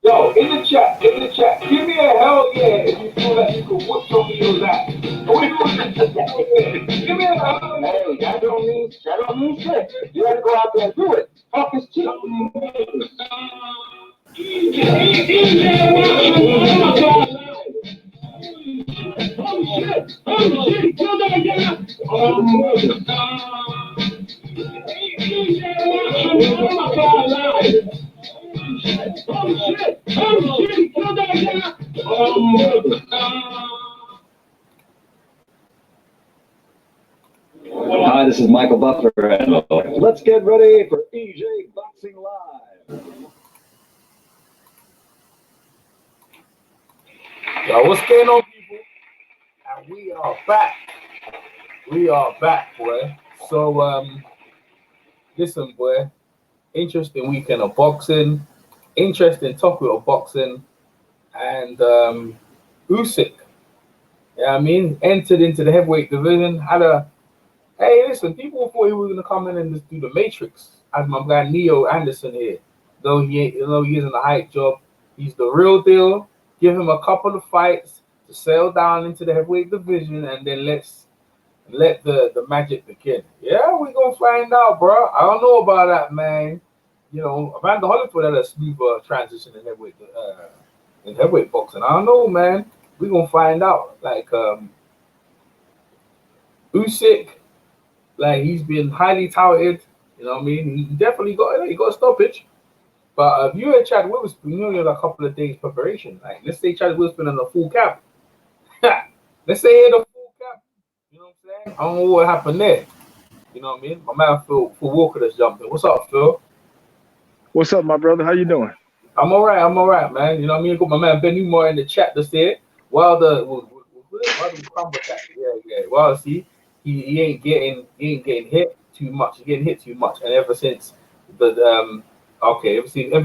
Yo, in the chat, give me a hell yeah if you feel that you can whoop somebody else's ass. Are we doing this? Give me a hell yeah. Hey, that don't mean shit. You gotta go out there and do it. Talk is cheap. Oh shit, kill that guy! Oh my god, oh shit, kill that guy! Hi, this is Michael Buffer, and let's get ready for EJ Boxing Live. Yo, what's going on, people? And we are back. We are back, boy. So, listen, boy. Interesting weekend of boxing. Interesting topic of boxing. And Usyk, I mean, entered into the heavyweight division. Hey, listen, people thought he was going to come in and just do the Matrix, as my guy Neo Anderson here. Though he isn't a hype job, he's the real deal. Give him a couple of fights to sail down into the heavyweight division, and then let the magic begin. Yeah, we're gonna find out, bro. I don't know about that, man. You know, Amanda Holliford had a smoother transition in heavyweight boxing. I don't know, man. We're gonna find out. Like Usyk, like he's been highly touted. You know what I mean? He definitely got a stoppage. But if you had Chad Witherspoon, you know you had a couple of days preparation. Like let's say Chad Witherspoon on the full cap. Let's say he had a full cap. You know what I'm saying? I don't know what happened there. You know what I mean? My man Phil Walker just jumped in. What's up, Phil? What's up, my brother? How you doing? I'm all right, man. You know what I mean? I got my man Ben Newmore in the chat to say it. While the crumble chat. Yeah. Well, see, he ain't getting hit too much. He's getting hit too much. And ever since ever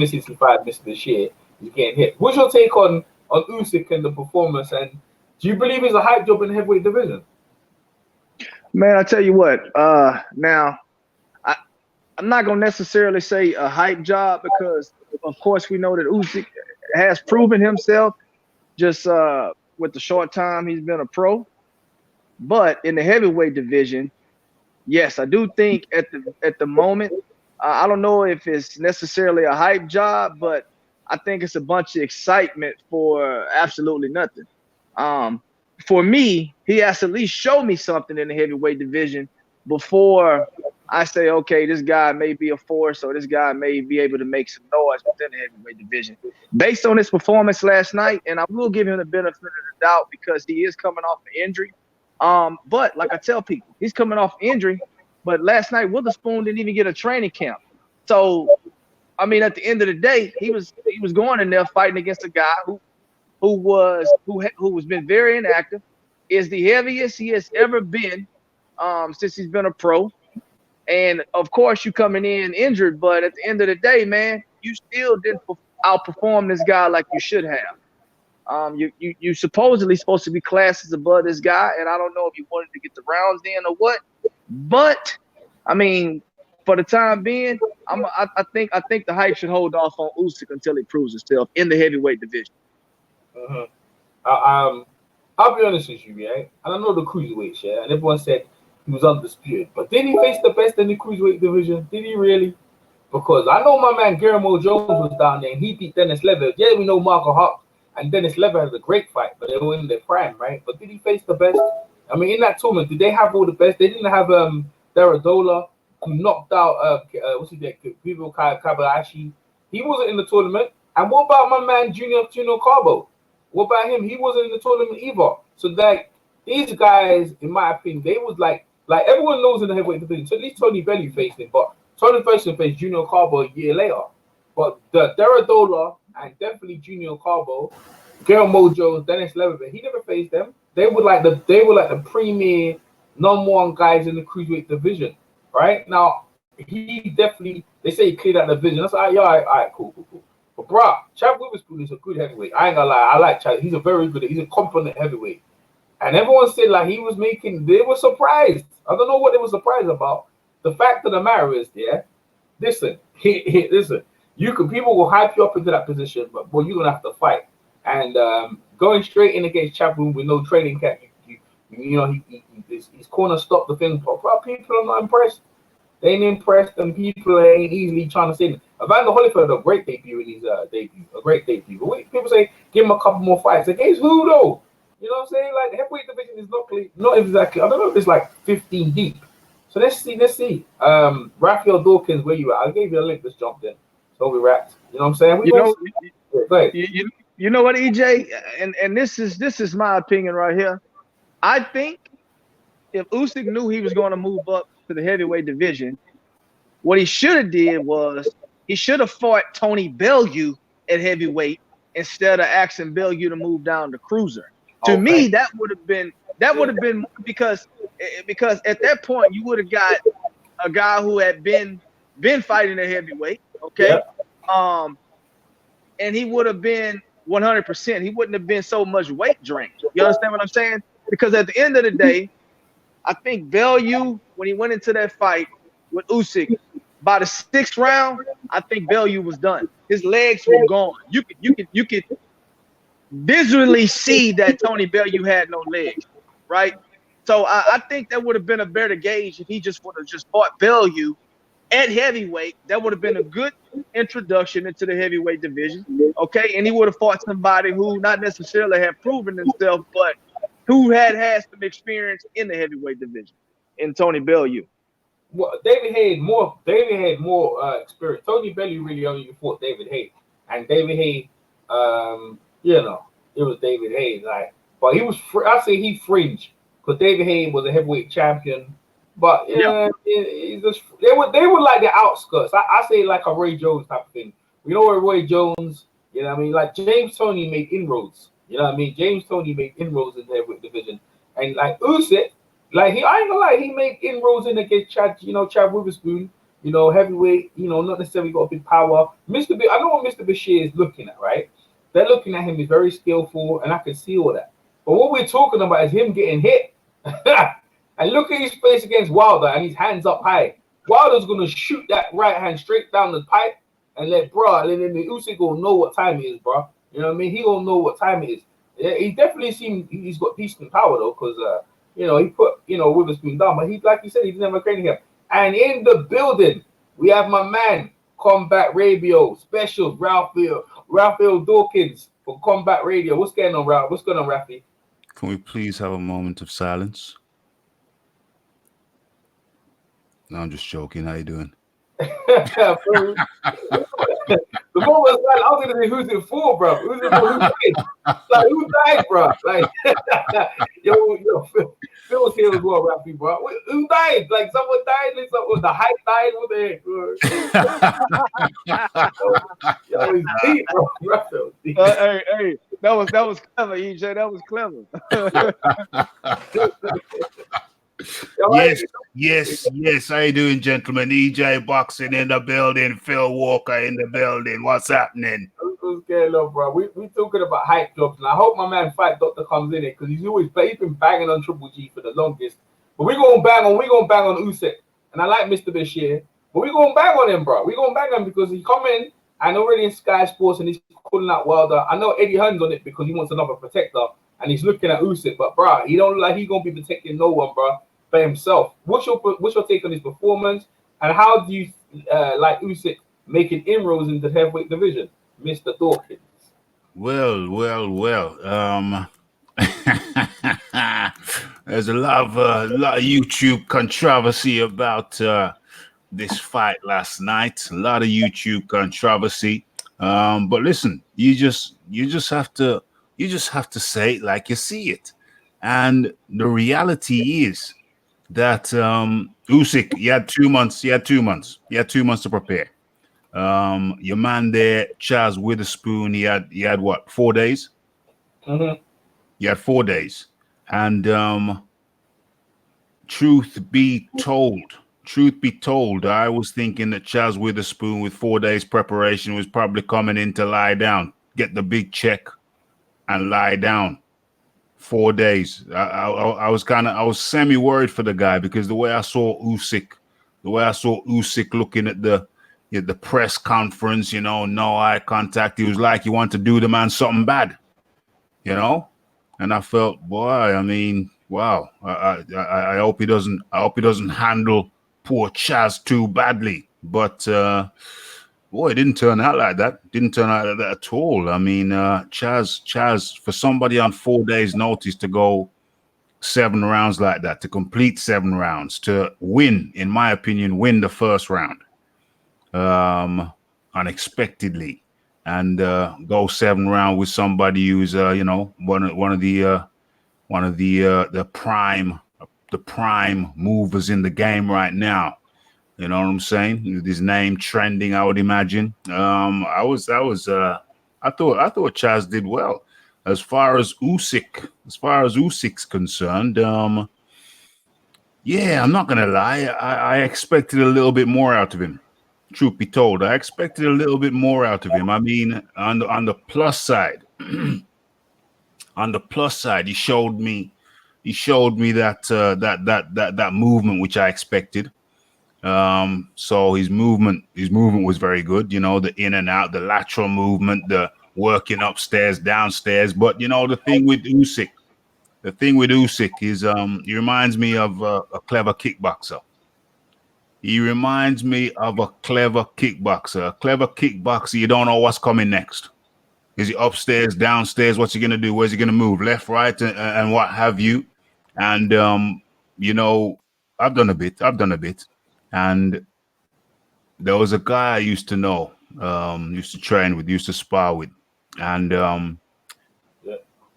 since he fired Mr. Shea, he's getting hit. What's your take on Usyk and the performance? And do you believe he's a hype job in the heavyweight division? Man, I tell you what. Now, I'm not gonna necessarily say a hype job because, of course, we know that Usyk has proven himself just with the short time he's been a pro. But in the heavyweight division, yes, I do think at the moment, I don't know if it's necessarily a hype job, but I think it's a bunch of excitement for absolutely nothing. For me, he has to at least show me something in the heavyweight division before I say, okay, this guy may be a force or this guy may be able to make some noise within the heavyweight division. Based on his performance last night, and I will give him the benefit of the doubt because he is coming off an injury. But like I tell people, he's coming off injury, but last night Witherspoon didn't even get a training camp. So, I mean, at the end of the day, he was going in there fighting against a guy who's been very inactive, is the heaviest he has ever been since he's been a pro. And of course, you coming in injured, but at the end of the day, man, you still didn't outperform this guy like you should have. You supposedly supposed to be classes above this guy, and I don't know if you wanted to get the rounds in or what. But I mean, for the time being, I think the hype should hold off on Usyk until he proves himself in the heavyweight division. I'll be honest with you, right? And I know the cruiserweight, yeah, and everyone said he was undisputed. But did he face the best in the cruiserweight division? Did he really? Because I know my man Guillermo Jones was down there and he beat Dennis Lever. Yeah, we know Marco Huck and Dennis Lever had a great fight, but they were in their prime, right? But did he face the best? I mean, in that tournament, did they have all the best? They didn't have Daradola, who knocked out what's his name, Vivo Kabayashi. He wasn't in the tournament. And what about my man Junior Carbo? What about him? He wasn't in the tournament either. So like these guys, in my opinion, they was like everyone knows in the heavyweight division. So at least Tony Bellew faced him, but Tony Ferguson faced Junior Carbo a year later. But the Daradola and definitely Junior Carbo, Guillermo Jones, Dennis Leverman, he never faced them. They were like the premier number one guys in the cruiserweight division. Right now, he definitely, they say he cleared out the division. That's all right, cool. But bro, Chad Witherspoon is a good heavyweight. I ain't gonna lie, I like Chad. He's a competent heavyweight. And everyone said like he was they were surprised. I don't know what they were surprised about. The fact of the matter is, yeah, listen, listen, people will hype you up into that position, but boy, you're gonna have to fight. And going straight in against Chapman with no training camp, his corner stopped the thing. But people are not impressed. They ain't impressed, and people ain't easily trying to say them. Evander Holyfield had a great debut in his debut, a great debut. But wait, people say give him a couple more fights against who though? You know what I'm saying? Like the heavyweight division is not exactly. I don't know if it's like 15 deep. So let's see. Raphael Dawkins, where you at? I gave you a link. Let's jump in. So we wrapped. You know what I'm saying? You know what, EJ, and this is my opinion right here. I think if Usyk knew he was going to move up to the heavyweight division, what he should have did was he should have fought Tony Bellew at heavyweight instead of asking Bellew to move down to cruiser. To me, that would have been because at that point you would have got a guy who had been fighting at heavyweight, okay, and he would have been 100%. He wouldn't have been so much weight drain. You understand what I'm saying? Because at the end of the day, I think Bellew, when he went into that fight with Usyk, by the 6th round, I think Bellew was done. His legs were gone. You could visually see that Tony Bellew had no legs, right? So I think that would have been a better gauge if he just would have just fought Bellew at heavyweight. That would have been a good introduction into the heavyweight division, okay? And he would have fought somebody who not necessarily had proven himself, but who had some experience in the heavyweight division, in Tony Bellew. Well, David Haye had more experience. Tony Bellew really only fought David Haye, and David Haye, it was David Haye. Like, but he was. I say he fringe because David Haye was a heavyweight champion. But they were like the outskirts. I say like a Roy Jones type of thing. You know what Roy Jones? You know what I mean? Like James Toney made inroads. You know what I mean? James Toney made inroads in the heavyweight division, and like Usyk, I ain't gonna lie, he made inroads in against Chazz Witherspoon. Heavyweight. Not necessarily got a big power. Mr. B, I know what Mr. Bashir is looking at, right? They're looking at him. He's very skillful, and I can see all that. But what we're talking about is him getting hit. And look at his face against Wilder, and his hands up high. Wilder's gonna shoot that right hand straight down the pipe, and then the Usyk gonna know what time it is, bro. You know what I mean? He gonna know what time it is. Yeah, he definitely he's got decent power though, because he put Witherspoon down, but he, like you said, he didn't have a training camp. And in the building, we have my man, Combat Radio Special, Raphael Dawkins for Combat Radio. What's going on, Ralph? What's going on, Rafi? Can we please have a moment of silence? No, I'm just joking. How you doing? The moment was I was gonna say who's it for, bro? Who's it for? Who died? Like who died, bro? Like yo, Phil's here as well, Rafi, bro. Who died? Like someone died? Like someone, the hype died? What the heck? Yo, he's deep, bro. Rafi, deep. Hey, that was clever, EJ. That was clever. Yes. How you doing, gentlemen? EJ Boxing in the building. Phil Walker in the building. What's happening? What's going on, bro? We talking about hype jobs, and I hope my man Fight Doctor comes in it because he's been banging on Triple G for the longest. But we gonna bang on Usyk, and I like Mr. Bashir, but we gonna bang on him, bro. We gonna bang on him because he come in and already in Sky Sports and he's calling out Wilder. I know Eddie Hearn's on it because he wants another protector, and he's looking at Usyk, but bro, he don't look like he gonna be protecting no one, bro. By himself. What's your take on his performance, and how do you like Usyk making inroads in the heavyweight division, Mr. Dawkins? Well. There's a lot of YouTube controversy about this fight last night. A lot of YouTube controversy. But listen, you just have to say it like you see it, and the reality is that Usyk, he had 2 months. He had 2 months. He had 2 months to prepare. Your man there, Chazz Witherspoon, he had what, 4 days? Mm-hmm. He had 4 days. And truth be told, I was thinking that Chazz Witherspoon with 4 days preparation was probably coming in to lie down, get the big check, and lie down. 4 days. I was semi-worried for the guy because the way I saw Usyk looking at the the press conference, no eye contact. He was like he wanted to do the man something bad, And I felt, boy, I mean, wow. I hope he doesn't. I hope he doesn't handle poor Chazz too badly. But boy, it didn't turn out like that. Didn't turn out like that at all. I mean, Chazz, for somebody on 4 days' notice to go 7 rounds like that, to complete 7 rounds, to win, in my opinion, win the first round, unexpectedly, and go 7 rounds with somebody who's one of the prime movers in the game right now. You know what I'm saying? With his name trending, I would imagine. I thought Chazz did well. As far as Usyk's concerned, yeah, I'm not gonna lie. I expected a little bit more out of him. Truth be told, I expected a little bit more out of him. I mean, on the plus side, he showed me that movement which I expected. So his movement was very good. The in and out, the lateral movement, the working upstairs, downstairs. But the thing with Usyk is he reminds me of a clever kickboxer. He reminds me of a clever kickboxer. A clever kickboxer, you don't know what's coming next. Is he upstairs, downstairs? What's he gonna do? Where's he gonna move? Left, right, and what have you? And I've done a bit. And there was a guy I used to know, used to train with, used to spar with, and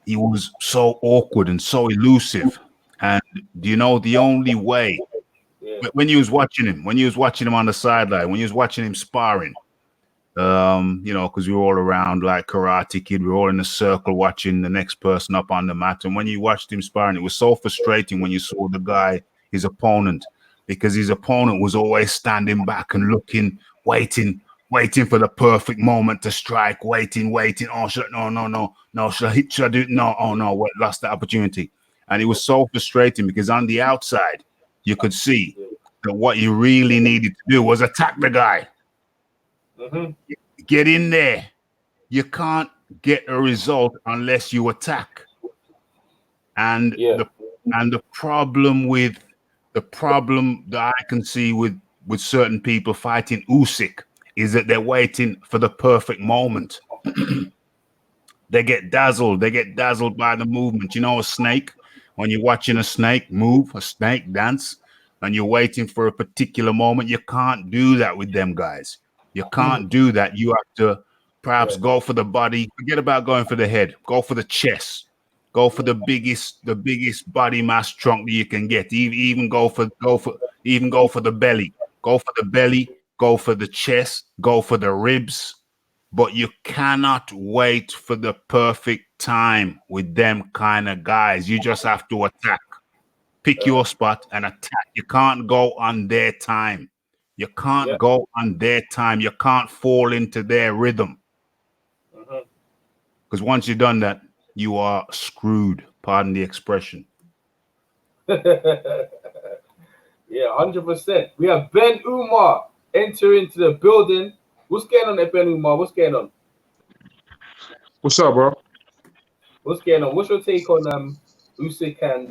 he was so awkward and so elusive. And the only way when you was watching him on the sideline, when you was watching him sparring, because we were all around like Karate Kid, we were all in a circle watching the next person up on the mat. And when you watched him sparring, it was so frustrating when you saw the guy, his opponent, because his opponent was always standing back and looking, waiting for the perfect moment to strike, waiting. Oh, should I do? No, oh no, wait, lost the opportunity. And it was so frustrating because on the outside, you could see that what you really needed to do was attack the guy. Mm-hmm. Get in there. You can't get a result unless you attack. And the problem that I can see with certain people fighting Usyk is that they're waiting for the perfect moment. They get dazzled by the movement. A snake, when you're watching a snake move, a snake dance, and you're waiting for a particular moment, you can't do that with them guys. You can't do that. You have to perhaps go for the body. Forget about going for the head. Go for the chest. Go for the biggest body mass trunk that you can get. Even go for the belly. Go for the belly. Go for the chest. Go for the ribs. But you cannot wait for the perfect time with them kind of guys. You just have to attack. Pick your spot and attack. You can't go on their time. You can't go on their time. You can't fall into their rhythm. Because once you've done that, you are screwed. Pardon the expression. Yeah, 100%. We have Ben Umar enter into the building. What's going on there, Ben Umar? What's going on? What's up, bro? What's going on? What's your take on Usyk and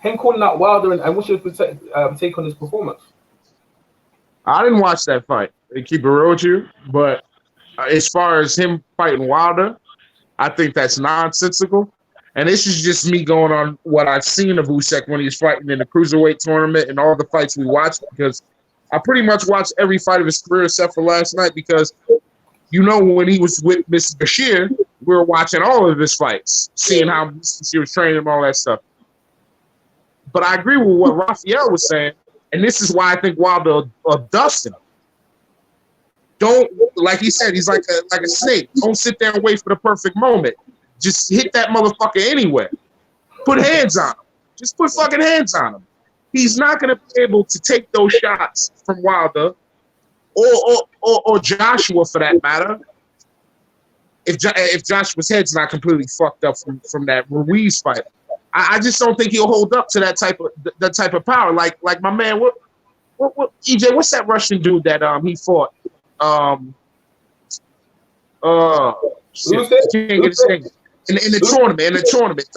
him calling out Wilder, and what's your take on his performance? I didn't watch that fight. They keep it real with you, but as far as him fighting Wilder, I think that's nonsensical. And this is just me going on what I've seen of Usyk when he's fighting in the cruiserweight tournament and all the fights we watched, because I pretty much watched every fight of his career except for last night, because when he was with Mr. Bashir, we were watching all of his fights, seeing how he was training and all that stuff. But I agree with what Raphael was saying, and this is why I think Wilder dust him. Don't, like he said, he's like a snake. Don't sit there and wait for the perfect moment. Just hit that motherfucker anyway. Put hands on him. Just put fucking hands on him. He's not going to be able to take those shots from Wilder or Joshua, for that matter, if Joshua's head's not completely fucked up from that Ruiz fight. I just don't think he'll hold up to that type of power. Like my man, what EJ? What's that Russian dude that he fought Shit, Who's it? can't get his name. In the tournament.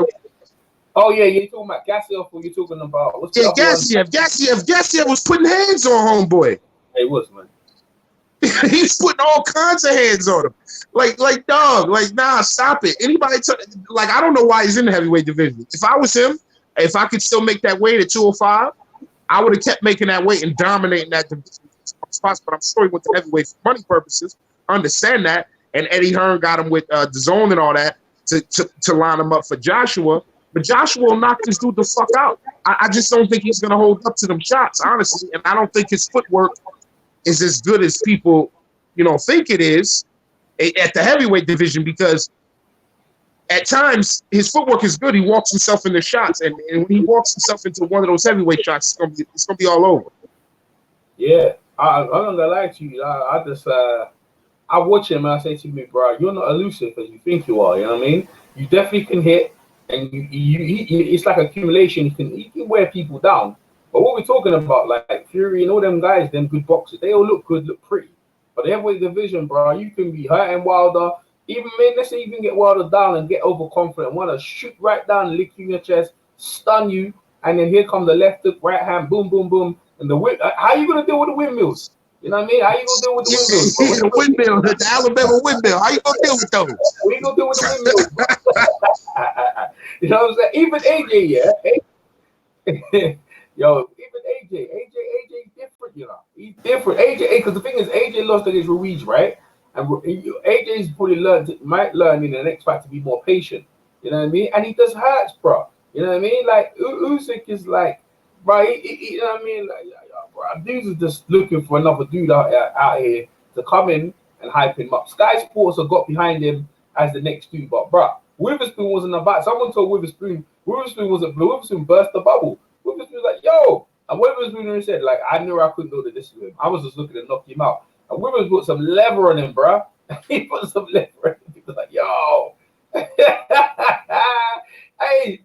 Oh yeah, you're talking about Gassiev, or you're talking about what's the Yeah, other one? Gassiev was putting hands on homeboy. It was, man. He's putting all kinds of hands on him. Like dog, like nah, stop it. Anybody like I don't know why he's in the heavyweight division. If I was him, if I could still make that weight at 205, I would have kept making that weight and dominating that division. But I'm sure he went to heavyweight for money purposes. Understand that. And Eddie Hearn got him with the zone and all that to line him up for Joshua. But Joshua will knock this dude the fuck out. I just don't think he's gonna hold up to them shots, honestly. And I don't think his footwork is as good as people, think it is at the heavyweight division, because at times his footwork is good. He walks himself into shots, and when he walks himself into one of those heavyweight shots, it's gonna be all over. Yeah, I'm not gonna lie to you. I just I watch him and I say to me, bro, you're not elusive as you think you are. You know what I mean? You definitely can hit, and it's like accumulation. He can wear people down. But what we're talking about, like Fury and all them guys, them good boxers, they all look good, look pretty. But the heavyweight division, bro, you can be hurting Wilder. Even let's say you can get Wilder down and get overconfident, want to shoot right down, lick you in your chest, stun you, and then here comes the left hook, right hand, boom, boom, boom, and how are you gonna deal with the windmills? You know what I mean? How you gonna deal with the windmills? Yeah, the windmill, the Alabama windmill. How you gonna deal with those? What you gonna deal with the windmills, bro? You know what I'm saying? Even AJ, yeah. Yo, even AJ's different, He's different. AJ, because the thing is, AJ lost against Ruiz, right? And AJ's probably might learn in the next fight to be more patient. You know what I mean? And he does hurts, bro. You know what I mean? Like Usyk is like, bro. You know what I mean? Like, bro, dudes are just looking for another dude out here to come in and hype him up. Sky Sports have got behind him as the next dude, but bro, Witherspoon wasn't about. Someone told Witherspoon wasn't blue. Witherspoon burst the bubble. Witherspoon was like, yo. And Witherspoon said, like, I knew I couldn't do the distance with him. I was just looking to knock him out. And Witherspoon put some lever on him, bro. He put some lever on him. He was like, yo. Hey,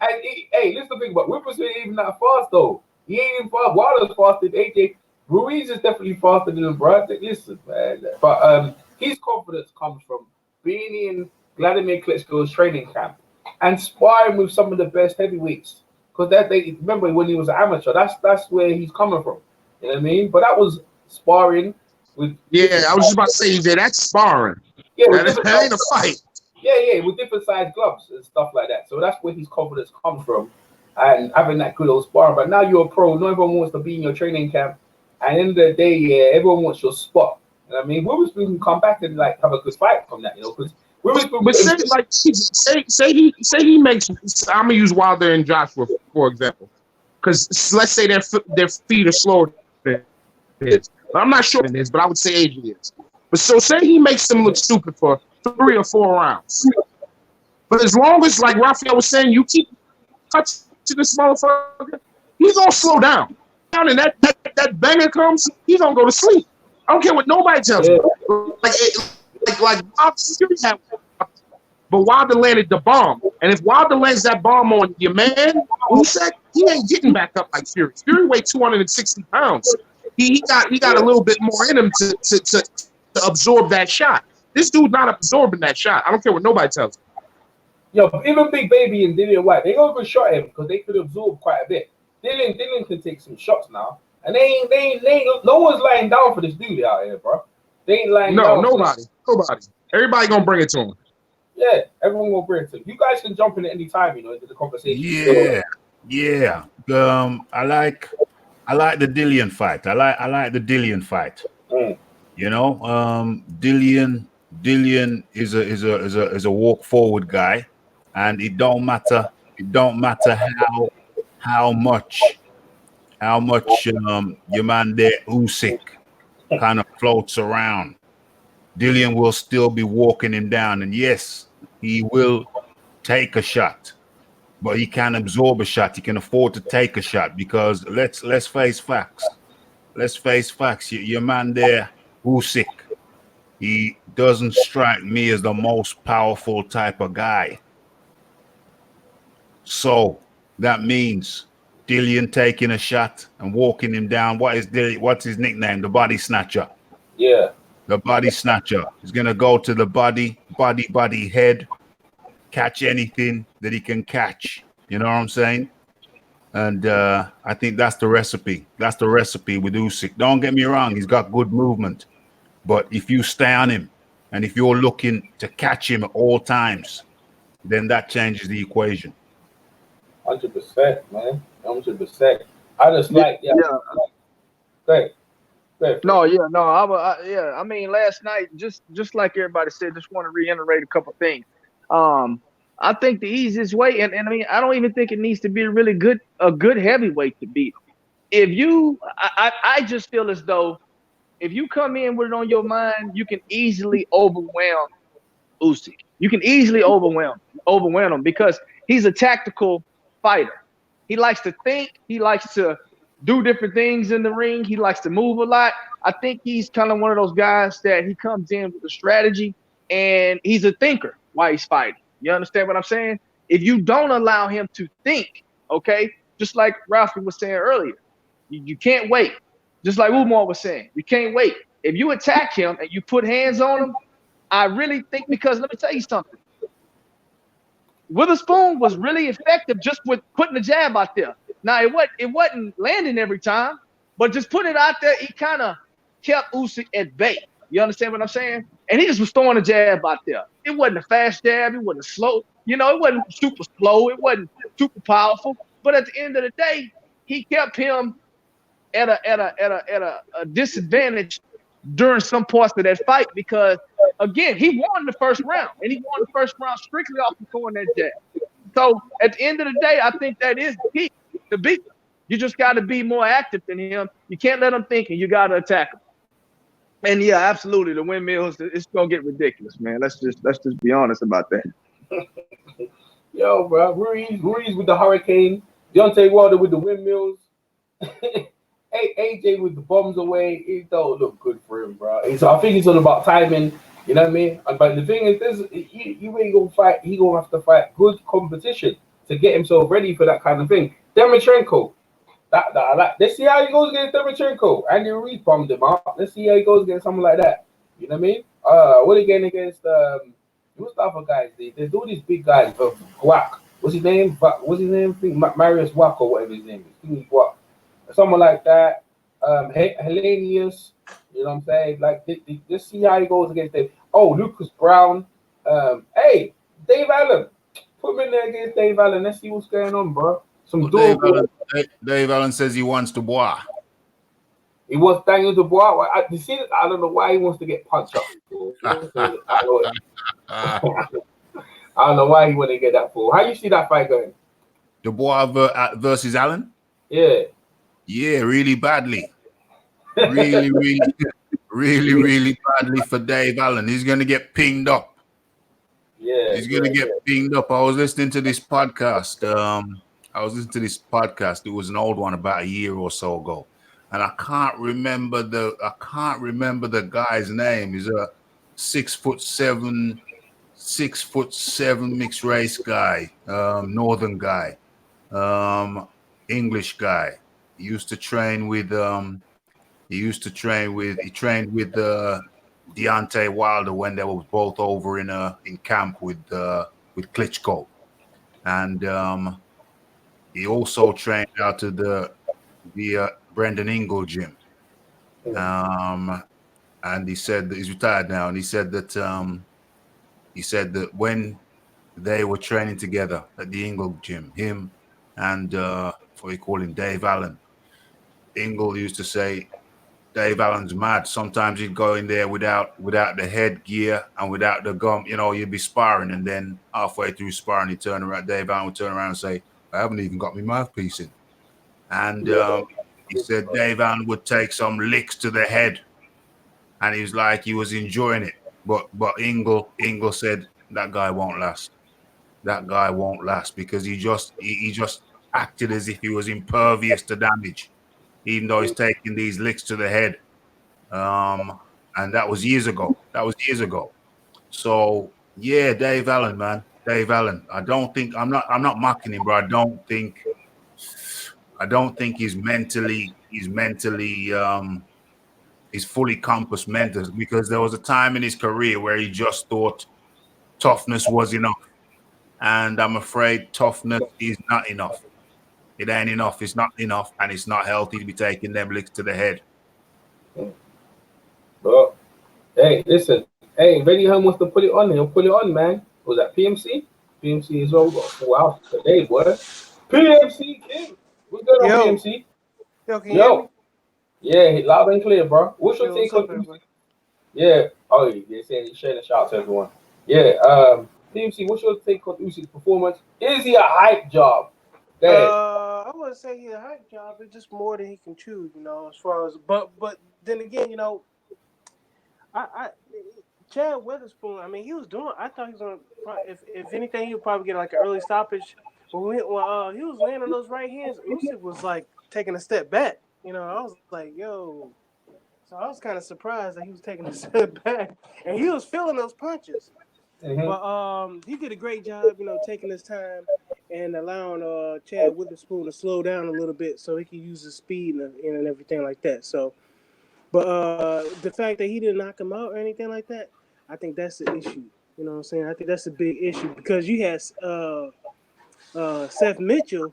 listen, think about Witherspoon ain't even that fast, though. He ain't even fast. Wilder's faster than AJ. Ruiz is definitely faster than him, bro. Listen, man. But his confidence comes from being in Vladimir Klitschko's training camp and sparring with some of the best heavyweights. Because they remember when he was an amateur, that's where he's coming from. You know what I mean? But that was sparring with. Yeah, I was just about to say, that's sparring. Yeah, that ain't a fight. Yeah, with different size gloves and stuff like that. So that's where his confidence comes from, and having that good old sparring. But now you're a pro. Not everyone wants to be in your training camp. And at the end of the day, yeah, everyone wants your spot. You know what I mean? Witherspoon can come back and like have a good fight from that, because. But say he makes. I'm gonna use Wilder and Joshua for example, because let's say their feet are slower than his. I'm not sure it is, but I would say AJ is. But so say he makes them look stupid for 3 or 4 rounds. But as long as, like Raphael was saying, you keep touching this motherfucker, he's gonna slow down. And that banger comes, he's gonna go to sleep. I don't care what nobody tells me. Like Fury had, but Wilder landed the bomb, and if Wilder lands that bomb on your man Usyk, he ain't getting back up like Fury. Fury weighed 260 pounds. He got a little bit more in him to absorb that shot. This dude's not absorbing that shot. I don't care what nobody tells me. Yo, even Big Baby and Dillian White, they go good shot him because they could absorb quite a bit. Dillian can take some shots now, and they ain't no one's lying down for this dude out here, bro. They ain't lying down. Nobody. Everybody gonna bring it to him. Yeah, everyone will bring it to him. You guys can jump in at any time, into the conversation. Yeah. I like the Dillian fight. I like the Dillian fight. Dillian is a walk forward guy, and it don't matter how much your man there Usyk kind of floats around. Dillian will still be walking him down, and yes, he will take a shot, but he can absorb a shot. He can afford to take a shot, because let's face facts. Your man there, Usyk, he doesn't strike me as the most powerful type of guy. So that means Dillian taking a shot and walking him down. What's his nickname? The body snatcher. Yeah. the body snatcher. He's gonna go to the body, head, catch anything that he can catch. You know what I'm saying? And I think that's the recipe. That's the recipe with Usyk. Don't get me wrong, he's got good movement. But if you stay on him and if you're looking to catch him at all times, then that changes the equation. 100%, man. 100%. I just like, Great. No, I mean, last night, just like everybody said, just want to reiterate a couple things. I think the easiest way, and I mean, I don't even think it needs to be a good heavyweight to beat him. If you, I just feel as though if you come in with it on your mind, you can easily overwhelm Usyk. You can easily overwhelm him because he's a tactical fighter. He likes to think. He likes to do different things in the ring. He likes to move a lot. I think he's kind of one of those guys that he comes in with a strategy and he's a thinker while he's fighting. You understand what I'm saying? If you don't allow him to think, okay, just like Ralphie was saying earlier, you can't wait. Just like Umar was saying, you can't wait. If you attack him and you put hands on him, I really think, because let me tell you something. Witherspoon was really effective just with putting the jab out there. Now, it wasn't landing every time, but just putting it out there, he kind of kept Usyk at bay. You understand what I'm saying? And he just was throwing a jab out there. It wasn't a fast jab. It wasn't slow. You know, it wasn't super slow. It wasn't super powerful. But at the end of the day, he kept him at a disadvantage during some parts of that fight because, again, he won the first round. And he won the first round strictly off of throwing that jab. So at the end of the day, I think that is the key to beat him. You just got to be more active than him. You can't let him think, and you got to attack him. And yeah, absolutely, the windmills, it's gonna get ridiculous, man. Let's just be honest about that. Yo, bro, Ruiz with the hurricane, Deontay Wilder with the windmills, AJ with the bombs away. It don't look good for him, bro. So I think it's all about timing. You know what I mean? But the thing is, you ain't gonna fight. He gonna have to fight good competition to get himself ready for that kind of thing. Demachenko. Let's see how he goes against Demachenko. Andy Ruiz bombed him out. Let's see how he goes against someone like that. You know what I mean? What again against what's the other guys? There's all these big guys. Guac. What's his name? I think Marius Wack or whatever his name is. Guac. Someone like that. Hellenius. You know what I'm saying? Like, just see how he goes against them. Oh, Lucas Brown. Hey, Dave Allen. Put him in there against Dave Allen. Let's see what's going on, bro. Dave Allen says he wants Dubois. He wants Daniel Dubois. I don't know why he wants to get punched up. I don't know why he want to get that for. How you see that fight going? Dubois versus Allen? Yeah. Yeah, really badly. Really badly for Dave Allen. He's going to get pinged up. Yeah. He's going to get pinged up. I was listening to this podcast. It was an old one about a year or so ago, and I can't remember the guy's name. He's a 6'7" mixed race guy, northern guy, English guy. He trained with Deontay Wilder when they were both over in camp with Klitschko, and he also trained out of the Brendan Ingle gym. And he said that he's retired now. And he said that when they were training together at the Ingle gym, him and what you call him, Dave Allen. Ingle used to say, Dave Allen's mad. Sometimes he'd go in there without the headgear and without the gum. You know, you'd be sparring, and then halfway through sparring, he'd turn around. Dave Allen would turn around and say, I haven't even got my mouthpiece in. And he said Dave Allen would take some licks to the head, and he was like, he was enjoying it. But Ingle said that guy won't last. That guy won't last because he just acted as if he was impervious to damage, even though he's taking these licks to the head. And that was years ago. So yeah, Dave Allen, man. Dave Allen. I'm not mocking him, but I don't think he's mentally he's fully compassed mental, because there was a time in his career where he just thought toughness was enough. And I'm afraid toughness is not enough. It ain't enough. It's not enough, and it's not healthy to be taking them licks to the head. But hey, listen. Hey, if anyone wants to put it on, he'll put it on, man. Was that PMC? PMC as well. We got a full house today, boy. PMC King. What's going on, PMC? Yo, can you hear me? Yeah, loud and clear, bro. What's your Yo, take what's on up, Usyk? Yeah. Oh, you're saying you're sharing a shout out to everyone. Yeah. PMC, what's your take on Usyk's performance? Is he a hype job? I wouldn't say he's a hype job. It's just more than he can chew, as far as but then again, I Chazz Witherspoon. I mean, he was doing. I thought he was gonna. If anything, he would probably get like an early stoppage. But when he was landing those right hands, Usyk was like taking a step back. I was like, yo. So I was kind of surprised that he was taking a step back, and he was feeling those punches. Mm-hmm. But he did a great job, taking his time and allowing Chazz Witherspoon to slow down a little bit so he could use his speed and everything like that. So, but the fact that he didn't knock him out or anything like that, I think that's the issue. You know what I'm saying? I think that's a big issue because you had Seth Mitchell,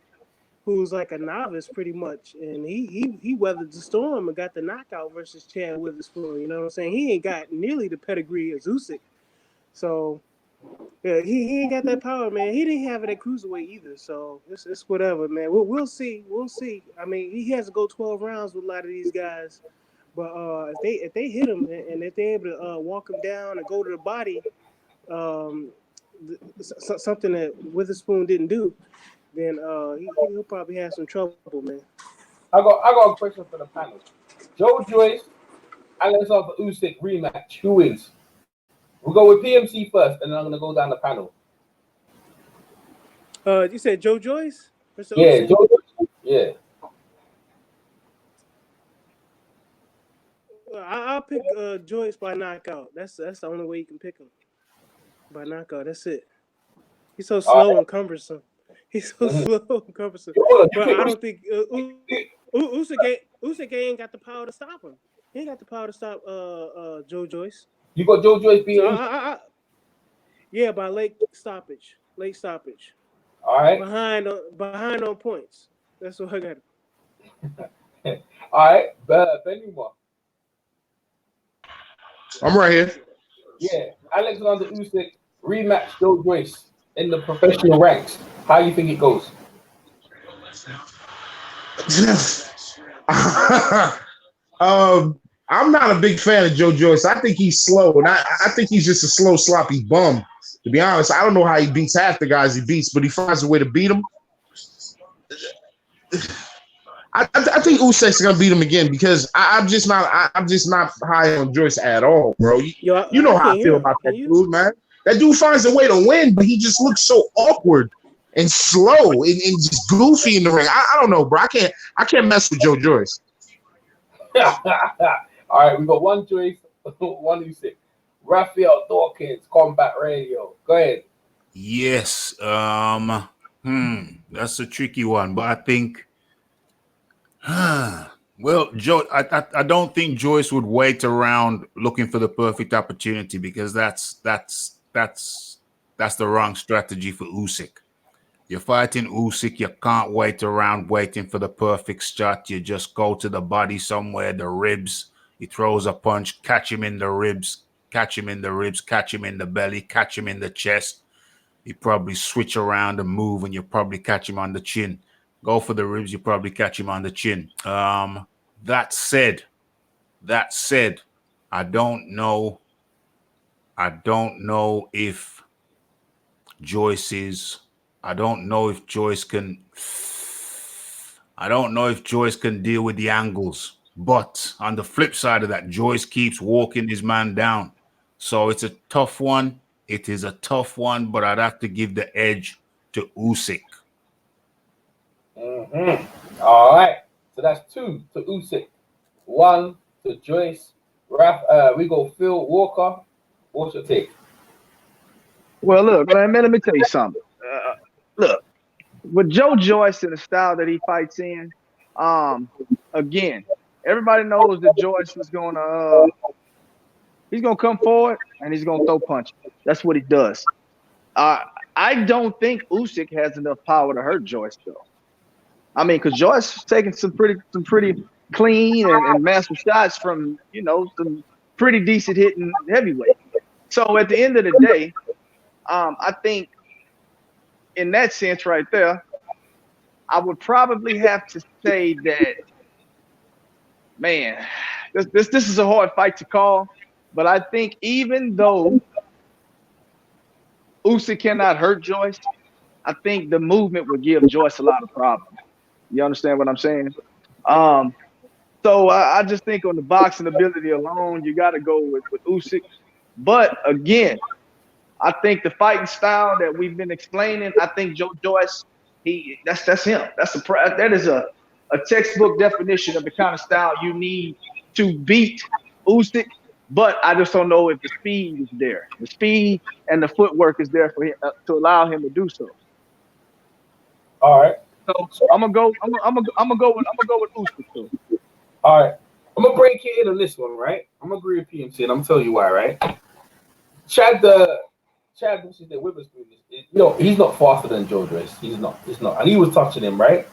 who's like a novice pretty much, and he weathered the storm and got the knockout versus Chazz Witherspoon. You know what I'm saying? He ain't got nearly the pedigree as Usyk. So, yeah, he ain't got that power, man. He didn't have it at cruiserweight either. So it's whatever, man. We'll see. We'll see. I mean, he has to go 12 rounds with a lot of these guys. But if they hit him and if they're able to walk him down and go to the body, something that Witherspoon didn't do, then he'll probably have some trouble, man. I got a question for the panel. Joe Joyce, Oleksandr Usyk rematch. Who wins? We'll go with PMC first, and then I'm gonna go down the panel. You said Joe Joyce? Yeah, Joe Joyce. Yeah. I'll pick Joyce by knockout. That's the only way you can pick him. By knockout. That's it. He's so slow and cumbersome. He's so slow and cumbersome. But I don't think Usyk ain't got the power to stop him. He ain't got the power to stop Joe Joyce. You got Joe Joyce beating. Yeah, by late stoppage. All right. Behind on points. That's what I got. All right, Benuma. I'm right here. Yeah, Oleksandr Usyk rematch Joe Joyce in the professional ranks. How you think it goes? I'm not a big fan of Joe Joyce. I think he's slow, and I think he's just a slow, sloppy bum. To be honest, I don't know how he beats half the guys he beats, but he finds a way to beat them. I think Usyk's gonna beat him again because I'm just not high on Joyce at all, bro. You know how I feel about that dude, man. That dude finds a way to win, but he just looks so awkward and slow and just goofy in the ring. I don't know, bro. I can't mess with Joe Joyce. All right, we got one Joyce, one Usyk. Raphael Dawkins, Combat Radio. Go ahead. Yes. That's a tricky one, but I think well, Joe, I don't think Joyce would wait around looking for the perfect opportunity because that's the wrong strategy for Usyk. You're fighting Usyk, you can't wait around waiting for the perfect shot. You just go to the body somewhere, the ribs. He throws a punch, catch him in the ribs, catch him in the belly, catch him in the chest. You probably switch around and move, and you probably catch him on the chin. Go for the ribs, you probably catch him on the chin. That said, I don't know if Joyce can deal with the angles. But on the flip side of that, Joyce keeps walking his man down. So it's a tough one. It is a tough one, but I'd have to give the edge to Usyk. Mm-hmm. All right. So that's 2 to Usyk, 1 to Joyce. We go Phil Walker. What's your take? Well, look, man, let me tell you something. Look, with Joe Joyce and the style that he fights in, again, everybody knows that Joyce was he's gonna come forward and he's gonna throw punches. That's what he does. I don't think Usyk has enough power to hurt Joyce though. I mean, because Joyce is taking some pretty clean and massive shots from some pretty decent hitting heavyweight. So at the end of the day, I think in that sense right there, I would probably have to say that, man, this is a hard fight to call. But I think even though Usyk cannot hurt Joyce, I think the movement would give Joyce a lot of problems. You understand what I'm saying? So I just think on the boxing ability alone, you got to go with Usyk. But again, I think the fighting style that we've been explaining, I think Joyce, that's him. That is a textbook definition of the kind of style you need to beat Usyk. But I just don't know if the speed is there. The speed and the footwork is there for him to allow him to do so. All right. So I'm gonna go with Usyk too. All right. I'm gonna break it in on this one, right? I'm gonna agree with PMC, and I'm gonna tell you why, right? Chazz Witherspoon he's not faster than Joyce. He's not. And he was touching him, right?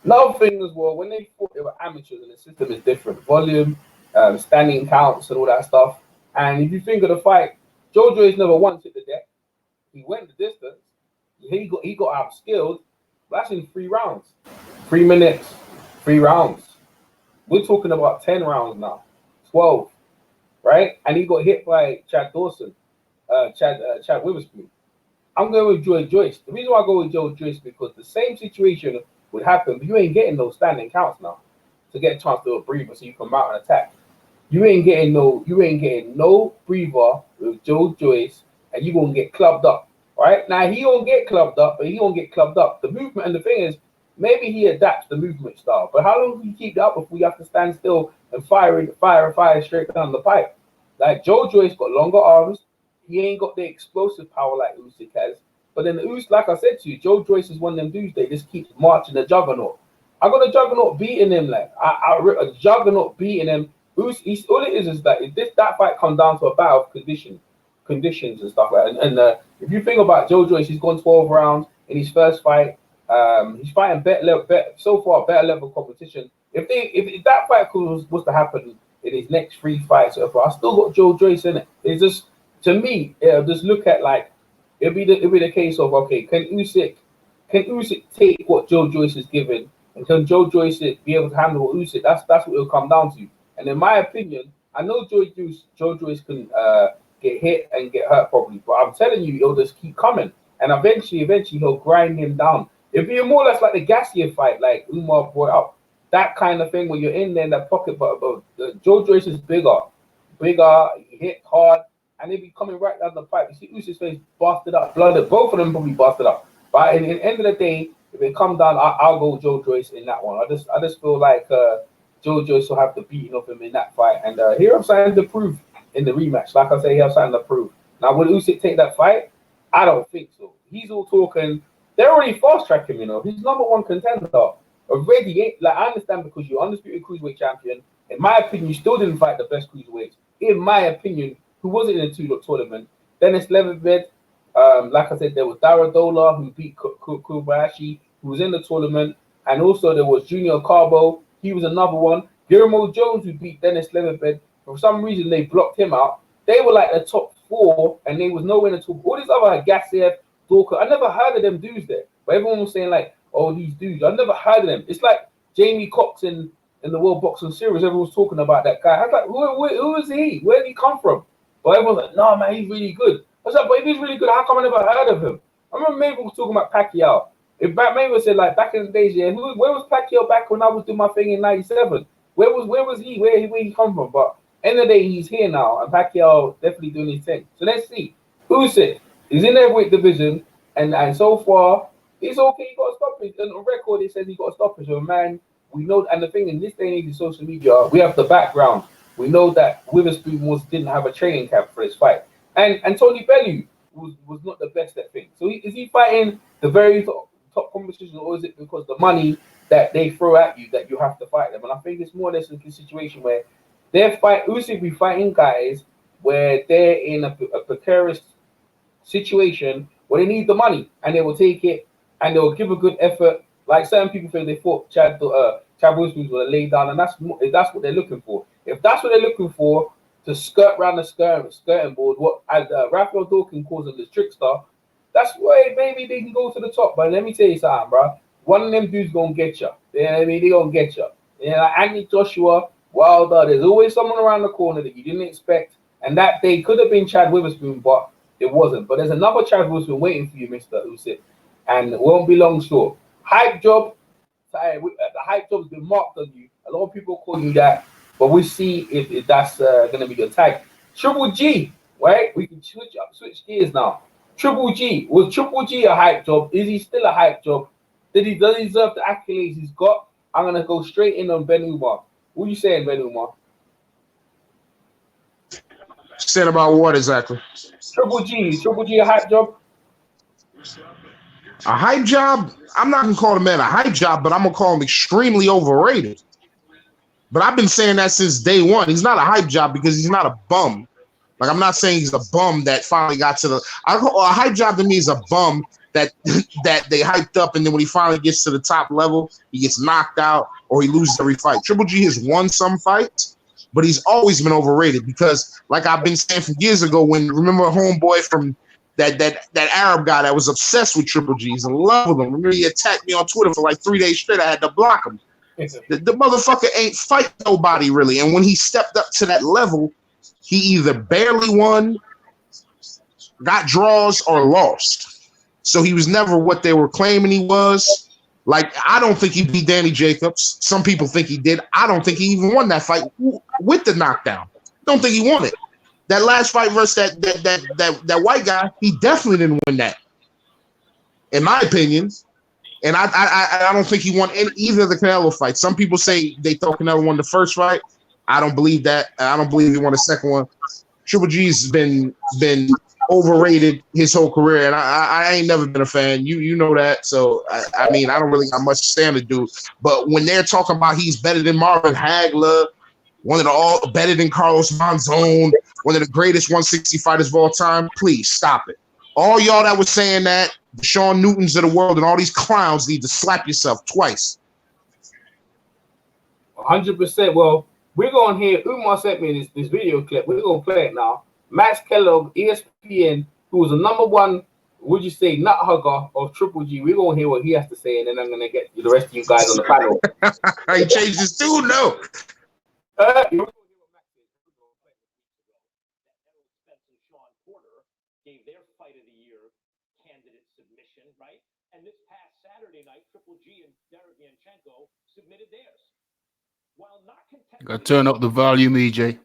Another thing as well, when they fought, they were amateurs, and the system is different. Volume, standing counts, and all that stuff. And if you think of the fight, Joyce never once hit the deck. He went the distance. He got outskilled. That's in 3 rounds, 3 minutes, 3 rounds. We're talking about 10 rounds now, 12, right? And he got hit by Chad Witherspoon. I'm going with Joyce. The reason why I go with Joyce because the same situation would happen, but you ain't getting those standing counts now to get a chance to do a breather so you can mount an attack. You ain't getting no breather with Joyce, and you gonna get clubbed up. Right now, he won't get clubbed up, but he won't get clubbed up. The movement, and the thing is, maybe he adapts the movement style. But how long do you keep that up if we have to stand still and fire straight down the pipe? Like Joyce got longer arms, he ain't got the explosive power like Usyk has. But then Usyk, like I said to you, Joyce is one of them dudes that just keeps marching the juggernaut. I got a juggernaut beating him, like a juggernaut beating him. Usyk, all it is that that fight comes down to a battle of conditions and stuff like that. And if you think about Joyce, he's gone 12 rounds in his first fight. He's fighting better level competition. If that fight was to happen in his next 3 fights, so I still got Joyce in it. It's just, to me, just look at like it'd be the case of, okay, can Usyk take what Joyce is given, and can Joyce be able to handle Usyk? That's what it'll come down to. And in my opinion, I know Joyce can get hit and get hurt probably, but I'm telling you, it'll just keep coming, and eventually he'll grind him down. It'd be more or less like the Gassier fight, like Umar brought up, that kind of thing where you're in there in that pocket, but Joyce is bigger, he hit hard, and he'll be coming right down the pipe. You see Usyk's face busted up, blooded, both of them probably busted up. But at the end of the day, if it comes down, I'll go Joyce in that one. I just feel like Joyce will have the beating of him in that fight, and here I'm saying to prove in the rematch. Like I say, he has something to prove. Now, would Usyk take that fight? I don't think so. He's all talking. They're already fast tracking him, He's #1 contender already. Like, I understand because you're undisputed cruiserweight champion. In my opinion, you still didn't fight the best cruiserweights. In my opinion, who wasn't in the 2-lot tournament? Dennis Levenbed. Like I said, there was Daradola who beat Kobayashi, who was in the tournament, and also there was Junior Carbo. He was another one. Guillermo Jones who beat Dennis Levenbed. For some reason, they blocked him out. They were like the top 4, and they was nowhere in the top. All these other Gassiev, Dorker, I never heard of them dudes there. But everyone was saying like, oh, these dudes. I never heard of them. It's like Jamie Cox in the World Boxing Series. Everyone's talking about that guy. I was like, who is he? Where did he come from? But everyone's like, no, man, he's really good. I was like, but if he's really good, how come I never heard of him? I remember Mabel was talking about Pacquiao. If Mabel said like back in the days, yeah, where was Pacquiao back when I was doing my thing in '97? Where was he? Where he come from? But end of the day, he's here now, and Pacquiao definitely doing his thing. So let's see. Usyk is in the heavyweight division, and so far it's okay. He got a stoppage. And on record, it says he got a stoppage. So man, we know. And the thing in this day and age in social media, we have the background. We know that Witherspoon didn't have a training camp for his fight, and Tony Bellew was not the best at things. So is he fighting the very top competition, or is it because the money that they throw at you that you have to fight them. And I think it's more or less a situation where Usyk be fighting guys where they're in a precarious situation where they need the money and they will take it and they will give a good effort. Like certain people think they thought Chad Witherspoon would lay down, and that's what they're looking for. If that's what they're looking for, to skirt around the skirting board, what Raphael Dawkins calls them the trickster, that's why maybe they can go to the top. But let me tell you something, bro. One of them dudes gonna get you. You know what I mean? They gonna get you. You know, like Anthony Joshua, Wilder. There's always someone around the corner that you didn't expect, and that day could have been Chad Witherspoon, but it wasn't. But there's another Chad Witherspoon waiting for you, Mr. Usyk, and it won't be long short. Hype job. The hype job's been marked on you. A lot of people call you that, but we see if that's gonna be your tag. Triple G, right? We can switch gears now. Triple G, was Triple G a hype job? Is he still a hype job? Does he deserve the accolades he's got? I'm gonna go straight in on Ben Umar. What are you saying, Ben Umar? Said about what exactly? Triple G a hype job? A hype job? I'm not gonna call the man a hype job, but I'm gonna call him extremely overrated. But I've been saying that since day one. He's not a hype job because he's not a bum. Like, I'm not saying he's a bum that finally got to a hype job to me is a bum that they hyped up, and then when he finally gets to the top level, he gets knocked out or he loses every fight. Triple G has won some fights, but he's always been overrated because, like I've been saying from years ago, remember a homeboy from that Arab guy that was obsessed with Triple G. He's in love with him. Remember he attacked me on Twitter for like 3 days straight. I had to block him. The motherfucker ain't fight nobody really, and when he stepped up to that level, he either barely won, got draws, or lost. So he was never what they were claiming he was. Like, I don't think he beat Danny Jacobs. Some people think he did. I don't think he even won that fight with the knockdown. Don't think he won it. That last fight versus that white guy, he definitely didn't win that, in my opinion. And I don't think he won either of the Canelo fights. Some people say they thought Canelo won the first fight. I don't believe that. I don't believe he won the second one. Triple G's been overrated his whole career, and I ain't never been a fan. You know that. So I mean, I don't really got much to say on the dude. But when they're talking about he's better than Marvin Hagler, better than Carlos Monzon, one of the greatest 160 fighters of all time, please stop it. All y'all that was saying that, the Sean Newtons of the world and all these clowns need to slap yourself twice. 100%. Well, we're going here. Umar sent me this video clip. We're going to play it now. Max Kellogg, ESPN, who was the #1, would you say, nut hugger of Triple G. We're going to hear what he has to say, and then I'm going to get the rest of you guys on the panel. He changed his tune, no. Gave their fight of the year candidate submission, right? And this past Saturday night, Triple G and Derevianchenko submitted theirs. While not contested, Got to turn up the volume, EJ. Level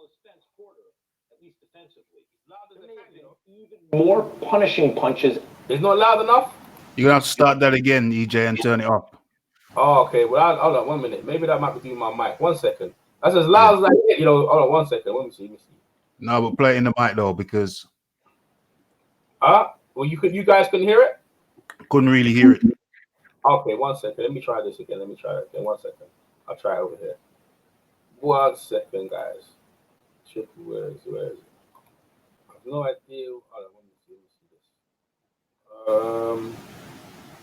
of Spence Porter, at least defensively. Even more punishing punches. It's not loud enough? You're going to have to start that again, EJ, and turn it up. Oh, okay. Well, hold on 1 minute. Maybe that might be doing my mic. 1 second. That's as loud as I get. Hold on 1 second. Let me see. No, but play it in the mic, though, because... Well, you guys couldn't hear it? Couldn't really hear it. Okay, 1 second. Let me try this again. 1 second. I'll try it over here. 1 second, guys. Where is it? I have no idea. Hold on, let me see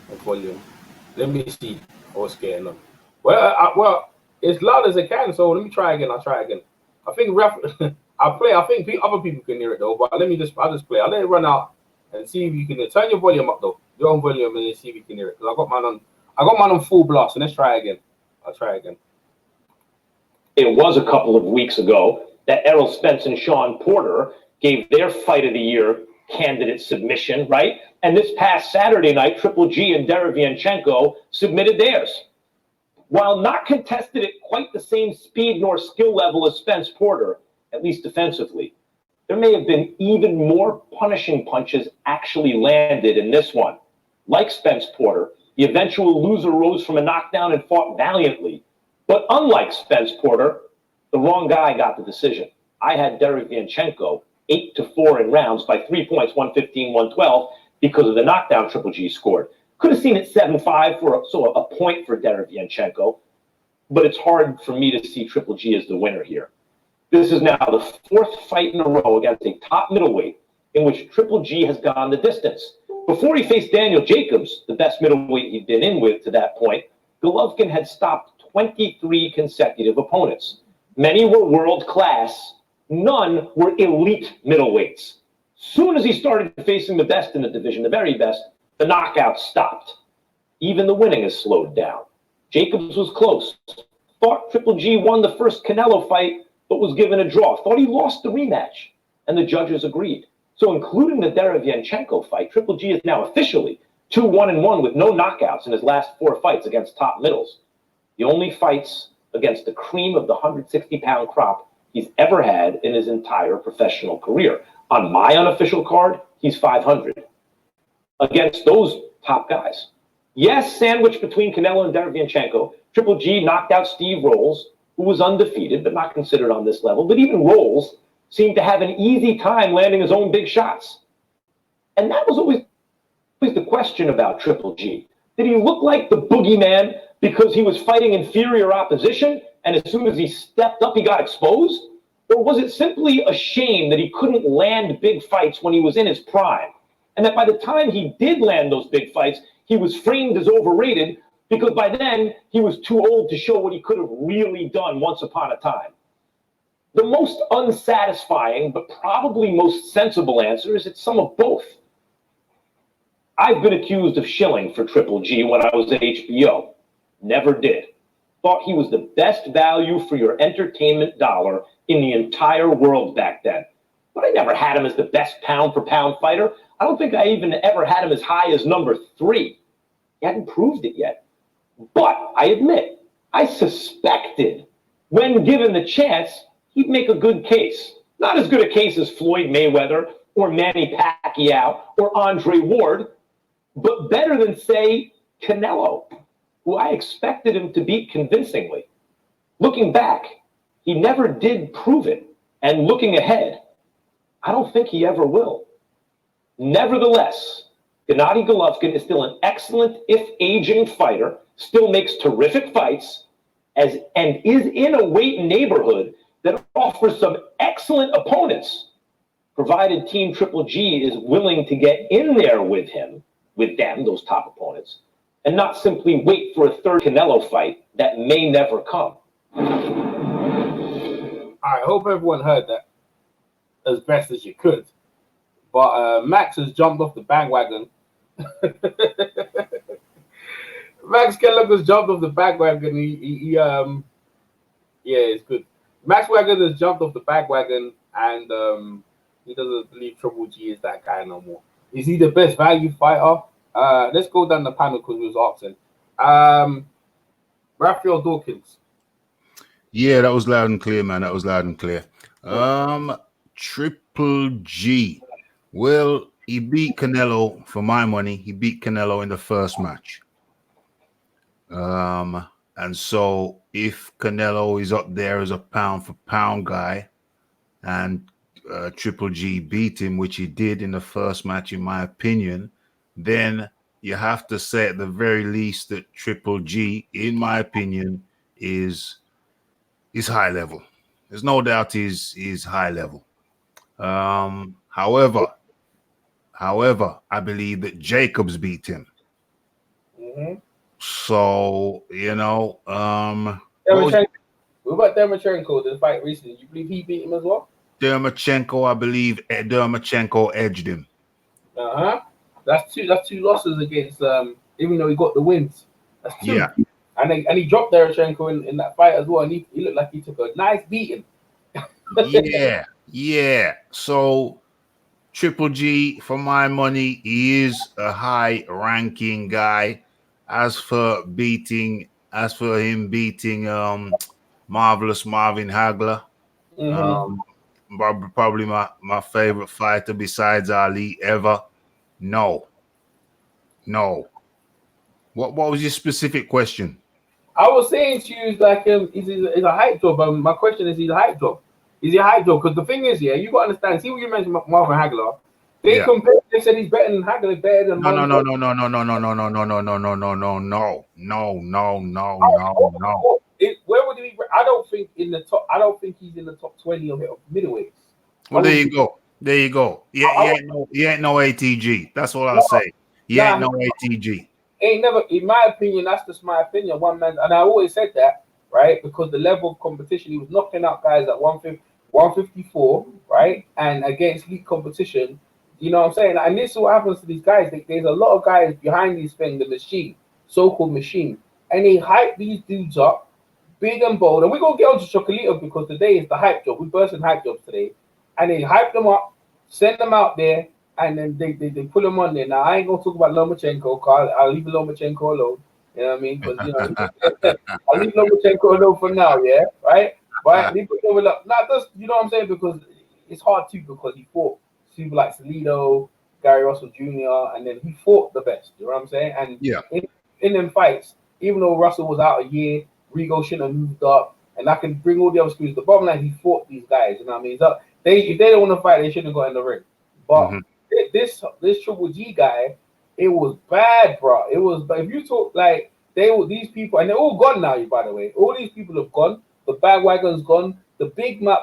this. Volume. Let me see what's going on. Well, it's loud as it can, so let me try again. I'll try again. I think I think other people can hear it though, but I'll just play. I'll let it run out and see if you can turn your volume up though. Your own volume, and then see if you can hear it. Because I got mine on full blast, and let's try again. I'll try again. It was a couple of weeks ago that Errol Spence and Sean Porter gave their fight of the year candidate submission, right? And this past Saturday night, Triple G and Derevianchenko submitted theirs. While not contested at quite the same speed nor skill level as Spence Porter, at least defensively, there may have been even more punishing punches actually landed in this one. Like Spence Porter, the eventual loser rose from a knockdown and fought valiantly. But unlike Spence Porter, the wrong guy got the decision. I had Derevianchenko 8-4 in rounds by 3 points, 115-112, because of the knockdown Triple G scored. Could have seen it 7-5 for a point for Derevianchenko, but it's hard for me to see Triple G as the winner here. This is now the 4th fight in a row against a top middleweight in which Triple G has gone the distance. Before he faced Daniel Jacobs, the best middleweight he'd been in with to that point, Golovkin had stopped 23 consecutive opponents. Many were world class, none were elite middleweights. Soon as he started facing the best in the division, the very best, the knockouts stopped. Even the winning has slowed down. Jacobs was close. Thought Triple G won the first Canelo fight, but was given a draw. Thought he lost the rematch, and the judges agreed. So including the Derevianchenko fight, Triple G is now officially 2-1-1 with no knockouts in his last 4 fights against top middles. The only fights against the cream of the 160-pound crop he's ever had in his entire professional career. On my unofficial card, he's 500 against those top guys. Yes, sandwiched between Canelo and Derevianchenko, Triple G knocked out Steve Rolls, who was undefeated but not considered on this level. But even Rolls seemed to have an easy time landing his own big shots. And that was always the question about Triple G. Did he look like the boogeyman because he was fighting inferior opposition, and as soon as he stepped up, he got exposed? Or was it simply a shame that he couldn't land big fights when he was in his prime, and that by the time he did land those big fights, he was framed as overrated because by then he was too old to show what he could have really done once upon a time? The most unsatisfying, but probably most sensible answer is it's some of both. I've been accused of shilling for Triple G when I was at HBO. Never did. Thought he was the best value for your entertainment dollar in the entire world back then. But I never had him as the best pound-for-pound fighter. I don't think I even ever had him as high as number 3. He hadn't proved it yet. But I admit, I suspected, when given the chance, he'd make a good case. Not as good a case as Floyd Mayweather or Manny Pacquiao or Andre Ward, but better than, say, Canelo, who I expected him to beat convincingly. Looking back, he never did prove it. And looking ahead, I don't think he ever will. Nevertheless, Gennady Golovkin is still an excellent, if aging fighter, still makes terrific fights, and is in a weight neighborhood that offers some excellent opponents, provided Team Triple G is willing to get in there with him, with them, those top opponents, and not simply wait for a third Canelo fight that may never come. I hope everyone heard that as best as you could. But Max has jumped off the bandwagon. Max Kellerman has jumped off the bandwagon. Yeah, it's good. Max Wagon has jumped off the bandwagon, and he doesn't believe Triple G is that guy no more. Is he the best value fighter? Let's go down the panel because we was asking. Raphael Dawkins. Yeah, that was loud and clear, man. That was loud and clear. Triple G. Well, he beat Canelo, for my money. He beat Canelo in the first match. And so if Canelo is up there as a pound-for-pound guy, and Triple G beat him, which he did in the first match, in my opinion, then you have to say at the very least that Triple G, in my opinion, is high level. There's no doubt he's high level. However, I believe that Jacobs beat him. Mm-hmm. So, you know, What about Dermachenko, the fight recently? You believe he beat him as well? Dermachenko, I believe Dermachenko edged him. That's two losses against even though he got the wins. That's 2. Yeah. And he dropped Dermachenko in that fight as well, and he looked like he took a nice beating. Yeah. So Triple G, for my money, he is a high-ranking guy. As for him beating Marvelous Marvin Hagler, probably my favorite fighter besides Ali ever. No. What was your specific question? I was saying to you, like, is a hype job. My question is, he's a hype job. Is he a hype job? Because the thing is, yeah, you got to understand. See what you mentioned, Marvin Hagler. They compared. They said he's better than Hagler, better than No. Where would he be? I don't think in the top. I don't think he's in the top 20 of middleweights. Well, there you go. There you go. Yeah, he ain't no ATG. That's all I'll say. He ain't no ATG. Ain't never, in my opinion, that's just my opinion. One man, and I always said that, right? Because the level of competition, he was knocking out guys at 154, right? And against elite competition, you know what I'm saying? And this is what happens to these guys. There's a lot of guys behind these things, the machine, so-called machine, and they hype these dudes up, big and bold. And we're gonna get on to Chocolito because today is the hype job. We're bursting hype jobs today, and they hype them up, send them out there. And then they put him on there. Now I ain't gonna talk about Lomachenko, Carl. I'll leave Lomachenko alone. You know what I mean? Because I'll leave Lomachenko alone for now. Yeah, right. But leave it over. Not just you know what I'm saying, because it's hard too, because he fought people like Salido, Gary Russell Jr., and then he fought the best. You know what I'm saying? And in them fights, even though Russell was out a year, Rigo shouldn't have moved up, and I can bring all the other screws. The bottom line, he fought these guys. You know what I mean? So if they don't want to fight, they shouldn't have got in the ring. But this Triple G guy, it was bad, bro. It was. But if you talk like these people, and they're all gone now. By the way, all these people have gone. The bandwagon's gone. The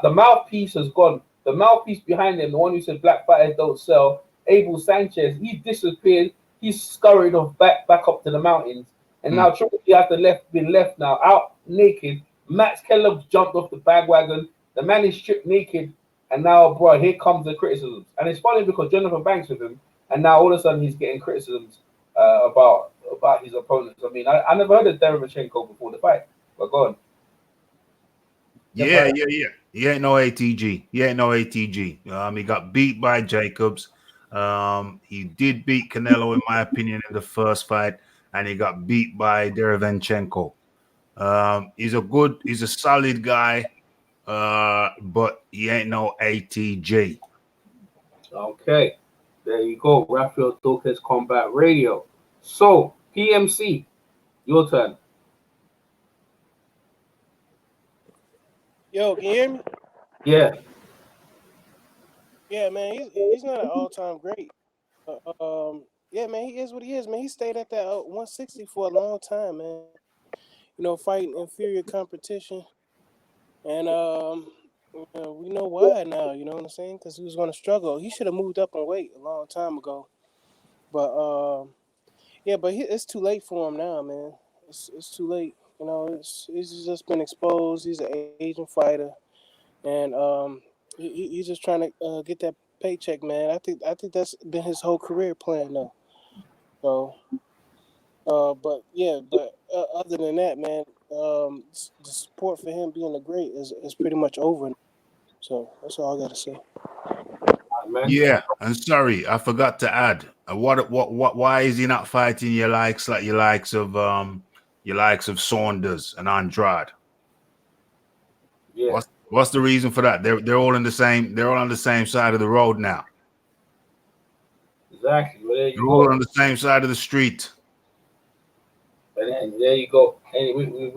the mouthpiece has gone. The mouthpiece behind him, the one who said black fighters don't sell, Abel Sanchez, he disappeared. He's scurried off back up to the mountains, and now Triple G has been left now out naked. Max Keller jumped off the bandwagon. The man is stripped naked. And now, bro, here comes the criticisms. And it's funny because Jonathan Banks with him, and now all of a sudden he's getting criticisms about his opponents. I mean, I never heard of Derevchenko before the fight, but go on. Yeah. He ain't no ATG. He got beat by Jacobs. He did beat Canelo, in my opinion, in the first fight, and he got beat by Derevchenko. He's a solid guy. But he ain't no ATG. Okay, there you go. Rafael Duquesne Combat Radio. So PMC, your turn. Yo, can you hear me? Yeah. Yeah, man, he's not an all-time great. Yeah, man, he is what he is, man. He stayed at that 160 for a long time, man. You know, fighting inferior competition. And we know why now, you know what I'm saying? Because he was going to struggle. He should have moved up in weight a long time ago. But, it's too late for him now, man. It's too late. You know, he's just been exposed. He's an Asian fighter. And he's just trying to get that paycheck, man. I think that's been his whole career plan now. So, but other than that, man, the support for him being a great is pretty much over. So that's all I gotta say. Yeah, and sorry, I forgot to add. Why is he not fighting your likes of Saunders and Andrade? Yeah. What's the reason for that? They're all on the same side of the road now. Exactly. Well, they're all on the same side of the street. And there you go. And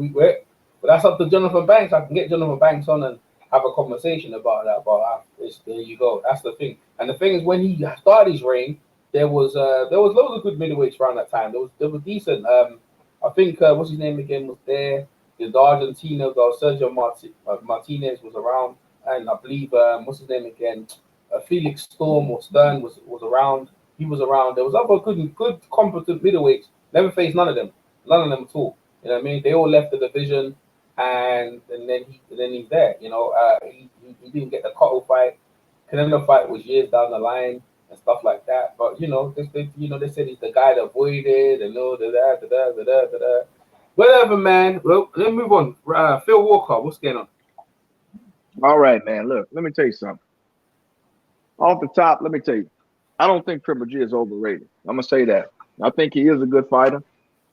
but that's up to Jonathan Banks. I can get Jonathan Banks on and have a conversation about that. But there you go. That's the thing. And the thing is, when he started his reign, there was loads of good middleweights around that time. There was decent. I think what's his name again was there. The Argentino guy, Sergio Martinez was around, and I believe what's his name again? Felix Storm or Stern was around. He was around. There was other good competent middleweights. Never faced none of them at all. You know what I mean? They all left the division, and then he's there. You know, he didn't get the Cottle fight. Canelo fight was years down the line and stuff like that. But they said he's the guy that avoided and all that. Whatever, man. Well, let's move on. Phil Walker, what's going on? All right, man. Look, let me tell you something. Off the top, let me tell you, I don't think Triple G is overrated. I'm gonna say that. I think he is a good fighter.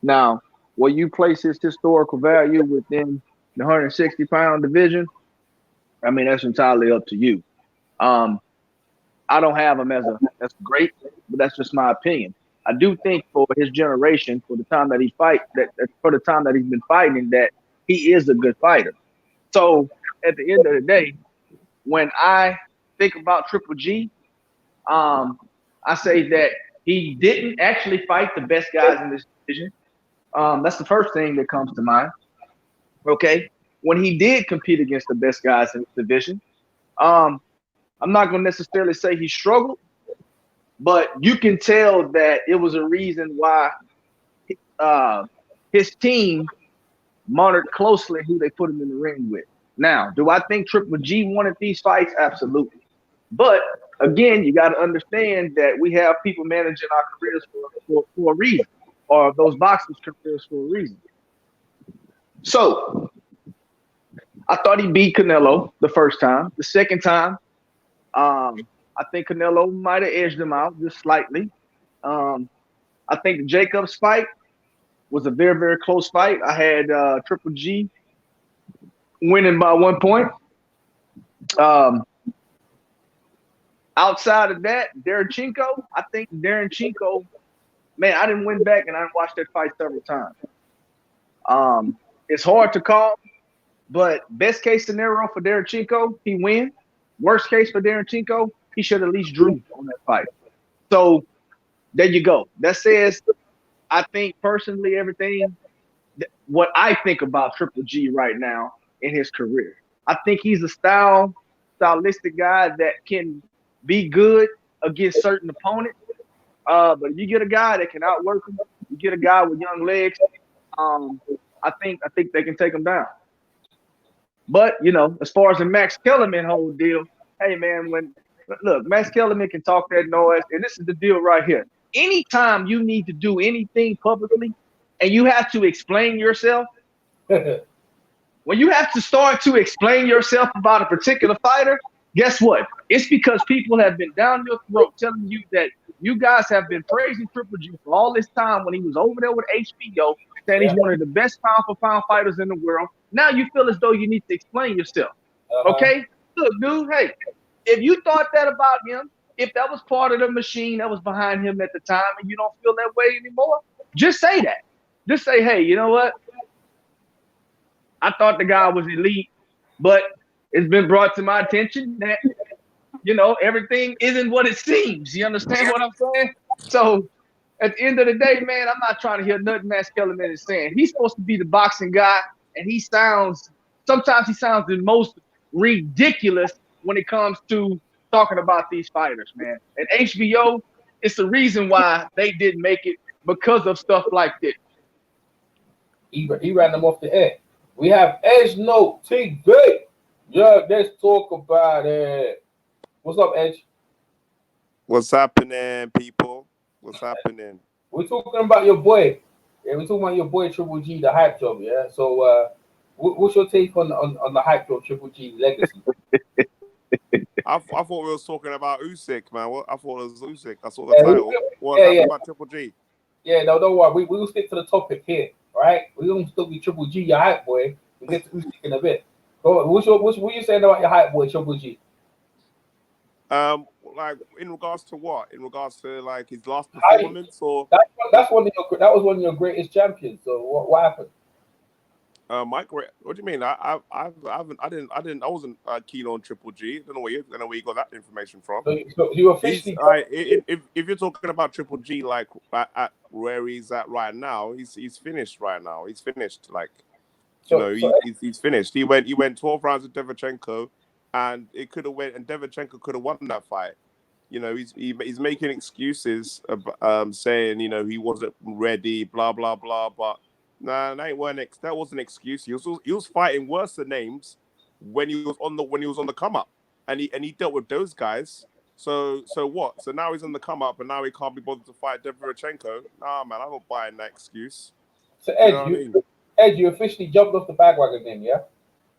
Now, will you place his historical value within the 160-pound division? I mean, that's entirely up to you. I don't have him as great, but that's just my opinion. I do think for his generation, for the time that he for the time that he's been fighting, that he is a good fighter. So at the end of the day, when I think about Triple G, I say that he didn't actually fight the best guys in this division. That's the first thing that comes to mind. Okay, when he did compete against the best guys in the division, I'm not going to necessarily say he struggled, but you can tell that it was a reason why his team monitored closely who they put him in the ring with. Now, do I think Triple G wanted these fights? Absolutely. But again, you got to understand that we have people managing our careers for a reason, or those boxers' careers for a reason. So I thought he beat Canelo the first time. The second time, I think Canelo might have edged him out just slightly. I think the Jacobs fight was a very, very close fight. I had Triple G winning by 1 point. Outside of that, Derenchenko, I think Derenchenko, man, I didn't went back and I watched that fight several times. It's hard to call, but best case scenario for Derenchenko, he win. Worst case for Derenchenko, he should at least drew on that fight. So there you go. That says, I think personally, everything, what I think about Triple G right now in his career. I think he's a stylistic guy that can be good against certain opponents. But you get a guy that can outwork him, you get a guy with young legs, I think they can take him down. But, you know, as far as the Max Kellerman whole deal, hey, man, look, Max Kellerman can talk that noise, and this is the deal right here. Anytime you need to do anything publicly and you have to explain yourself, when you have to start to explain yourself about a particular fighter, guess what? It's because people have been down your throat telling you that you guys have been praising Triple G for all this time when he was over there with HBO, saying he's one of the best pound-for-pound fighters in the world. Now you feel as though you need to explain yourself. Okay? Look, dude, hey, if you thought that about him, if that was part of the machine that was behind him at the time and you don't feel that way anymore, just say that. Just say, hey, you know what? I thought the guy was elite, but it's been brought to my attention that, you know, everything isn't what it seems. You understand what I'm saying? So at the end of the day, man, I'm not trying to hear nothing Max Kellerman is saying. He's supposed to be the boxing guy, and sometimes he sounds the most ridiculous when it comes to talking about these fighters, man. And HBO, it's the reason why they didn't make it, because of stuff like this. He ran them off the air. We have Edge Note TV. Yeah, let's talk about it. What's up, Edge? What's happening, people? What's happening? We're talking about your boy. Yeah, we're talking about your boy Triple G, the hype job. Yeah. So, what's your take on the hype job, Triple G's legacy? I thought we were talking about Usyk, man. I thought it was Usyk. I saw the title. What happened about Triple G? Yeah, no, don't worry. We'll stick to the topic here, right? We're going to still be Triple G, your hype boy. We'll get to Usyk in a bit. Go on. What you saying about your hype boy, Triple G? Like in regards to what? In regards to like his last performance, or that was one of your greatest champions. So what happened? Mike, what do you mean? I wasn't keen on Triple G. I don't know where you got that information from. So you officially, if you're talking about Triple G, like at where he's at right now, he's finished right now. He's finished, like, he's finished. He went 12 rounds with Devchenko, and it could have went, and Devchenko could have won that fight. You know, he's making excuses, saying, you know, he wasn't ready, blah blah blah, but. Nah, that wasn't an excuse. He was fighting worse than names when he was on the come up, and he dealt with those guys. So what? So now he's on the come up, and now he can't be bothered to fight Devchenko. Nah, man, I'm not buying that excuse. So Ed, you officially jumped off the bandwagon then, yeah?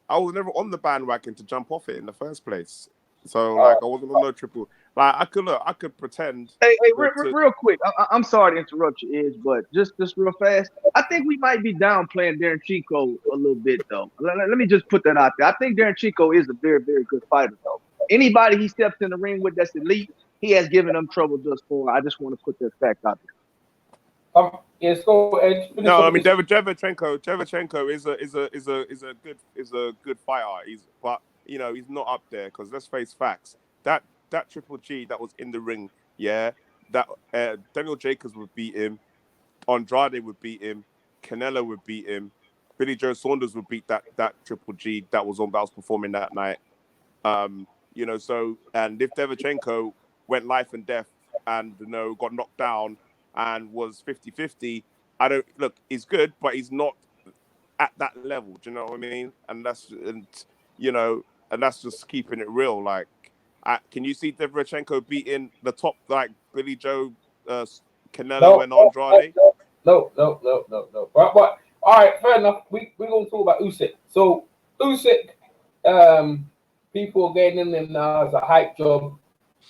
I was never on the bandwagon to jump off it in the first place. So like I wasn't on no triple. Like I could pretend. Hey, real quick. I'm sorry to interrupt you, Edge, but just real fast. I think we might be downplaying Derenchenko a little bit, though. Let me just put that out there. I think Derenchenko is a very, very good fighter, though. Anybody he steps in the ring with that's elite, he has given them trouble just for. I just want to put that fact out there. Yes, go Edge. No, I mean Devchenko is a good fighter. But you know he's not up there because let's face facts. That Triple G that was in the ring, yeah, that Daniel Jacobs would beat him, Andrade would beat him, Canelo would beat him, Billy Joe Saunders would beat that Triple G that was performing that night. So and if Derevchenko went life and death and got knocked down and was 50-50, I don't look. He's good, but he's not at that level. Do you know what I mean? And that's just keeping it real. Like, can you see Derevchenko beating the top like Billy Joe, Canelo, and Andrade? No. But all right, fair enough. We're gonna talk about Usyk. So Usyk, people are getting him now as a hype job.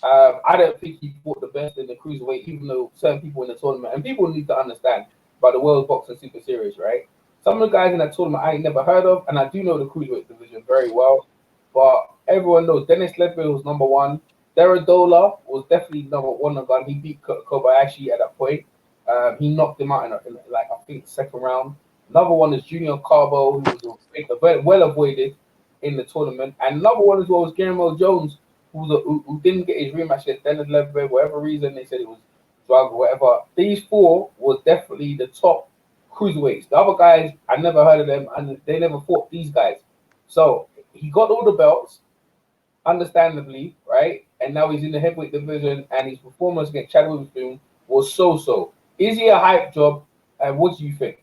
I don't think he fought the best in the cruiserweight, even though certain people in the tournament, and people need to understand about the World Boxing Super Series, right? Some of the guys in that tournament I ain't never heard of, and I do know the cruiserweight division very well. But everyone knows Dennis Ledbetter was number one. Deradola was definitely number one. He beat Kobayashi at that point. He knocked him out in like I think the second round. Another one is Junior Carbo, who was well avoided in the tournament. And another one as well was Guillermo Jones, who didn't get his rematch against Dennis Ledbetter, whatever reason they said it was drug or whatever. These four was definitely the top cruiserweights. The other guys, I never heard of them, and they never fought these guys. So he got all the belts, understandably, right? And now he's in the heavyweight division, and his performance against Chazz Witherspoon was so-so. Is he a hype job? And what do you think?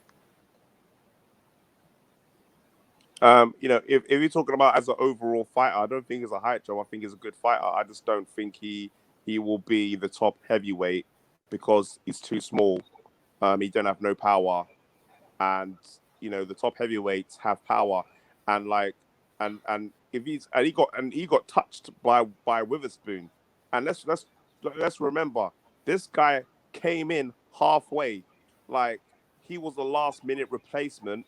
If you're talking about as an overall fighter, I don't think he's a hype job. I think he's a good fighter. I just don't think he will be the top heavyweight because he's too small. He don't have no power, and the top heavyweights have power, and if he got touched by Witherspoon, and let's remember this guy came in halfway, like he was a last minute replacement.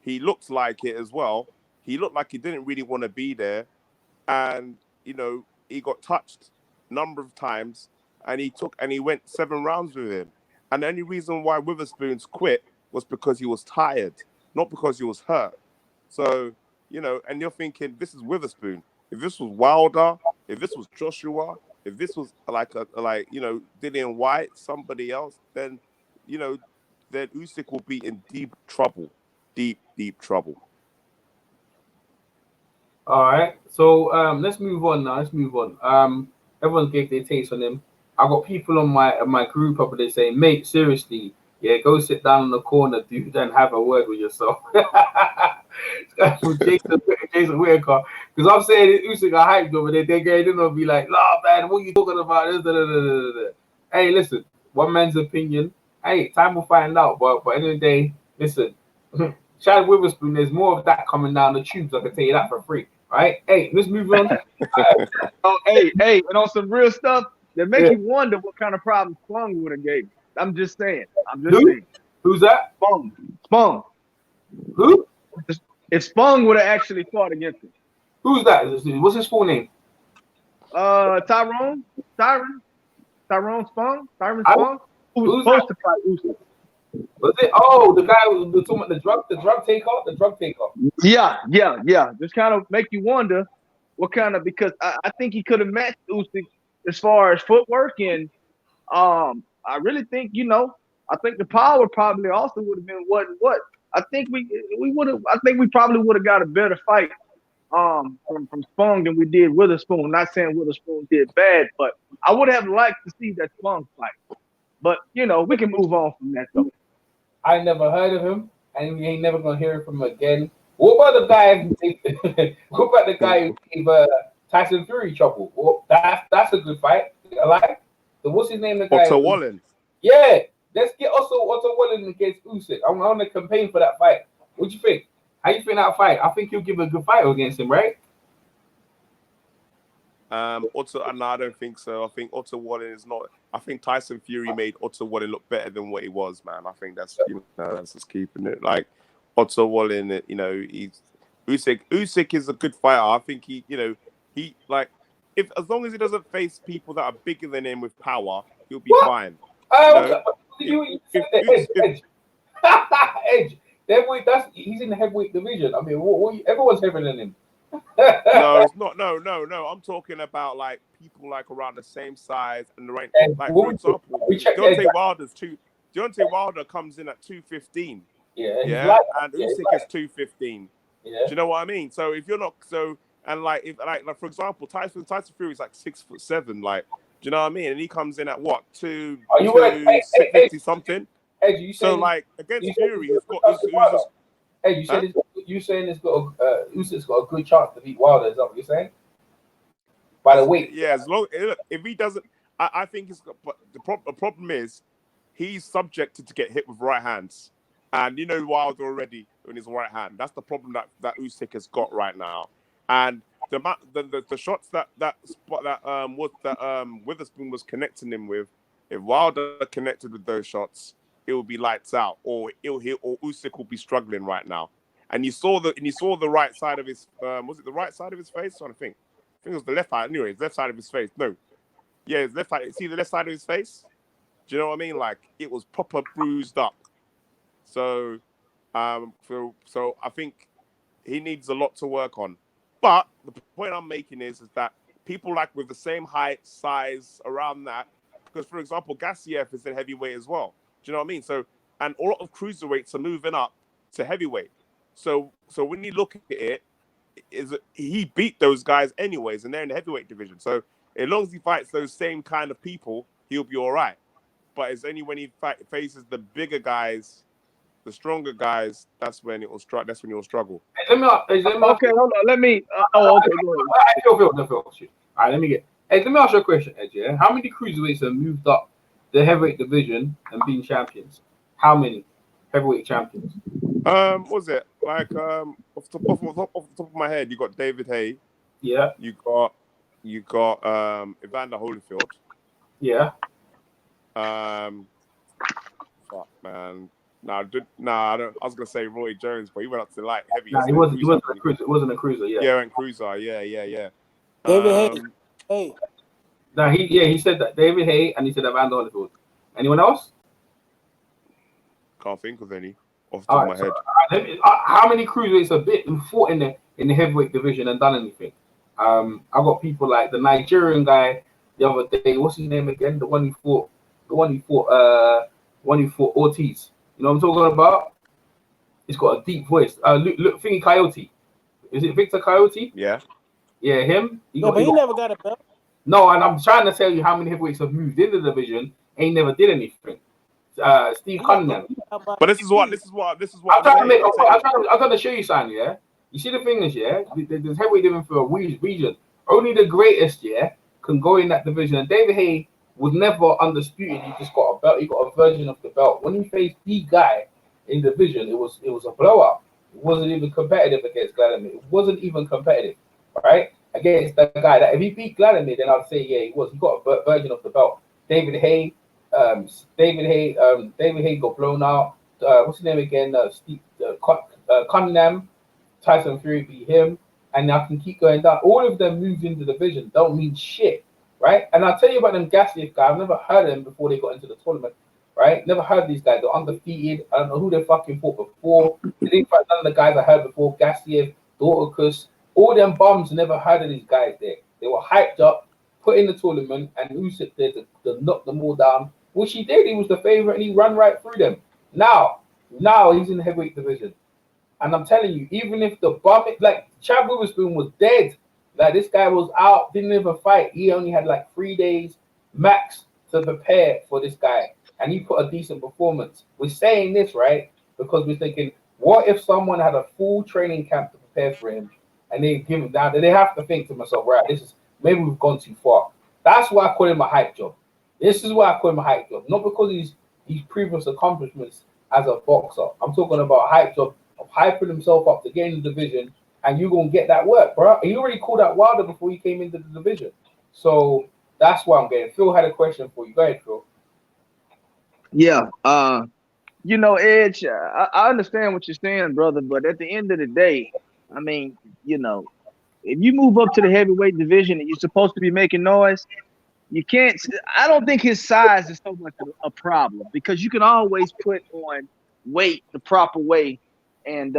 He looked like it as well. He looked like he didn't really want to be there. And, he got touched a number of times and he went 7 rounds with him. And the only reason why Witherspoon's quit was because he was tired, not because he was hurt. So, and you're thinking, this is Witherspoon. If this was Wilder, if this was Joshua, if this was Dillian White, somebody else, then Usyk will be in deep trouble. Deep trouble. All right, so let's move on now. Everyone gave their takes on him. I got people on my group up there saying, "Mate, seriously, yeah, go sit down in the corner, dude, and have a word with yourself." From Jason Whitaker, because I'm saying Usyk are hyped over there. They're gonna be like, "Nah, man, what are you talking about?" Hey, listen, one man's opinion. Hey, time will find out. But at the end of the day, listen. Chazz Witherspoon, there's more of that coming down the tubes. I can tell you that for free. Right? Hey, let's move on. Hey, and on some real stuff that make you wonder what kind of problem Spong would have gave. I'm just saying. Saying. Who's that? Spong. Who? If Spong would have actually fought against him. Who's that? What's his full name? Tyrone Spong. Who was supposed to fight Usyk. Was it? Oh, the guy who was talking about the drug taker. Yeah. Just kind of make you wonder what kind of, because I think he could have matched Usyk as far as footwork, and I really think I think the power probably also would have been what I think we would have. I think we probably would have got a better fight from Spong than we did Witherspoon. Not saying Witherspoon did bad, but I would have liked to see that Spong fight. But we can move on from that though. I never heard of him, and we ain't never gonna hear from him again. What about the guy who gave Tyson Fury trouble? Well, that's a good fight. I like. So what's his name? The guy. Otto Wallin. Yeah, let's get Otto Wallin against Usyk. I'm on the campaign for that fight. What you think? How you think that fight? I think he'll give a good fight against him, right? I don't think so. I think Otto Wallin is not. I think Tyson Fury made Otto Wallin look better than what he was, man. I think that's that's just keeping it. Like Otto Wallin, he's Usyk is a good fighter. I think he if as long as he doesn't face people that are bigger than him with power, he'll be fine. Edge. He's in the heavyweight division. I mean, everyone's heavier than him. No, it's not. No. I'm talking about like people like around the same size and the range. Like for example, Deontay Wilder comes in at 215. Yeah, and Usyk is 215. Yeah. Do you know what I mean? So if you're not and like if like for example, Tyson Fury is like 6'7", like, do you know what I mean? And he comes in at what 250 something. Ed, you So saying, like against Fury, he's got Ed, you said you saying it's got Usyk's got a good chance to beat Wilder. Is that what you're saying? By the weight. Yeah, as long if he doesn't, I think it's got. But the problem is he's subjected to get hit with right hands. And you know Wilder already in his right hand. That's the problem that Usyk has got right now. And the shots that Witherspoon was connecting him with, if Wilder connected with those shots, it will be lights out, or Usyk will be struggling right now. And you saw the right side of his was it the right side of his face? I think it was the left side. Anyway, his left side of his face. No, yeah, his left side. See the left side of his face? Do you know what I mean? Like it was proper bruised up. So, so I think he needs a lot to work on. But the point I'm making is that people like with the same height, size, around that, because for example, Gassiev is in heavyweight as well. Do you know what I mean? So, and a lot of cruiserweights are moving up to heavyweight. So when you look at it, he beat those guys anyways, and they're in the heavyweight division. So as long as he fights those same kind of people, he'll be all right. But it's only when he faces the bigger guys, the stronger guys, that's when it will struggle. That's when you'll struggle. Let me Okay, hold on. Let me. Okay, go ahead. All right, let me ask you a question, Ed. Yeah, how many cruiserweights have moved up the heavyweight division and been champions? How many heavyweight champions? Was it like off the top of my head? You got David Haye. Yeah. You got Evander Holyfield. Yeah. Fuck, man. I don't. I was gonna say Roy Jones, but he went up to light heavy. Nah, he wasn't a cruiser. It wasn't a cruiser. Yeah. Yeah, and cruiser. Yeah. David Haye. Nah, he said that David Haye and he said Evander Holyfield. Anyone else? Can't think of any off the top of my head. How many cruiserweights have been fought in the heavyweight division and done anything? I got people like the Nigerian guy the other day. What's his name again? The one who fought Ortiz. You know what I'm talking about? He's got a deep voice. Look, thingy Coyote. Is it Victor Coyote? Yeah. Yeah, him. He never got a belt. No, and I'm trying to tell you how many heavyweights have moved in the division. Ain't never did anything. Steve Cunningham. But this is what I'm trying to show you something. Yeah. You see the thing is, yeah, there's heavyweight division for a region. Only the greatest, yeah, can go in that division. And David Haye was never undisputed. He just got a belt. He got a version of the belt. When he faced the guy in the division, it was a blowout. It wasn't even competitive against Vladimir. It wasn't even competitive, right? Against that guy. That if he beat Vladimir, then I'd say yeah, he was. He got a version of the belt. David Haye got blown out. What's his name again? Cunningham. Tyson Fury beat him, and I can keep going down. All of them moved into the division. Don't mean shit. Right, and I'll tell you about them Gassiev guys. I've never heard of them before they got into the tournament. Right, never heard of these guys. They're undefeated. I don't know who they fucking fought before. They didn't fight none of the guys I heard before. Gassiev, Dorticus, all them bums. Never heard of these guys. There, they were hyped up, put in the tournament, and Usyk there to knock them all down. Which he did. He was the favorite, and he ran right through them. Now he's in the heavyweight division, and I'm telling you, even if the bum, like Chazz Witherspoon was dead. Like this guy was out, didn't even fight. He only had like 3 days max to prepare for this guy, and he put a decent performance. We're saying this right because we're thinking, what if someone had a full training camp to prepare for him, and they give him down? Then they have to think to myself, right? This is maybe we've gone too far. That's why I call him a hype job. This is why I call him a hype job, not because his previous accomplishments as a boxer. I'm talking about a hype job of hyping himself up to get in the division. And you're going to get that work, bro. He already called out Wilder before he came into the division. So that's why I'm getting. Phil had a question for you. Go ahead, Phil. Yeah. Edge, I understand what you're saying, brother. But at the end of the day, I mean, if you move up to the heavyweight division and you're supposed to be making noise, you can't. I don't think his size is so much a problem because you can always put on weight the proper way and,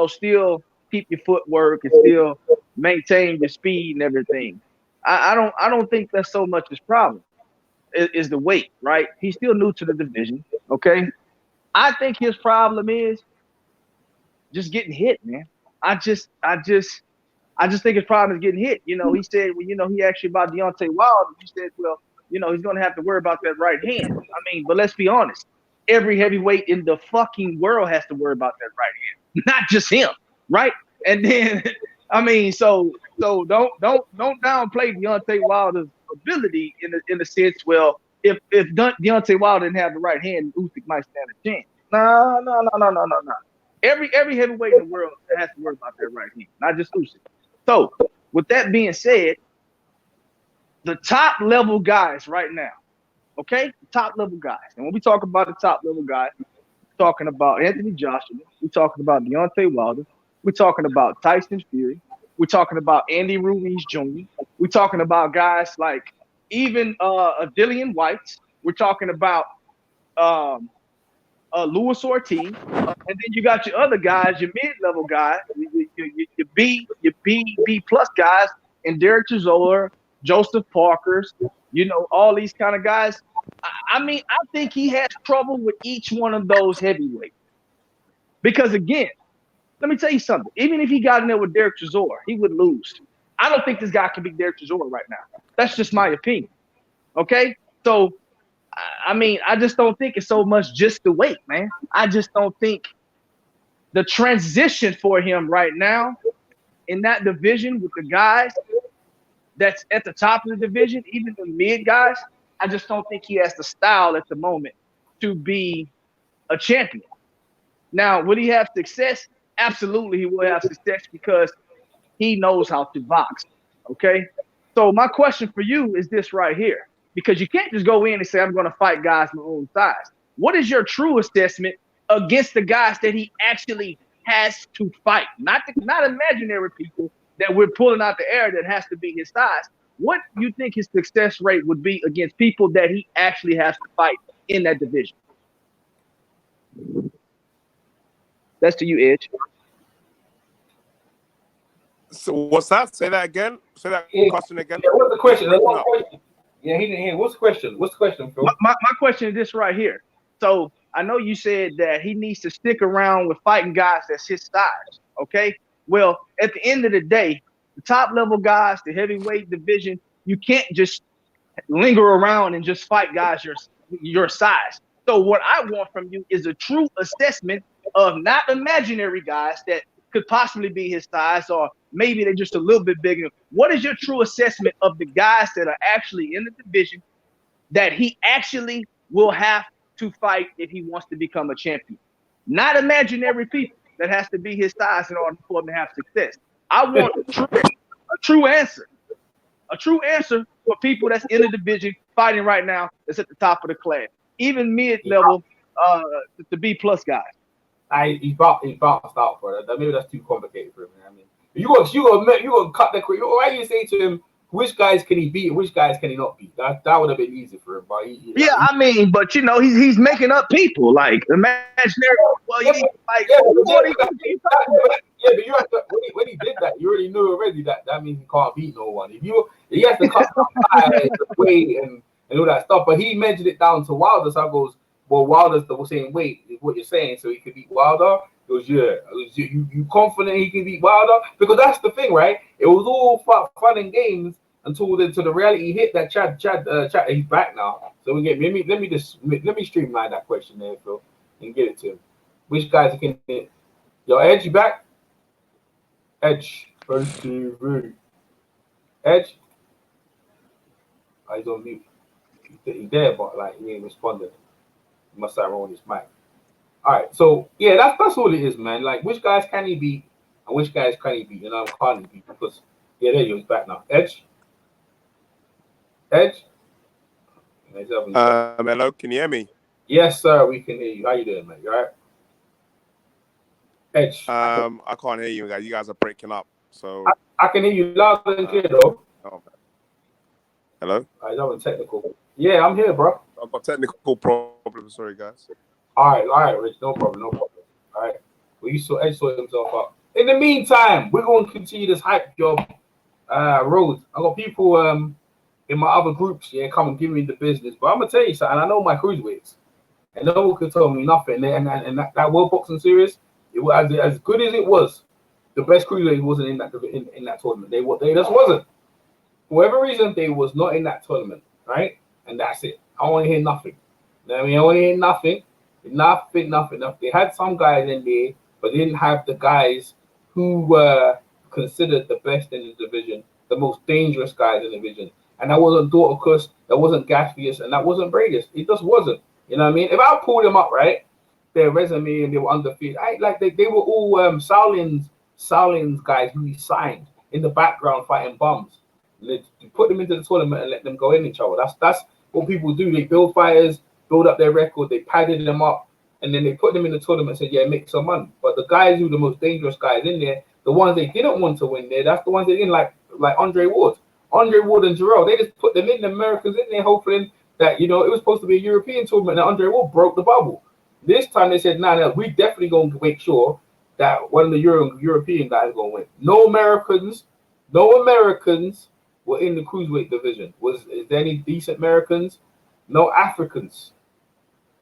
still keep your footwork and still maintain your speed and everything. I don't think that's so much his problem. Is the weight, right? He's still new to the division. Okay. I think his problem is just getting hit, man. I just think his problem is getting hit. You know, he said, well, you know, he asked you about Deontay Wilder. He said, well, you know, he's going to have to worry about that right hand. I mean, but let's be honest. Every heavyweight in the fucking world has to worry about that right hand, not just him, right? And then, I mean, so don't downplay Deontay Wilder's ability in the sense, well, if Deontay Wilder didn't have the right hand, Usyk might stand a chance. No. Every heavyweight in the world has to worry about that right hand, not just Usyk. So, with that being said, the top level guys right now, okay? The top level guys. And when we talk about the top level guys, we're talking about Anthony Joshua, we're talking about Deontay Wilder, we're talking about Tyson Fury, we're talking about Andy Ruiz Jr., we're talking about guys like even Dillian White, we're talking about Luis Ortiz, and then you got your other guys, your mid-level guys, your B plus guys, and Derek Chisora, Joseph Parker's, you know, all these kind of guys. I mean, I think he has trouble with each one of those heavyweights. Because again, let me tell you something. Even if he got in there with Derek Chisora, he would lose. I don't think this guy can beat Derek Chisora right now. That's just my opinion. Okay? So, I mean, I just don't think it's so much just the weight, man. I just don't think the transition for him right now in that division with the guys that's at the top of the division, even the mid guys, I just don't think he has the style at the moment to be a champion. Now, will he have success? Absolutely, he will have success because he knows how to box. Okay? So my question for you is this right here, because you can't just go in and say, I'm going to fight guys my own size. What is your true assessment against the guys that he actually has to fight? Not imaginary people that we're pulling out the air that has to be his size. What do you think his success rate would be against people that he actually has to fight in that division? That's to you, Edge. So what's that? Say that again. Say that question again. Yeah, what's the question? Yeah, he didn't hear. What's the question? What's the question, Phil? My question is this right here. So I know you said that he needs to stick around with fighting guys that's his size. Okay. Well, at the end of the day, the top level guys, the heavyweight division, you can't just linger around and just fight guys your size. So what I want from you is a true assessment of not imaginary guys that could possibly be his size, or maybe they're just a little bit bigger. What is your true assessment of the guys that are actually in the division that he actually will have to fight if he wants to become a champion? Not imaginary people that has to be his size in order for him to have success. I want a true answer. A true answer for people that's in the division fighting right now that's at the top of the class. Even mid-level, the B plus guys. He bounced out for that. Maybe that's too complicated for him. I mean, you gonna cut the quick. Why you say to him, which guys can he beat and which guys can he not beat? That would have been easy for him. But I mean, but you know, he's making up people like imaginary. Well, but you have to, when he did that, you already knew already that means he can't beat no one. He has to cut the weight and all that stuff. But he mentioned it down to Wilder, so I goes, well, Wilder's the same weight is what you're saying, so he could beat Wilder. He goes, yeah. You confident he can beat Wilder? Because that's the thing, right? It was all fun and games until the reality hit that Chad, he's back now. So we get let me streamline that question there, Phil, and get it to him. Which guys can hit? Yo, Edge, you back? Edge. Edge? Oh, he's on mute. He's there, but like he ain't responded. He must have on his mic. All right, so yeah, that's all it is, man. Like, which guys can he beat and which guys can he beat? You know, can't he beat? Because there you go, he's back now. Edge. Hello, can you hear me? Yes, sir, we can hear you. How you doing, man? You all right? Edge. I can't hear you guys. You guys are breaking up. So I can hear you loud and clear, though. Oh, hello? I'm having technical. Yeah, I'm here, bro. I've got technical problems. Sorry, guys. All right, Rich. No problem. All right. Well, Edge saw himself out. In the meantime, we're going to continue this hype job road. I got people in my other groups, yeah, come and give me the business. But I'm gonna tell you something. I know my cruiserweights, and no one could tell me nothing. And that World Boxing Series, it was as good as it was. The best cruiserweight wasn't in that tournament. They just wasn't. For whatever reason, they was not in that tournament, right? And that's it. I want to hear nothing. You know what I mean? I want to hear nothing. They had some guys in there, but they didn't have the guys who were considered the best in the division, the most dangerous guys in the division. And that wasn't Dorticus, that wasn't Gaspius, and that wasn't Bradis. It just wasn't. You know what I mean? If I pulled them up, right, their resume and they were undefeated, they were all Saulin's guys who he signed in the background fighting bums. You put them into the tournament and let them go in each other. That's what people do. They build fighters, build up their record, they padded them up, and then they put them in the tournament and said, yeah, make some money. But the guys who are the most dangerous guys in there, the ones they didn't want to win there, that's the ones they didn't like Andre Ward and Jarrell. They just put them in, the Americans in there, hoping that, it was supposed to be a European tournament, and Andre Ward broke the bubble. This time they said, nah, we definitely going to make sure that one of the European guys going to win. No Americans were in the cruiserweight division. Is there any decent Americans? No Africans.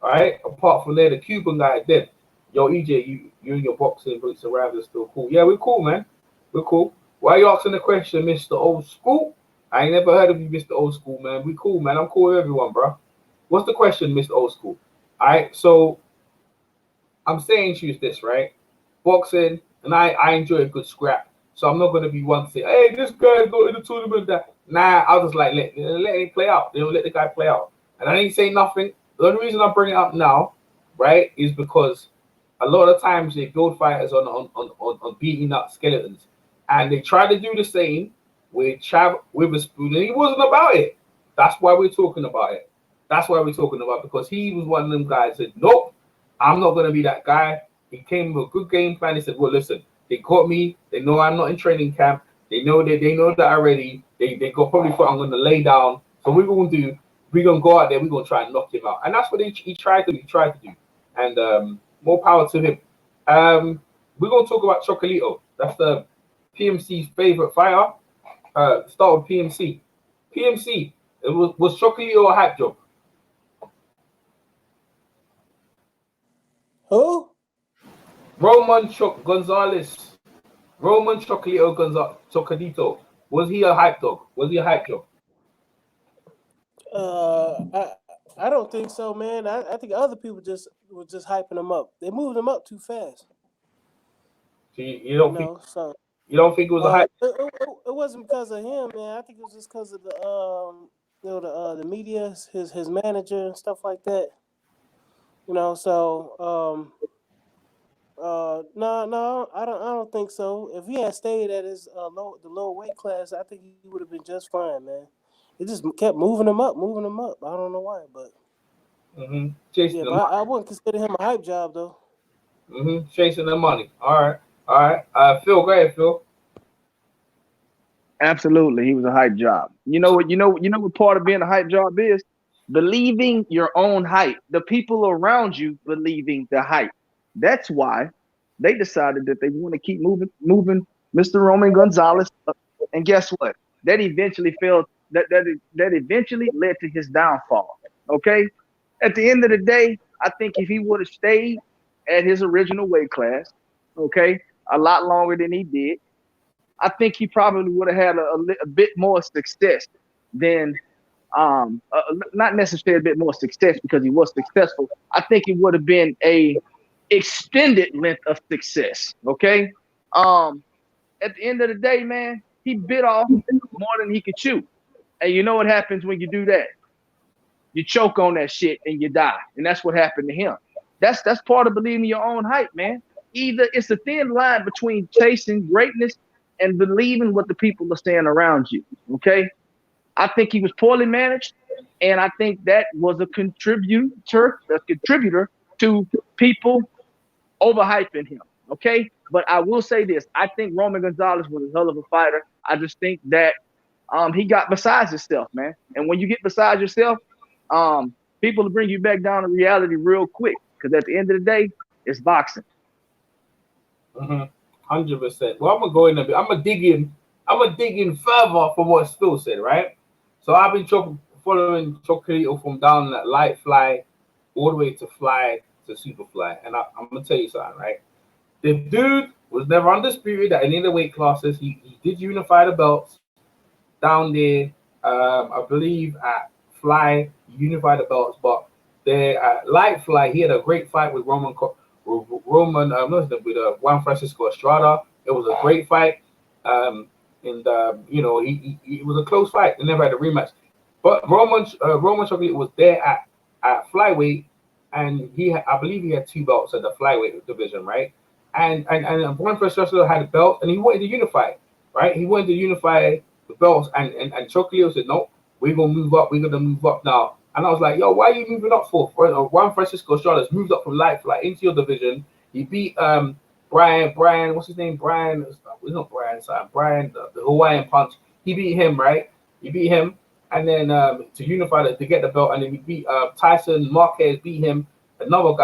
All right? Apart from there, the Cuban guy dead. Yo, EJ, you and your boxing boots and raps are still cool. Yeah, we're cool, man. We're cool. Why are you asking the question, Mr. Old School? I ain't never heard of you, Mr. Old School, man. We cool, man. I'm cool with everyone, bro. What's the question, Mr. Old School? All right, so I'm saying to you this, right? Boxing, and I enjoy a good scrap. So I'm not going to be one to say, hey, this guy got in the tournament. Nah, I'll just let it play out. Let the guy play out. And I ain't saying nothing. The only reason I bring it up now, right, is because a lot of times they build fighters on beating up skeletons. And they try to do the same with Chazz Witherspoon, and he wasn't about it. That's why we're talking about it. Because he was one of them guys that said, nope, I'm not going to be that guy. He came with a good game plan. He said, well, listen, they caught me. They know I'm not in training camp. They know that already. They probably thought I'm going to lay down. So we're going to go out there. We're going to try and knock him out. And that's what he tried to do. And more power to him. We're going to talk about Chocolatito. That's the PMC's favorite fighter. Start with PMC. PMC, it was Chocolatito a hype job? Who? Roman Gonzalez. Roman Chocolatito. Was he a hype dog? Was he a hype job? I don't think so, man. I think other people were just hyping him up. They moved him up too fast. So you don't think? So you don't think it was a hype? It wasn't because of him, man. I think it was just because of the media, his manager and stuff like that. So no, I don't think so. If he had stayed at his the lower weight class, I think he would have been just fine, man. It just kept moving him up. I don't know why, but chasing but I wouldn't consider him a hype job though. Chasing the money. All right. Phil, go ahead, Phil. Absolutely, he was a hype job. You know what part of being a hype job is? Believing your own hype. The people around you believing the hype. That's why they decided that they want to keep moving Mr. Roman Gonzalez. And guess what? That eventually failed. That eventually led to his downfall. Okay. At the end of the day, I think if he would have stayed at his original weight class, okay, a lot longer than he did, I think he probably would have had a bit more success than not necessarily a bit more success because he was successful. I think it would have been a extended length of success. Okay. At the end of the day, man, he bit off more than he could chew. And you know what happens when you do that? You choke on that shit and you die. And that's what happened to him. That's part of believing your own hype, man. Either it's a thin line between chasing greatness and believing what the people are saying around you. Okay. I think he was poorly managed, and I think that was a contributor to people overhyping him. Okay. But I will say this. I think Roman Gonzalez was a hell of a fighter. I just think that he got besides himself, man. And when you get beside yourself, people will bring you back down to reality real quick. Because at the end of the day, it's boxing. 100%. Well, I'm gonna go in a bit. I'm gonna dig in further from what Phil said, right? So I've been following Chocolito from down that light fly all the way to fly to super fly, and I'm gonna tell you something, right? The dude was never undisputed at any of the weight classes. He did unify the belts down there. I believe at fly unify the belts, but there at light fly he had a great fight with Juan Francisco Estrada. It was a great fight, and it was a close fight. They never had a rematch, but Roman Chocolate was there at flyweight, and I believe he had 2 belts at the flyweight division, right? And Juan Francisco had a belt, and he wanted to unify, right? He wanted to unify the belts, and Chocolate said, no, we're gonna move up. We're gonna move up now. And I was like, yo, why are you moving up for? Juan Francisco Estrada's moved up from light fly into your division. He beat Brian, what's his name? Brian, it's not Brian, sorry, Brian, the Hawaiian Punch. He beat him, right? He beat him, and then to unify to get the belt, and then he beat Tyson Marquez, beat him, another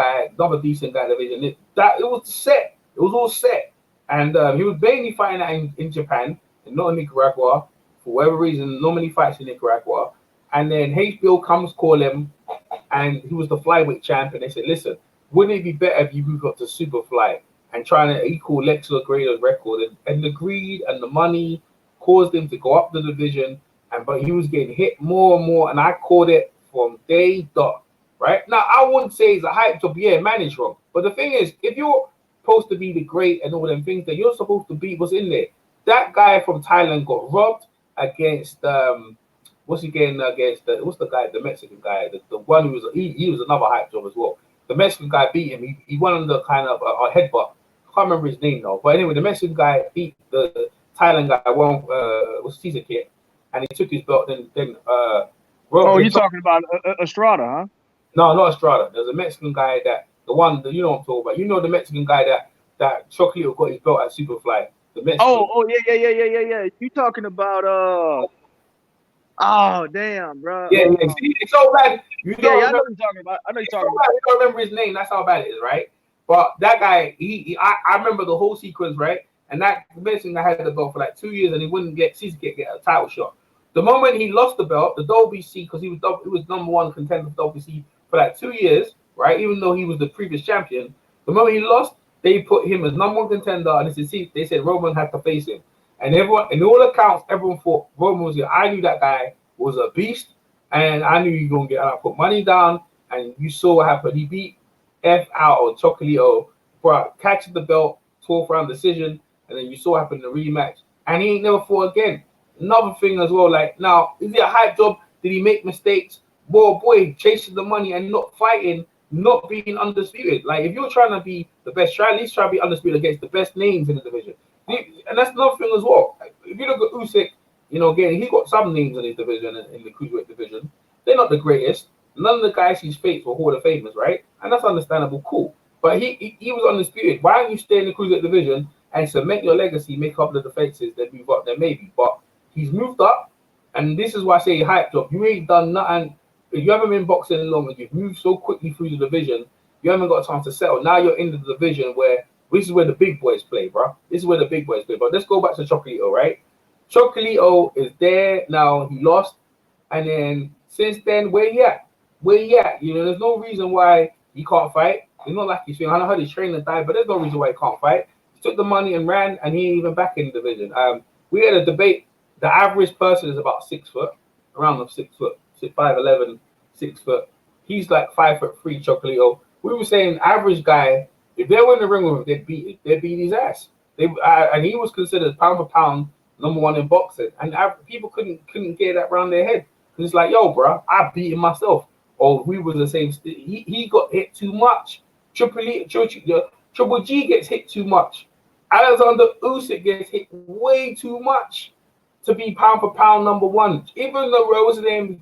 decent guy in the division. It was set. It was all set, and he was mainly fighting that in Japan and not in Nicaragua. For whatever reason, normally fights in Nicaragua. And then HBO comes call him, and he was the flyweight champ. And they said, listen, wouldn't it be better if you move up to super fly and trying to equal Lex Lugrado's record? And the greed and the money caused him to go up the division. But he was getting hit more and more. And I called it from day dot, right? Now, I wouldn't say it's a hype job. Yeah, managed wrong. But the thing is, if you're supposed to be the great and all them things that you're supposed to be, what's in there? That guy from Thailand got robbed against what's the guy, the Mexican guy, the one who was he was another hype job as well. The Mexican guy beat him. He won under kind of a headbutt. I can't remember his name though. But anyway, the Mexican guy beat the Thailand guy. Was Caesar Kid, and he took his belt. Then you're talking about Estrada, huh? No, not Estrada. There's a Mexican guy the one that you know what I'm talking about. You know the Mexican guy that Chocolate got his belt at Superfly. The Mexican. Yeah. You talking about oh damn, bro. Yeah. See, it's so bad. I know you're talking about. You don't remember his name. That's how bad it is, right? But that guy, I remember the whole sequence, right? And that Mexican guy had the belt for like 2 years, and he wouldn't get a title shot. The moment he lost the belt, the WBC, because he was number one contender for WBC for like 2 years, right? Even though he was the previous champion, the moment he lost, they put him as number one contender, and they said Roman had to face him. And everyone, in all accounts, everyone thought Roman was here. I knew that guy was a beast, and I knew he was going to get out. I put money down, and you saw what happened. He beat F out of Chocolito, catching the belt, 12th round decision, and then you saw what happened in the rematch. And he ain't never fought again. Another thing as well, like, now, is it a hype job? Did he make mistakes? Boy, chasing the money and not fighting, not being undisputed. Like, if you're trying to be the best, at least try to be undisputed against the best names in the division. And that's another thing as well. If you look at Usyk, again, he got some names in his division, in the cruiserweight division. They're not the greatest. None of the guys he's faced were Hall of Famers, right? And that's understandable, cool. But he was undisputed. Why don't you stay in the cruiserweight division and cement your legacy, make up the defenses, then move up there maybe? But he's moved up, and this is why I say hype job. You ain't done nothing. If you haven't been boxing long and you've moved so quickly through the division, you haven't got a chance to settle. Now you're in the division where this is where the big boys play, bro. This is where the big boys play. But let's go back to Chocolito, right? Chocolito is there now. He lost, and then since then, where he at? There's no reason why he can't fight. It's not like he's feeling. I know how he's trained and died, but there's no reason why he can't fight. He took the money and ran, and he ain't even back in the division. We had a debate. The average person is about 6 foot, around 6 foot, 5'11", 6 foot. He's like 5'3", Chocolito. We were saying average guy, if they were in the ring with him, they'd beat his ass. And he was considered pound for pound #1 in boxing, and people couldn't get that around their head because it's like, yo, bro, I beat him myself. Or we were the same. He got hit too much. Triple G gets hit too much. Oleksandr Usyk gets hit way too much to be pound for pound #1. Even though what's his name?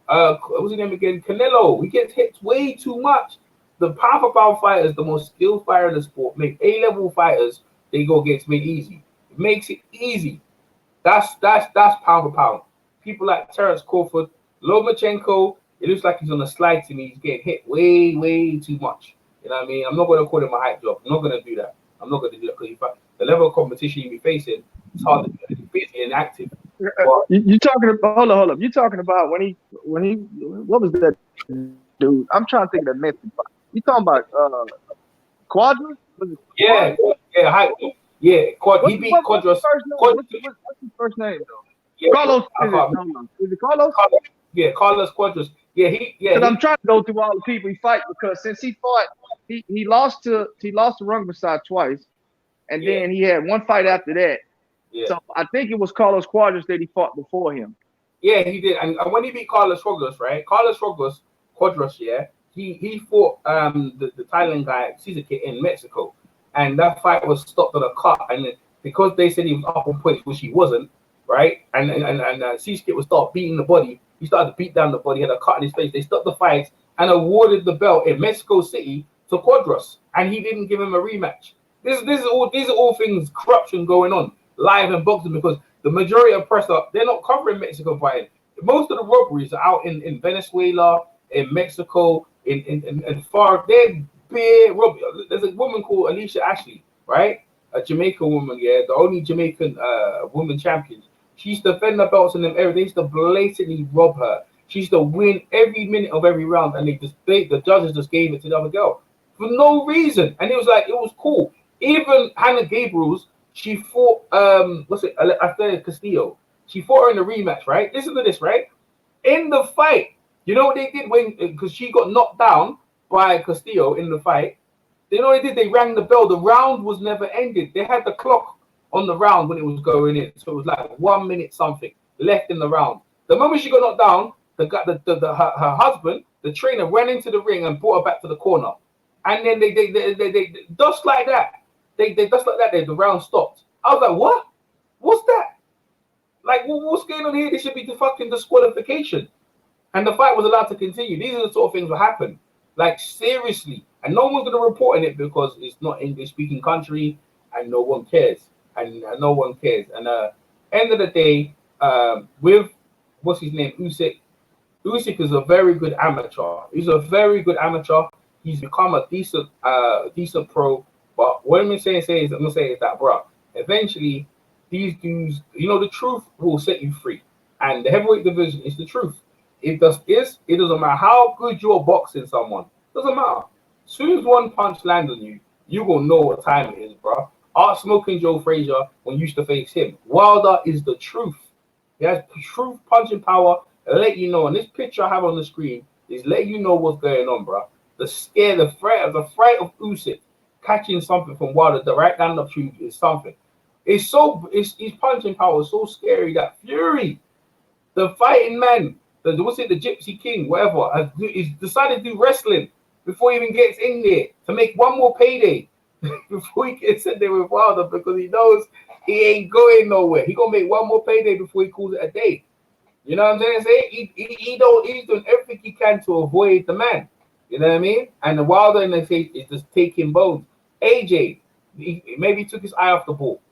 What's his name again? Canelo. He gets hit way too much. The pound for pound fighters, the most skilled fighter in the sport, make A-level fighters. They go against made easy. It makes it easy. That's pound for pound. People like Terence Crawford, Lomachenko. It looks like he's on a slide to me. He's getting hit way too much. You know what I mean? I'm not going to call him a hype job. I'm not going to do that. I'm not going to do that because the level of competition you be facing, it's hard to be busy and active. But You talking about? Hold up. You talking about when he? What was that dude? I'm trying to think of the Memphis fight. You talking about Quadra? yeah, he beat Quadros. What's his first name though? Yeah, Carlos. I can't Is it Carlos? Yeah, Carlos Quadros. Because I'm trying to go through all the people he fight because since he fought, he lost to Rungvisai twice, and then he had one fight after that. Yeah. So I think it was Carlos Quadras that he fought before him. Yeah, he did. And when he beat Carlos Quadros, yeah, he fought the Thailand guy Suzuki in Mexico, and that fight was stopped on a cut, and because they said he was up on points, which he wasn't, right? And Suzuki would start beating the body. He started to beat down the body, had a cut in his face. They stopped the fight and awarded the belt in Mexico City to Quadros, and he didn't give him a rematch. These are all things, corruption going on live in boxing, because the majority of press they're not covering Mexico fighting. Most of the robberies are out in Venezuela, in Mexico, in far. They're big robbery. There's a woman called Alicia Ashley, right? A Jamaican woman, yeah, the only Jamaican woman champion. She used to defend the belts in them areas. They used to blatantly rob her. She used to win every minute of every round, and the judges just gave it to the other girl for no reason. And it was cool. Even Hannah Gabriels, she fought after Castillo. She fought her in the rematch, right? Listen to this, right? In the fight, you know what they did because she got knocked down by Castillo in the fight. You know what they did? They rang the bell. The round was never ended. They had the clock on the round when it was going in, so it was like 1 minute something left in the round. The moment she got knocked down, her husband, the trainer, ran into the ring and brought her back to the corner, and then they just like that. They just like that. The round stopped. I was like, what? What's that? Like, what's going on here? This should be the fucking disqualification. And the fight was allowed to continue. These are the sort of things that happen. Like, seriously. And no one's going to report on it because it's not English-speaking country and no one cares. And no one cares. And end of the day, with, what's his name, Usyk. Usyk is a very good amateur. He's a very good amateur. He's become a decent pro. But what I'm going to say is that, bro, eventually, these dudes, the truth will set you free. And the heavyweight division is the truth. It doesn't matter how good you're boxing someone. It doesn't matter. As soon as one punch lands on you, you're going to know what time it is, bro. Art Smoking Joe Frazier, when you used to face him. Wilder is the truth. He has truth punching power. It'll let you know. And this picture I have on the screen is letting you know what's going on, bro. The fright of Usyk catching something from Wilder, the right down the tube is something. His punching power is so scary that Fury, the fighting man, the Gypsy King, whatever, he's decided to do wrestling before he even gets in there to make one more payday before he gets in there with Wilder, because he knows he ain't going nowhere. He gonna make one more payday before he calls it a day. You know what I'm saying? He's doing everything he can to avoid the man. You know what I mean? And the Wilder in the case is just taking bones. AJ, maybe took his eye off the ball.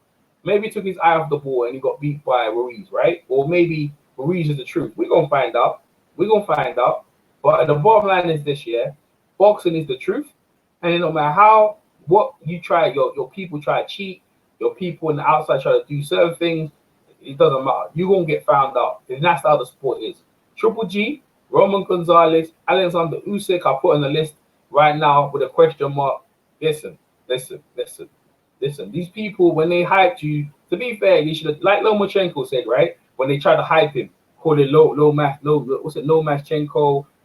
Maybe took his eye off the ball and he got beat by Ruiz, right? Or maybe Ruiz is the truth. We're going to find out. But the bottom line is this, yeah? Boxing is the truth. And no matter what you try, your people try to cheat, your people on the outside try to do certain things, it doesn't matter. You're going to get found out. And that's how the sport is. Triple G, Roman Gonzalez, Oleksandr Usyk, I put on the list right now with a question mark. Listen. These people, when they hyped you, to be fair, they should have, like Lomachenko said, right? When they tried to hype him, called it Lomachenko.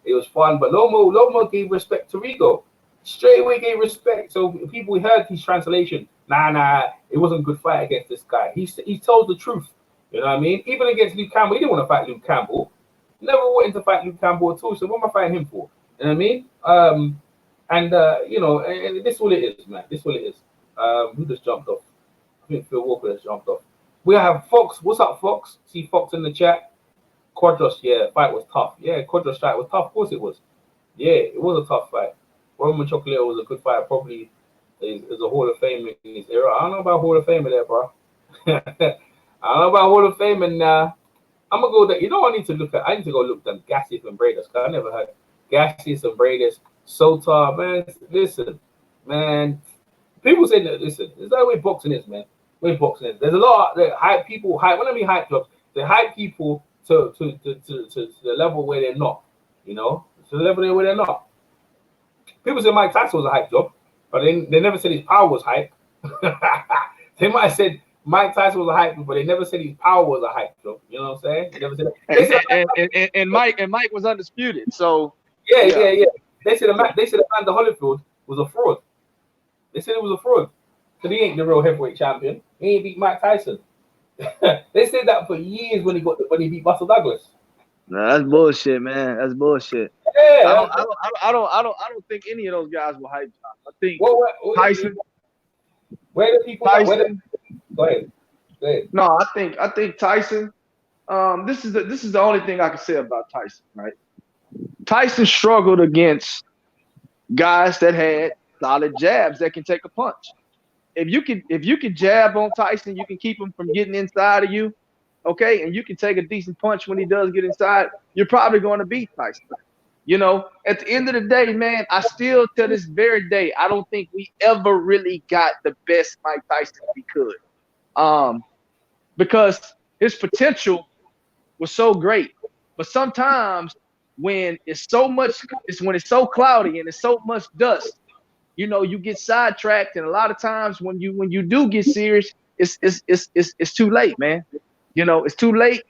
It was fun, but Lomo gave respect to Rigo. Straight away gave respect. So people heard his translation. Nah, it wasn't a good fight against this guy. He told the truth. You know what I mean? Even against Luke Campbell, he didn't want to fight Luke Campbell. Never wanted to fight Luke Campbell at all. So what am I fighting him for? You know what I mean? And this is what it is, man. This is what it is. Who just jumped off? I think Phil Walker just jumped off. We have Fox. What's up, Fox? See Fox in the chat. Quadros, yeah, fight was tough. Yeah, Quadros fight was tough. Of course it was. Yeah, it was a tough fight. Roman Chocolate was a good fight. Probably is a Hall of Fame in his era. I don't know about Hall of Fame there, bro. I don't know about Hall of Fame and I'm gonna go there. You know what I need to look at? I need to go look them Gassius and Bradis, because I never heard Gassius and Bradis. Sota, man, listen, man. People say that, listen, it's that way boxing is, man. with boxing. There's a lot of hype people. When I mean hype jobs, they hype people to the level where they're not. You know, to the level where they're not. People say Mike Tyson was a hype job, but they never said his power was hype. They might have said Mike Tyson was a hype job, but they never said his power was a hype job. You know what I'm saying? They never said that. And Mike was undisputed. So yeah. They said Amanda Holyfield was a fraud. They said it was a fraud. So he ain't the real heavyweight champion. He ain't beat Mike Tyson. They said that for years when he beat Buster Douglas. No, that's bullshit, man. That's bullshit. Yeah, I don't think any of those guys were hype jobs. I think Tyson. Where do people? Tyson. Go ahead. No, I think Tyson. This is the only thing I can say about Tyson, right? Tyson struggled against guys that had solid jabs that can take a punch. If you can jab on Tyson, you can keep him from getting inside of you, okay? And you can take a decent punch when he does get inside, you're probably going to beat Tyson. You know, at the end of the day, man, I still, to this very day, I don't think we ever really got the best Mike Tyson we could. Because his potential was so great. But sometimes when it's so cloudy and it's so much dust, you know, you get sidetracked, and a lot of times when you do get serious, it's too late, man. You know, it's too late.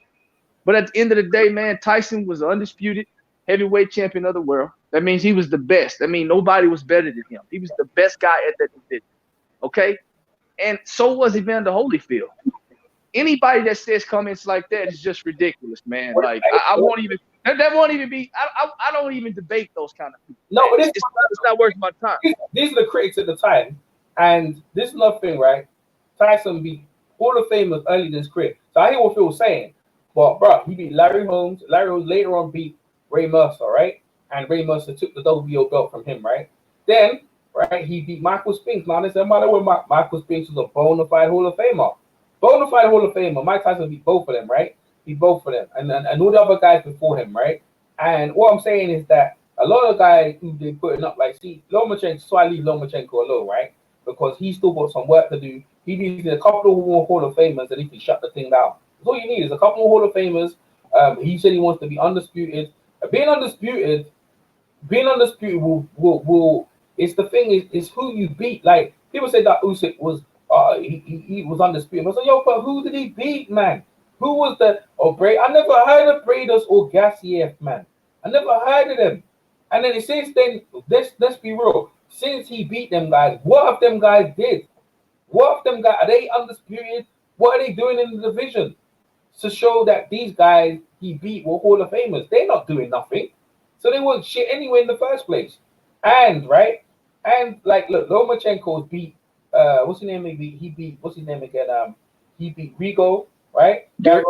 But at the end of the day, man, Tyson was undisputed heavyweight champion of the world. That means he was the best. That means nobody was better than him. He was the best guy at that division. Okay? And so was Evander Holyfield. Anybody that says comments like that is just ridiculous, man. Like I won't even. That won't even be. I don't even debate those kind of people. No, but it's not worth my time. These are the critics at the time, and this is another thing, right? Tyson beat Hall of Famers early in his career, so I hear what Phil was saying. But bro, he beat Larry Holmes. Larry Holmes later on beat Ray Mercer, right? And Ray Mercer took the WBO belt from him, right? Then, right, he beat Michael Spinks. Now, listen, by the way, Michael Spinks was a bona fide Hall of Famer. Bona fide Hall of Famer. Mike Tyson beat both of them, right? Beat both of them. And all the other guys before him, right? And what I'm saying is that a lot of guys who they putting up, like, see, Lomachenko, so I leave Lomachenko alone, right? Because he's still got some work to do. He needs a couple of more Hall of Famers and he can shut the thing down. That's all you need is a couple more Hall of Famers. He said he wants to be undisputed. Being undisputed will it's the thing is who you beat. Like people say that Usyk was he was undisputed. I said, yo, but who did he beat, man? Who was the I never heard of Bradus or Gassiev, man. I never heard of them. And then since then, let's be real. Since he beat them guys, what have them guys did? What have them guys are they undisputed? What are they doing in the division? To show that these guys he beat were Hall of Famers. They're not doing nothing. So they weren't shit anyway in the first place. And right? And like look, Lomachenko beat what's his name? He beat what's his name again? He beat Rigo, right? Gary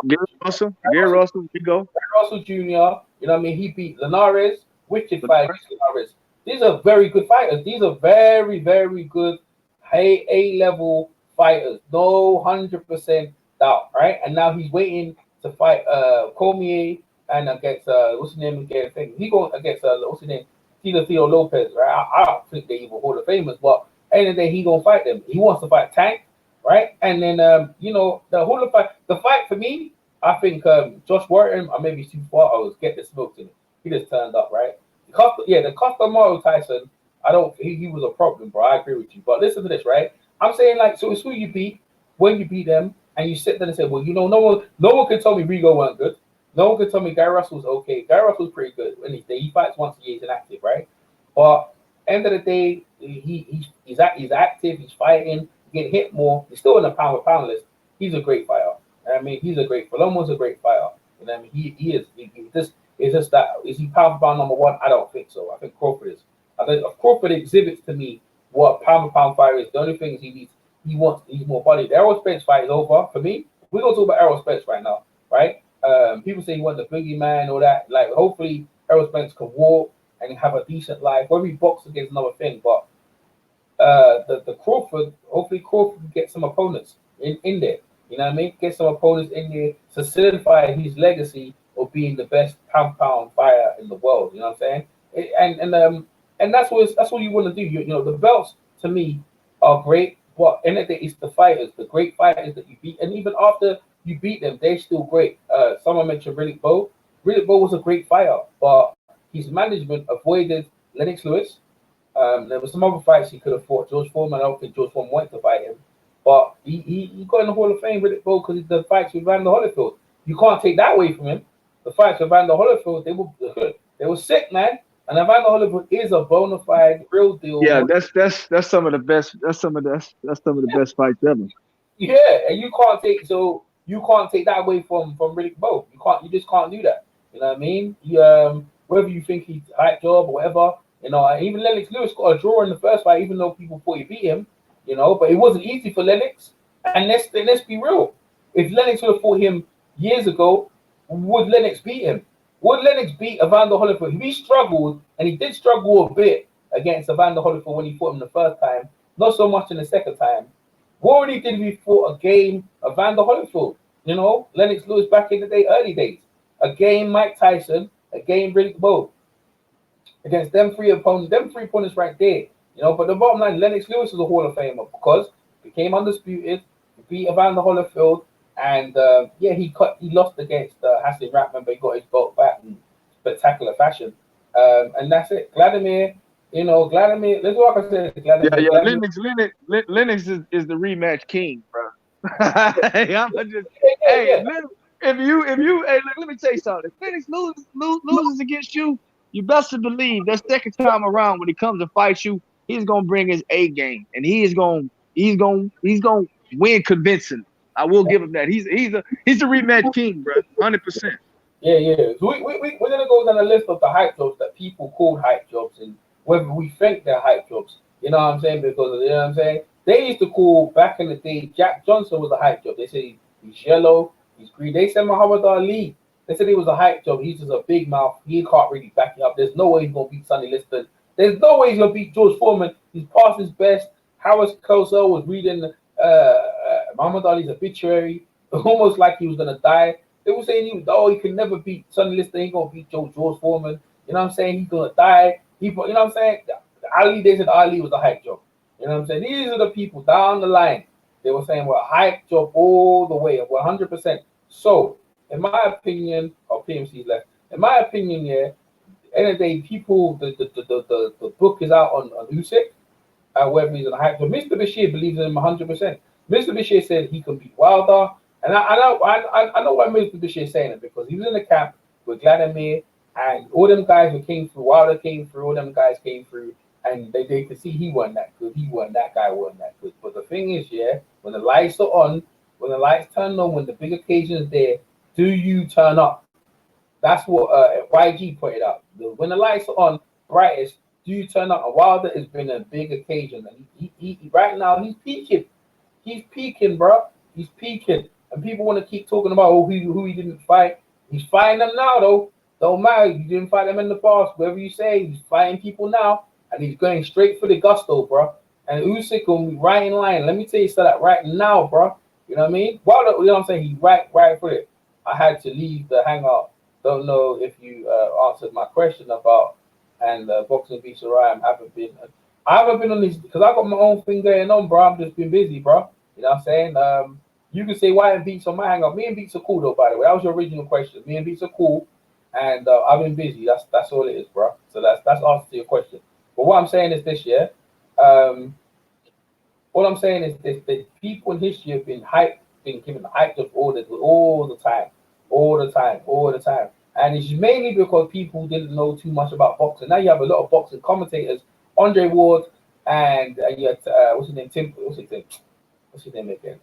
Russell, Rigo. Gary Russell Jr. You know what I mean? He beat Linares, wicked fight Linares. These are very good fighters. These are very, very good A-level fighters. No 100% doubt, right? And now he's waiting to fight Cormier and against what's his name again? He going against what's his name? Theo Lopez, right? I don't think they even Hall of Famers, but end of the day he gonna fight them. He wants to fight Tank, right? And then you know the fight for me, I think Josh Wharton, or maybe too far. I was getting the smoke in it. He just turned up, right? The Costa Tyson, I don't. He was a problem, bro. I agree with you. But listen to this, right? I'm saying like, so it's who you beat when you beat them, and you sit there and say, well, you know, no one can tell me Rigo weren't good. No one can tell me Gary Russell was okay. Gary Russell's pretty good. He fights once a year. He's inactive, right? But end of the day, he's active. He's fighting. Getting hit more. He's still in the pound for pound list. He's a great fighter. I mean, Palomo's a great fighter. And I mean, he is. It's just that is he pound for pound number one? I don't think so. I think Crawford is. I think Crawford exhibits to me what pound for pound fighter is. The only thing is he wants more body. The Errol Spence fight is over for me. We're gonna talk about Errol Spence right now, right? People say he wants the boogeyman, all that. Like, hopefully Errol Spence can walk and have a decent life. Whether he boxes against another thing, but the Crawford, hopefully Crawford can get some opponents in there. You know what I mean? Get some opponents in there to solidify his legacy of being the best pound fighter in the world. You know what I'm saying? And that's what you want to do. You know, the belts to me are great, But in the day, it's the fighters, the great fighters that you beat, and even after you beat them, they're still great. Someone mentioned Riddick Bowe. Riddick Bowe was a great fighter, but his management avoided Lennox Lewis. There were some other fights he could have fought. George Foreman, I don't think George Foreman wanted to fight him, but he got in the Hall of Fame, Riddick Bowe, because the fights with Vander Holyfield. You can't take that away from him. The fights with Vander Holyfield, they were sick, man. And Evander Holyfield is a bona fide, real deal. Yeah, that's some of the best. That's some of the best fights ever. Yeah, and you can't take that away from Riddick Bowe. You just can't do that. You know what I mean? Whether you think he's a hype job or whatever, even Lennox Lewis got a draw in the first fight, even though people thought he beat him. But it wasn't easy for Lennox. And let's be real. If Lennox would have fought him years ago, would Lennox beat him? Would Lennox beat Evander Holyfield? If he struggled, and he did struggle a bit against Evander Holyfield when he fought him the first time, not so much in the second time. What would he did if he fought a game of Evander Holyfield? Lennox Lewis back in the day, early days. A game Mike Tyson, a game Riddick Bowe. Against them three opponents right there. But the bottom line, Lennox Lewis is a Hall of Famer because he became undisputed, beat Evander Holyfield, and he lost against Hassan Ratman, but he got his belt back in spectacular fashion. And that's it. Vladimir, that's what I can say. Vladimir. Lennox is the rematch king, bro. Let me tell you something. If Lennox loses against you, you best to believe that second time around when he comes to fight you, he's gonna bring his A game, and he's gonna win convincingly. I will give him that. He's a rematch king, bro. 100%. Yeah. So we're gonna go down the list of the hype jobs that people called hype jobs, and whether we think they're hype jobs. You know what I'm saying? Because you know what I'm saying. They used to call back in the day Jack Johnson was a hype job. They say he's yellow, he's green. They said Muhammad Ali. They said he was a hype job. He's just a big mouth. He can't really back it up. There's no way he's gonna beat Sonny Liston. There's no way he's gonna beat George Foreman. He's past his best. Howard Cosell was reading Muhammad Ali's obituary, almost like he was gonna die. They were saying he can never beat Sonny Liston. He ain't gonna beat George Foreman. You know what I'm saying? He's gonna die. You know what I'm saying? They said Ali was a hype job. You know what I'm saying? These are the people down the line. They were saying we're a hype job all the way, 100%. So, in my opinion, PMC's left. In my opinion, end of the day, people, the book is out on Usyk, whether he's in a hype job. Mr. Bashir believes in him 100%. Mr. Bashir said he can beat Wilder, and I know why Mr. Bashir is saying it, because he was in the camp with Vladimir, and all them guys who came through, Wilder came through, all them guys came through, and they could see he wasn't that good. That guy wasn't that good. But the thing is, when the lights are on, when the lights turn on, when the big occasion is there, do you turn up? That's what YG pointed out. When the lights are on, brightest, do you turn up? And Wilder has been a big occasion, and he right now he's peaking. He's peaking, bro. He's peaking, and people want to keep talking about who he didn't fight. He's fighting them now, though. Don't matter. You didn't fight them in the past. Whatever you say, he's fighting people now. And he's going straight for the gusto, bro. And Usyk will be right in line. Let me tell you that right now, bro. You know what I mean? Well, you know what I'm saying? He's right for it. I had to leave the hangout. Don't know if you answered my question about boxing beats Orion. I haven't been on this because I got my own thing going on, bro. I've just been busy, bro. You know what I'm saying? You can say why and Beats on my hangout. Me and Beats are cool, though. By the way, that was your original question. Me and Beats are cool, and I've been busy. That's all it is, bro. So that's answer to your question. But what I'm saying is this, what I'm saying is this: that people in history have been given hyped up orders all the time, and it's mainly because people didn't know too much about boxing. Now you have a lot of boxing commentators, Andre Ward, and you had what's his name again?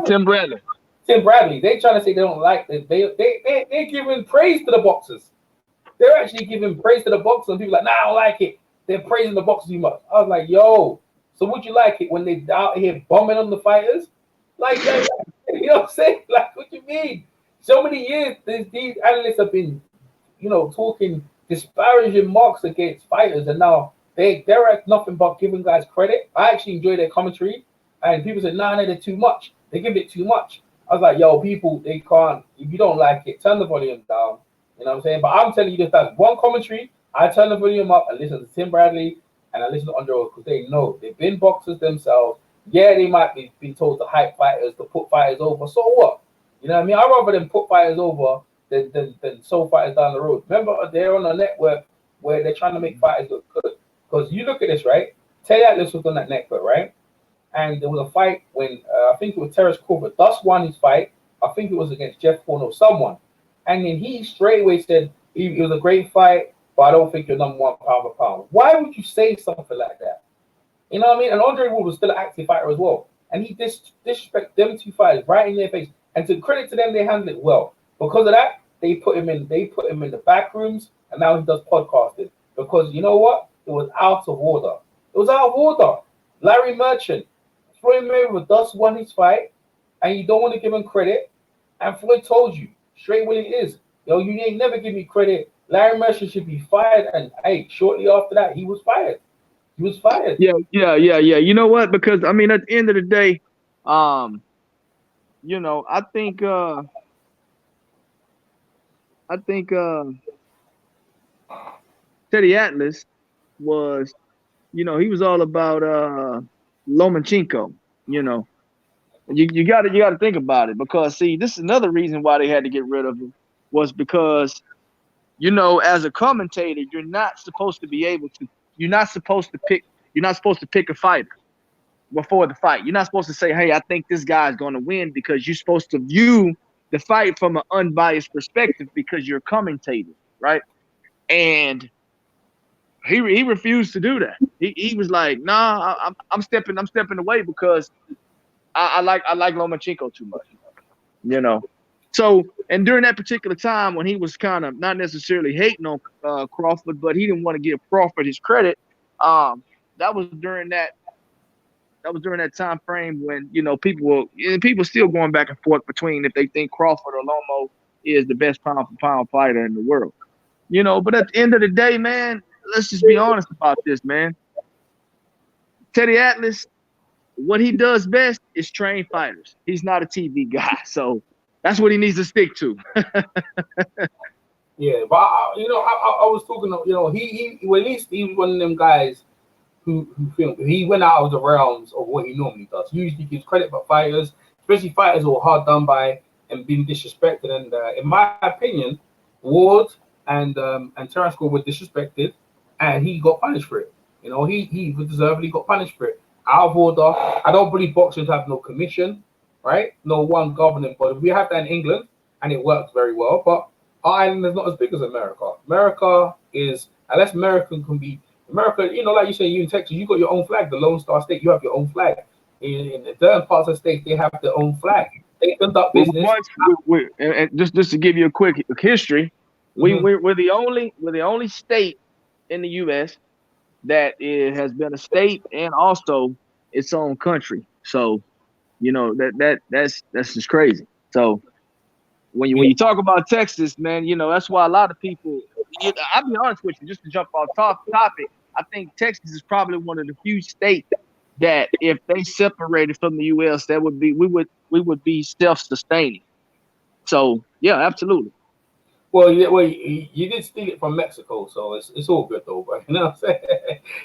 Tim Bradley. Tim Bradley. They trying to say they don't like it. They're giving praise to the boxers. They're actually giving praise to the boxers, and people are like, nah, I don't like it. They're praising the boxers too much. I was like, yo, so would you like it when they out here bombing on the fighters? Like, you know what I'm saying? Like, what you mean? So many years, these analysts have been, talking disparaging marks against fighters, and now they're at nothing but giving guys credit. I actually enjoy their commentary, and people say, nah, they're too much. They give it too much. I was like, yo, people, they can't. If you don't like it, turn the volume down. You know what I'm saying? But I'm telling you this, that's one commentary. I turn the volume up and listen to Tim Bradley and I listen to Andre because they know they've been boxers themselves. Yeah, they might be told to hype fighters, to put fighters over. So what? You know what I mean? I'd rather them put fighters over than sold fighters down the road. Remember, they're on a network where they're trying to make fighters look good. Because you look at this, right? Tay Atlas was on that network, right? And there was a fight when I think it was Terrence Crawford. Dust won his fight. I think it was against Jeff Horn or someone. And then he straight away said it was a great fight, but I don't think you're number one pound for pound. Why would you say something like that? You know what I mean? And Andre Ward was still an active fighter as well. And he disrespect them two fighters right in their face. And to credit to them, they handled it well. Because of that, they put him in the back rooms, and now he does podcasting. Because you know what? It was out of order. It was out of order. Larry Merchant, Floyd Mayweather Dust won his fight, and you don't want to give him credit. And Floyd told you straight what it is. Yo, you ain't never give me credit. Larry Merchant should be fired. And hey, shortly after that, he was fired. He was fired. Yeah. You know what? Because I mean, at the end of the day, you know, I think Teddy Atlas was, you know, he was all about Lomachenko. You know, you got to think about it, because see, this is another reason why they had to get rid of him, was because, you know, as a commentator, you're not supposed to pick a fighter before the fight. You're not supposed to say, hey, I think this guy's going to win, because you're supposed to view the fight from an unbiased perspective because you're a commentator, right? And he refused to do that. He was like, nah, I'm stepping away because I like Lomachenko too much, you know. So, and during that particular time when he was kind of not necessarily hating on Crawford, but he didn't want to give Crawford his credit, that was during that time frame when, you know, people still going back and forth between if they think Crawford or Lomo is the best pound for pound fighter in the world, you know. But at the end of the day, man, let's just be honest about this, man. Teddy Atlas, what he does best is train fighters. He's not a TV guy, so that's what he needs to stick to. Yeah, but I was talking, you know, he well, at least he was one of them guys who filmed. He went out of the realms of what he normally does. He usually gives credit for fighters, especially fighters who are hard done by and being disrespected. And in my opinion, Ward and Terrence Crawford were disrespected, and he got punished for it. You know, he deservedly got punished for it. Out of order. I don't believe boxers have no commission, right? No one governing body. We have that in England, and it works very well. But our island is not as big as America. America is, unless America can be. America, you know, like you say, you in Texas, you got your own flag. The Lone Star State, you have your own flag. In certain parts of the state, they have their own flag. They conduct business. And just to give you a quick history, we're the only state in the U.S. that has been a state and also its own country. So, you know, that's just crazy. So when you talk about Texas, man, you know, that's why a lot of people. I'll be honest with you, just to jump off topic. I think Texas is probably one of the few states that if they separated from the U.S., that would be we would be self-sustaining. So yeah, absolutely. Well, you did steal it from Mexico, so it's all good though. But you know what I'm saying?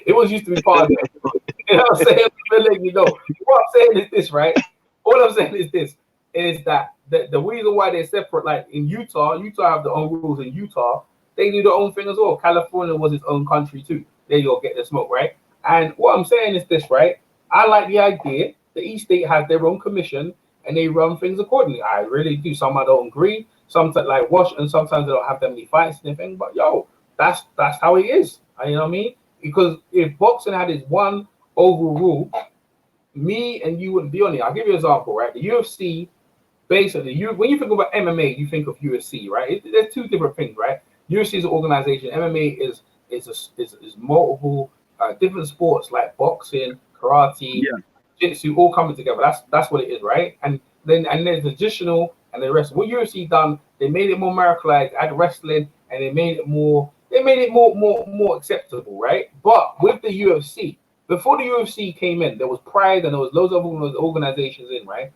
It was used to be part of Mexico. You know what I'm saying? Letting you know. What I'm saying is this, right? All I'm saying is this: is that the reason why they're separate, like in Utah have their own rules. In Utah, they do their own thing as well. California was its own country too. There you'll get the smoke, right? And what I'm saying is this, right? I like the idea that each state has their own commission and they run things accordingly. I really do. Some I don't agree. Sometimes like Washington, sometimes they don't have that many fights and everything. But yo, that's how it is. You know what I mean? Because if boxing had its one overall rule, me and you wouldn't be on it. I'll give you an example, right? The UFC, basically, when you think about MMA, you think of UFC, right? There's two different things, right? UFC is an organization. MMA is multiple different sports like boxing, karate, jiu-jitsu, all coming together. That's what it is, right? And there's the traditional and the rest. What UFC done, they made it more Americanized, add wrestling, and they made it more acceptable, right? But with the UFC, before the UFC came in, there was Pride and there was loads of organizations in, right?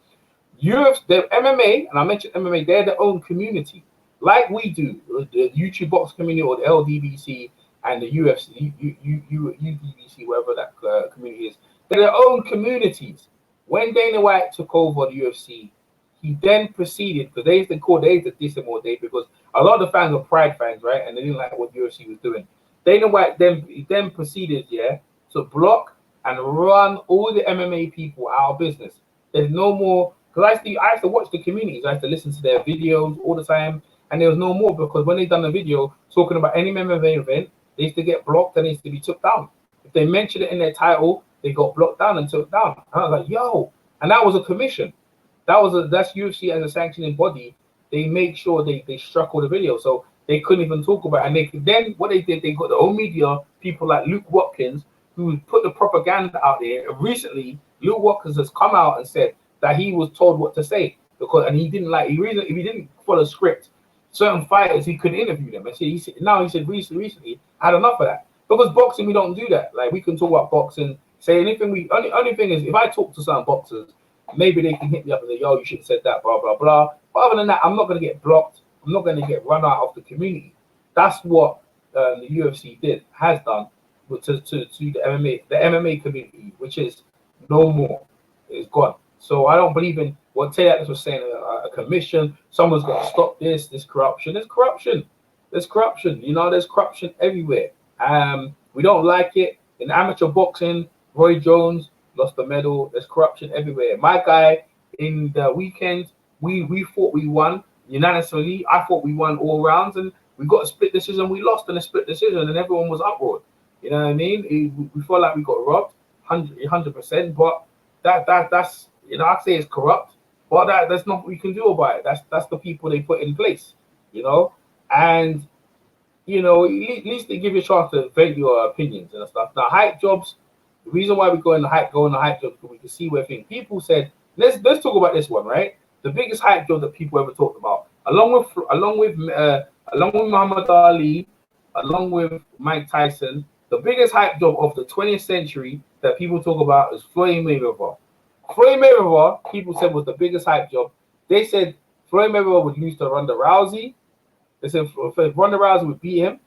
The MMA, and I mentioned MMA, they're their own community, like we do, the YouTube box community or the LDBC and the UFC, UDBC, whatever that community is. They're their own communities. When Dana White took over the UFC, he then proceeded, because they used to diss him all day, because a lot of the fans were Pride fans, right? And they didn't like what UFC was doing. Dana White then proceeded, to block and run all the MMA people out of business. There's no more, because I used to watch the communities, I used to listen to their videos all the time, and there was no more, because when they done a video talking about any MMA event, they used to get blocked and they used to be took down. If they mentioned it in their title, they got blocked down and took down. And I was like, yo, and that was a commission. That's UFC as a sanctioning body. They made sure they struck all the videos, so they couldn't even talk about it. And then what they did, they got the own media people like Luke Watkins, who put the propaganda out there. And recently, Luke Watkins has come out and said that he was told what to say if he didn't follow script, certain fighters he couldn't interview them. And he said recently I had enough of that, because boxing we don't do that. Like, we can talk about boxing, say anything. Only thing is, if I talk to some boxers, maybe they can hit me up and say, yo, you should have said that, blah blah blah. But other than that, I'm not going to get blocked. I'm not going to get run out of the community. That's what the UFC has done to the MMA community, which is no more. It's gone. So I don't believe in what Tay Atlas was saying, a commission. Someone's got to stop this corruption. There's corruption. There's corruption. There's corruption everywhere. We don't like it. In amateur boxing, Roy Jones lost the medal. There's corruption everywhere. My guy, in the weekend, we thought we won unanimously. I thought we won all rounds, and we got a split decision. We lost in a split decision, and everyone was uproared. You know what I mean? We felt like we got robbed, 100%. But that's I'd say it's corrupt. But that's not what we can do about it. That's the people they put in place. And at least they give you a chance to vent your opinions and stuff. Now, hype jobs. The reason why we go in the hype jobs, because we can see where things. People said, let's talk about this one, right? The biggest hype job that people ever talked about, along with Muhammad Ali, along with Mike Tyson, the biggest hype job of the 20th century that people talk about is Floyd Mayweather. Floyd Mayweather, people said, was the biggest hype job. They said Floyd Mayweather would lose to Ronda Rousey. They said Ronda Rousey would beat him.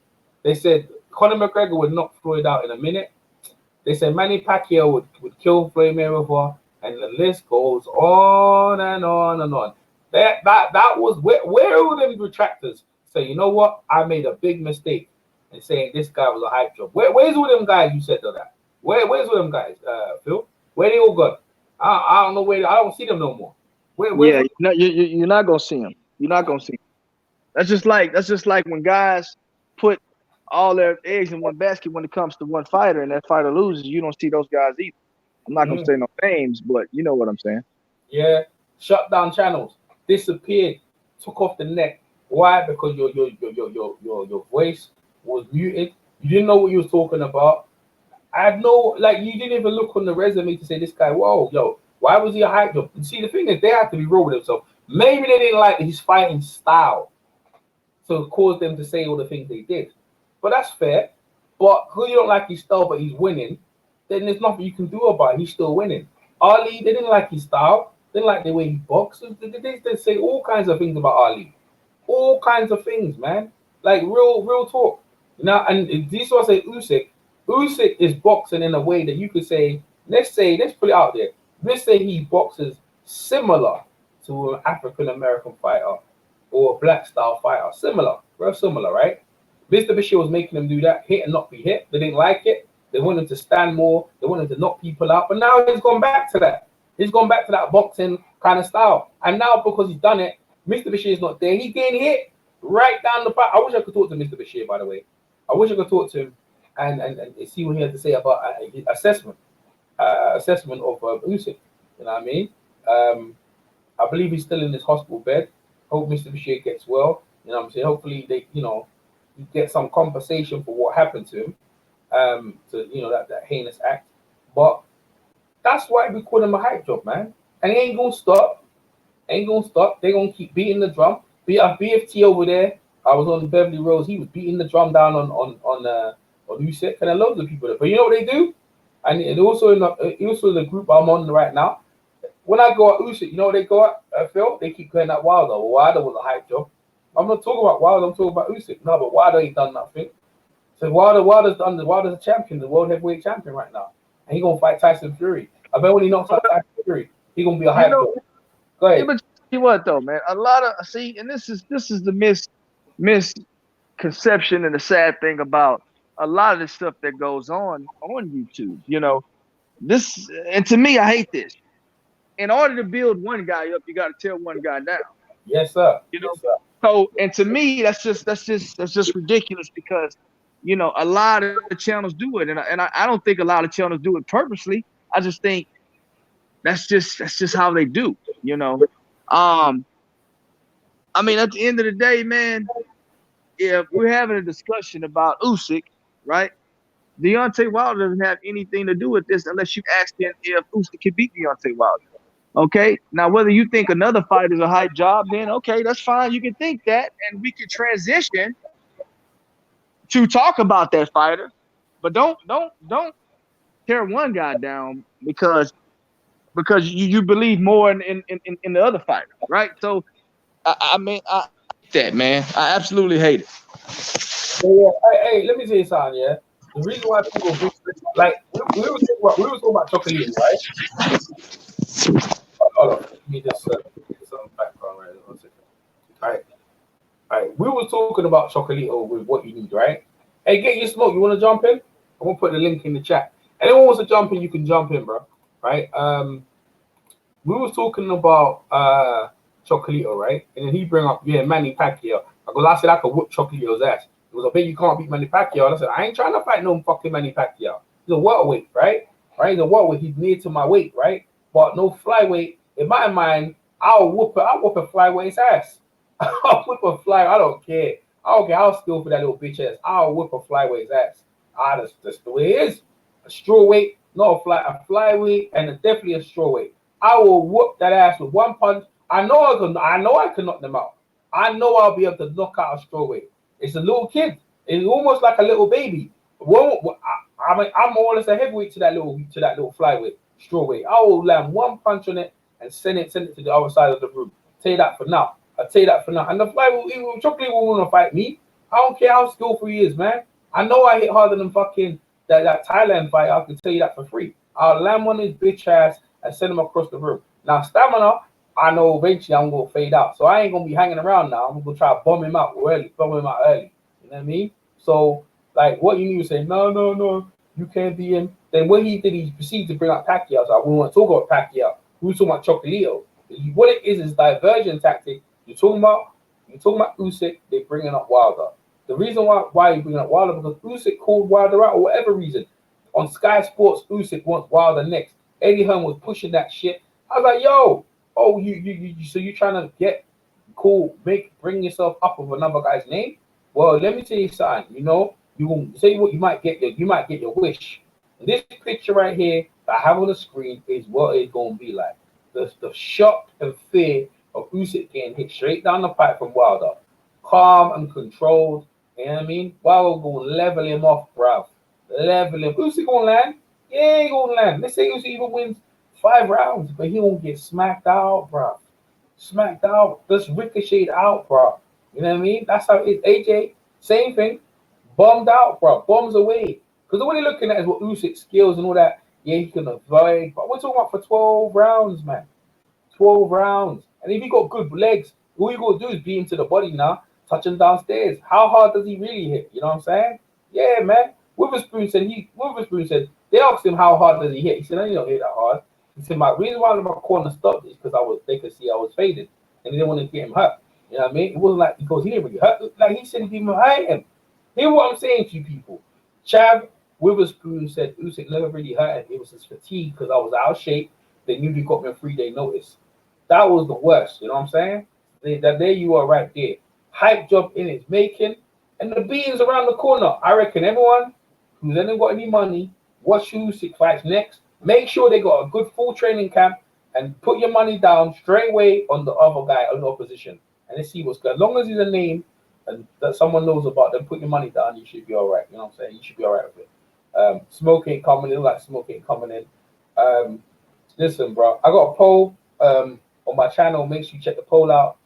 They said Conor McGregor would knock Floyd out in a minute. They said Manny Pacquiao would kill Floyd Mayweather, and the list goes on and on and on. That was where all them retractors say, you know what, I made a big mistake in saying this guy was a hype job. Where's all them guys you said that? Where's all them guys, Phil? Where they all gone? I don't know where. I don't see them no more. You're not gonna see them. You're not gonna see them. That's just like when guys put all their eggs in one basket when it comes to one fighter, and that fighter loses. You don't see those guys either. I'm not gonna say no names, but you know what I'm saying. Yeah, shut down channels, disappeared, took off the net. Why? Because your voice was muted. You didn't know what you was talking about. You didn't even look on the resume to say this guy. Whoa, yo, why was he a hype job? See, the thing is, they have to be real with themselves. Maybe they didn't like his fighting style, so it caused them to say all the things they did. But that's fair. But because you don't like his style, but he's winning, then there's nothing you can do about it. He's still winning. Ali, they didn't like his style. They didn't like the way he boxes. They say all kinds of things about Ali. All kinds of things, man. Like real talk. And this was a Usyk. Usyk is boxing in a way that you could say, let's put it out there. Let's say he boxes similar to an African American fighter or a black style fighter. Real similar, right? Mr. Bashir was making them do that, hit and not be hit. They didn't like it. They wanted to stand more. They wanted to knock people out. But now he's gone back to that. He's gone back to that boxing kind of style. And now because he's done it, Mr. Bashir is not there. He's getting hit right down the back. I wish I could talk to Mr. Bashir, by the way. I wish I could talk to him and see what he had to say about his assessment of Usyk. You know what I mean? I believe he's still in his hospital bed. Hope Mr. Bashir gets well. You know what I'm saying? Hopefully he gets some compensation for what happened to him. That heinous act. But that's why we call him a hype job, man. And he ain't gonna stop. They're gonna keep beating the drum. BFT over there. I was on Beverly Rose. He was beating the drum down on Usyk, and loads of people there. But you know what they do? And also in the group I'm on right now. When I go at Usyk, you know what they go at, Phil? They keep going at Wilder. Well, Wilder was a hype job. I'm not talking about Wilder. I'm talking about Usyk. No, but Wilder ain't done nothing. So Wilder's a champion, the world heavyweight champion right now, and he gonna fight Tyson Fury. I bet when he knocks out Tyson Fury, he gonna be a hype dog. Go Yeah, ahead. but you what though, man? A lot of and this is the misconception and the sad thing about a lot of the stuff that goes on YouTube. You know, this, and to me, I hate this. In order to build one guy up, you got to tear one guy down. Yes, sir. You know, Yes, sir. so, and to me, that's just ridiculous because, you know, a lot of channels do it, and I don't think a lot of channels do it purposely. I just think that's just how they do. You know, I mean, at the end of the day, man, if we're having a discussion about Usyk, right? Deontay Wilder doesn't have anything to do with this unless you ask him if Usyk can beat Deontay Wilder. Okay, now whether you think another fight is a hype job, then okay, that's fine. You can think that, and we can transition to talk about that fighter. But don't tear one guy down because you believe more in the other fighter, right? So I mean, I hate that, man. I absolutely hate it. Yeah. Hey, let me say something. Yeah, the reason why people bring, like we were talking about Chocolate, right? Hold on, let me just get some background right. 1 second. All right. We were talking about Chocolito with what you need, right? Hey, get your smoke. You want to jump in? I'm gonna put the link in the chat. Anyone wants to jump in, you can jump in, bro. Right? We was talking about Chocolito, right? And then he bring up Manny Pacquiao. I said I could whoop Chocolito's ass. He was, I bet you can't beat Manny Pacquiao. And I said I ain't trying to fight no fucking Manny Pacquiao. He's a welterweight, right? He's a welterweight. He's near to my weight, right? But no flyweight. In my mind, I'll whoop a flyweight's ass. I'll whip a fly. I don't care. I don't care how skillful that little bitch is. I'll whip a flyweight's ass. That's the way it is. A strawweight, not a flyweight, and definitely a strawweight. I will whoop that ass with one punch. I know I can knock them out. I know I'll be able to knock out a strawweight. It's a little kid. It's almost like a little baby. I'm more or less a heavyweight to that little flyweight, strawweight. I will land one punch on it and send it to the other side of the room. Tell you that for now. I'll tell you that for now. And the flyweight, Chocolate will want to fight me. I don't care how skillful he is, man. I know I hit harder than fucking that Thailand fight. I can tell you that for free. I'll land one of his bitch ass and send him across the room. Now, stamina, I know eventually I'm going to fade out. So I ain't going to be hanging around now. I'm going to try to bomb him out early. You know what I mean? So, like, what you need to say, no, you can't be in. Then what he did, he proceeded to bring up Pacquiao. So we want to talk about Pacquiao. We were talking about Chocolito. What it is diversion tactic. You're talking about Usyk, they're bringing up Wilder. The reason why you bring up Wilder, because Usyk called Wilder out or whatever reason. On Sky Sports, Usyk wants Wilder next. Eddie Hearn was pushing that shit. I was like, yo, so you trying to get cool, bring yourself up with another guy's name? Well, let me tell you something. You know, you gonna say what you might get your wish. And this picture right here that I have on the screen is what it's gonna be like. The shock and fear of Usyk getting hit straight down the pipe from Wilder. Calm and controlled. You know what I mean? Wilder gonna level him off, bruv. Level him. Usyk gonna land? Yeah, he gonna land. Let's say Usyk even wins 5 rounds, but he won't get smacked out, bruv. Smacked out. Just ricocheted out, bruv. You know what I mean? That's how it is. AJ, same thing. Bombed out, bruv. Bombs away. Because what they're looking at is what Usyk's skills and all that. Yeah, he can avoid. But we're talking about for 12 rounds, man. 12 rounds. And if he got good legs, all you got to do is beat him to the body now, touch him downstairs. How hard does he really hit? You know what I'm saying? Yeah, man. Witherspoon said they asked him how hard does he hit. He said, I don't hit that hard. He said, my reason why my corner stopped is because they could see I was faded and they didn't want to get him hurt. You know what I mean? It wasn't like because he didn't really hurt. Like he said he didn't even hurt him. Hear what I'm saying to you people. Chazz Witherspoon said Usyk never really hurt him. It was his fatigue because I was out of shape. They knew he got me a 3-day notice. That was the worst. You know what I'm saying? There you are right there. Hype job in its making. And the beans around the corner. I reckon everyone who's ever got any money, watch Usyk fights next. Make sure they got a good full training camp and put your money down straight away on the other guy on the opposition. And let's see what's good. As long as he's a name and that someone knows about them, put your money down, you should be all right. You know what I'm saying? You should be all right with it. Smoke ain't coming in, like smoke ain't coming in. Listen, bro, I got a poll on my channel. Make sure you check the poll out.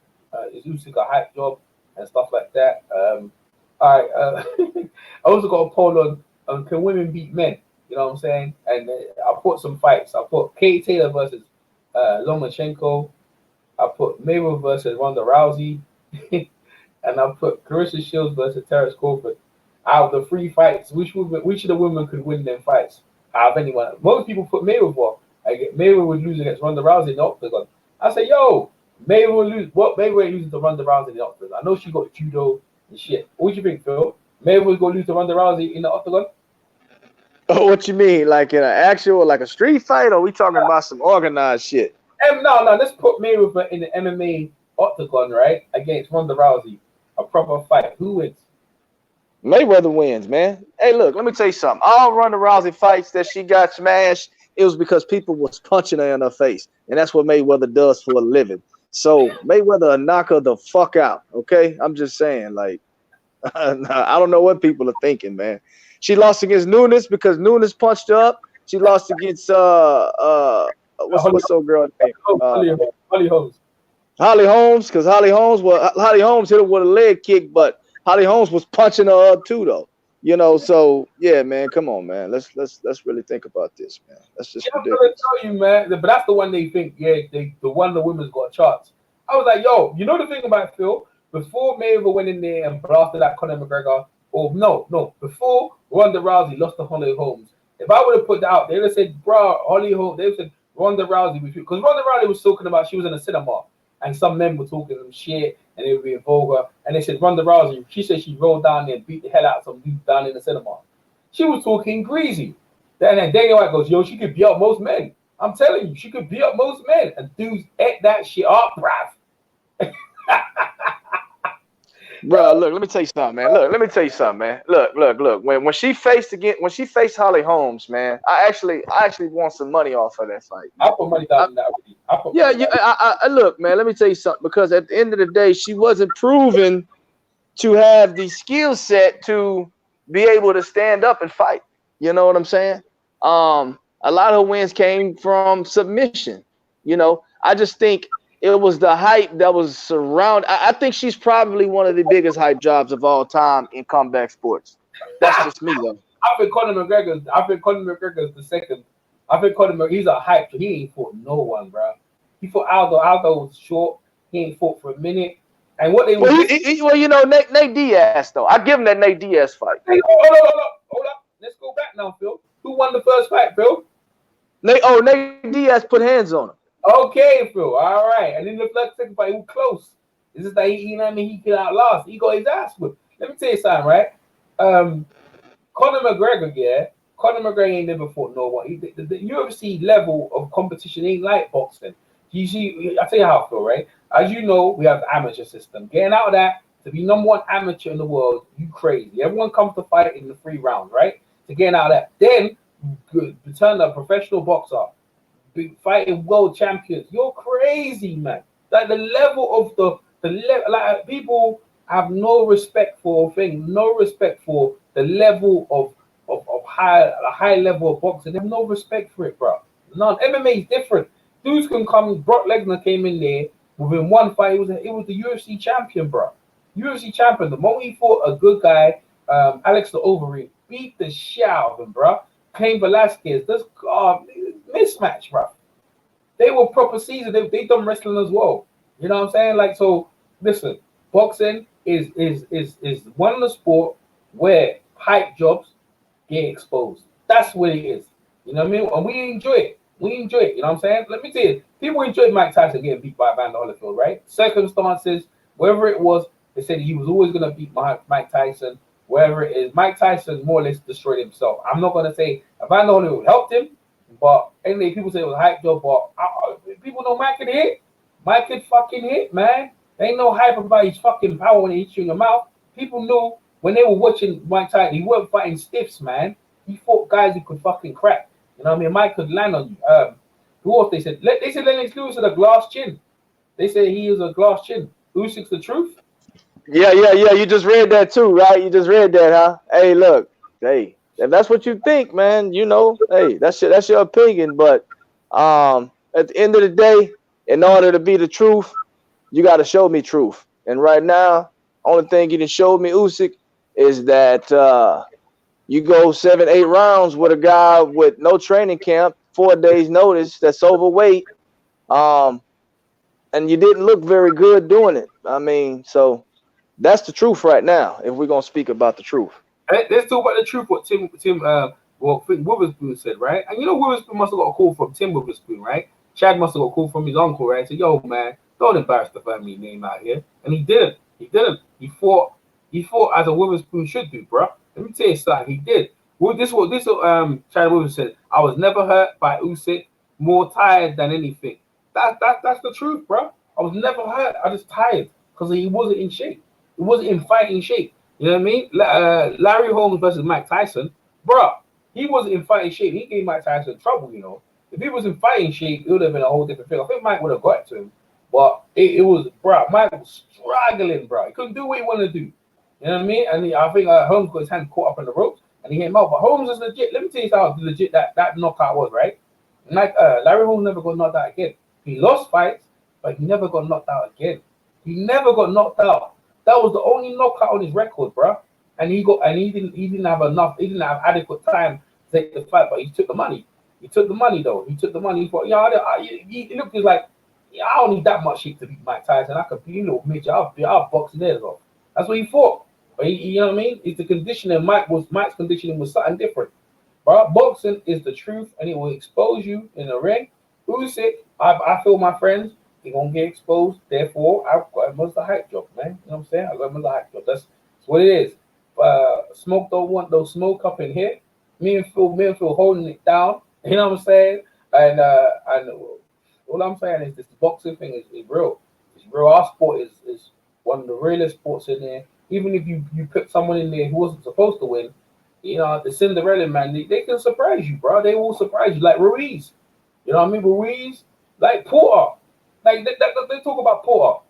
Is Usyk a hype job and stuff like that? All right. I also got a poll on can women beat men? You know what I'm saying? And I put some fights. I put Katie Taylor versus Lomachenko. I put Mayweather versus Ronda Rousey. And I put Clarissa Shields versus Terrence Crawford. Out of the 3 fights, which of the women could win them fights? Out of anyone? Most people put Mayweather. Mayweather would lose against Ronda Rousey in the octagon. I say, yo, Mayweather will lose. What Mayweather ain't losing to Ronda Rousey in the octagon? I know she got judo and shit. What do you think, Phil? Mayweather's gonna lose to Ronda Rousey in the octagon? Oh, what you mean? Like in an actual, like a street fight, or we talking about some organized shit? No. Let's put Mayweather in the MMA octagon, right? Against Ronda Rousey. A proper fight. Who wins? Mayweather wins, man. Hey, look, let me tell you something. All Ronda Rousey fights that she got smashed, it was because people was punching her in her face. And that's what Mayweather does for a living. So Mayweather will knock her the fuck out, okay? I'm just saying, like, I don't know what people are thinking, man. She lost against Nunes because Nunes punched her up. She lost against what's old girl name? Holly Holmes. Holly Holmes, because Holly Holmes hit her with a leg kick, but Holly Holmes was punching her up too, though. You know, so yeah, man, come on, man. Let's really think about this, man. That's just ridiculous. I'm gonna tell you, man, but that's the one they think, the one the women's got a chance. I was like, yo, you know the thing about Phil? Before Mayweather went in there and blasted at Conor McGregor, before Ronda Rousey lost to Holly Holmes, if I would have put that out, they would have said, bro, Holly Holmes, they would have said Ronda Rousey, because Ronda Rousey was talking about she was in a cinema. And some men were talking some shit, and they were being vulgar. And they said, Ronda Rousey, she said she rolled down there and beat the hell out of some dude down in the cinema. She was talking greasy. Then Dana White goes, yo, she could beat up most men. I'm telling you, she could beat up most men. And dudes ate that shit up, bruv. Bro, look, let me tell you something, man. Look. When she faced Holly Holmes, man, I actually want some money off of that fight. I put money down on that already. I look, man, let me tell you something, because at the end of the day, she wasn't proven to have the skill set to be able to stand up and fight. You know what I'm saying? A lot of her wins came from submission. You know, I just think it was the hype that was surround. I think she's probably one of the biggest hype jobs of all time in combat sports. That's just me, though. I think Conor McGregor's the second. I think he's a hype. He ain't fought no one, bro. He fought Aldo. Aldo was short. He ain't fought for a minute. And what they well, you know, Nate Diaz, though. I give him that Nate Diaz fight. Hey, hold up. Let's go back now, Phil. Who won the first fight, Phil? Nate Diaz put hands on him. Okay, Phil. All right. And then the second fight, he was close. It's just that he could outlast. He got his ass whipped. Let me tell you something, right? Conor McGregor ain't never fought no one. The UFC level of competition ain't like boxing. You see, I tell you how I feel, right? As you know, we have the amateur system. Getting out of that to be number one amateur in the world, you crazy. Everyone comes to fight in the 3 rounds, right? To get out of that, then turn a professional boxer. Fighting world champions, you're crazy, man. Like the level of like people have no respect for no respect for the level of high level of boxing. They have no respect for it, bro. None. MMA is different. Dudes can come. Brock Lesnar came in there within one fight. It was the UFC champion, bro. UFC champion. The moment he fought a good guy, Alex the Overeem, beat the shit out of him, bro. Cain Velasquez, this mismatch, bro. They were proper seasoned. They done wrestling as well. You know what I'm saying? Like, so listen, boxing is one of the sport where hype jobs get exposed. That's what it is. You know what I mean? And we enjoy it. You know what I'm saying? Let me tell you, people enjoyed Mike Tyson getting beat by Evander Holyfield, right? Circumstances, wherever it was, they said he was always going to beat Mike Tyson. Wherever it is, Mike Tyson more or less destroyed himself. I'm not going to say Evander Holyfield helped him, but anyway, people say it was a hype job, but people know Mike could hit. Mike could fucking hit, man. There ain't no hype about his fucking power when he hits you in the mouth. People knew when they were watching Mike Tyson, he wasn't fighting stiffs, man. He fought guys who could fucking crack. You know what I mean? Mike could land on you. Who else they said? They said Lennox Lewis had a glass chin. They said he is a glass chin. Usyk's the truth. Yeah. You just read that too, right? You just read that, huh? Hey, look. Hey, if that's what you think, man, you know, hey, that's your opinion. But at the end of the day, in order to be the truth, you got to show me truth. And right now, only thing you can show me, Usyk, is that You go 7, 8 rounds with a guy with no training camp, 4 days notice, that's overweight, and you didn't look very good doing it. I mean, so that's the truth right now. If we're gonna speak about the truth, let's talk about the truth. What Tim Witherspoon said, right? And you know, Witherspoon must have got a call from Tim Witherspoon, right? Chad must have got a call from his uncle, right? Said, "Yo, man, don't embarrass the family name out here." And he didn't. He didn't. He fought as a Witherspoon should do, bro. Let me tell you something. He did. Well, this Chad Witherspoon said, "I was never hurt by Usyk. More tired than anything." That's the truth, bro. I was never hurt. I was tired because he wasn't in shape. He wasn't in fighting shape. You know what I mean? Larry Holmes versus Mike Tyson, bro. He wasn't in fighting shape. He gave Mike Tyson trouble, you know. If he was in fighting shape, it would have been a whole different thing. I think Mike would have got to him, but it was, bro. Mike was struggling, bro. He couldn't do what he wanted to do. You know what I mean? And I think Holmes got his hand caught up in the ropes and he hit him out. But Holmes is legit. Let me tell you how legit that knockout was, right? Like Larry Holmes never got knocked out again. He lost fights, but he never got knocked out again. He never got knocked out. That was the only knockout on his record, bro. And he didn't have adequate time to take the fight, but he took the money. He took the money though. He took the money. He thought, he looked like, I don't need that much shit to beat Mike Tyson. I could be a little midget. I'll box his ears off. That's what he thought. But you know what I mean? It's the conditioning. Mike's conditioning was something different. Bro, boxing is the truth, and it will expose you in the ring. Usyk, I feel my friends, they're gonna get exposed. Therefore, I've got him as the hype job, man. You know what I'm saying? I got him as the hype job. That's what it is. Smoke don't want no smoke up in here. Me and Phil holding it down. You know what I'm saying? And all I'm saying is this boxing thing is real. It's real. Our sport is one of the realest sports in there. Even if you put someone in there who wasn't supposed to win, you know, the Cinderella man, they can surprise you, bro. They will surprise you, like Ruiz. You know what I mean? Ruiz, like Porter. Like they talk about Porter.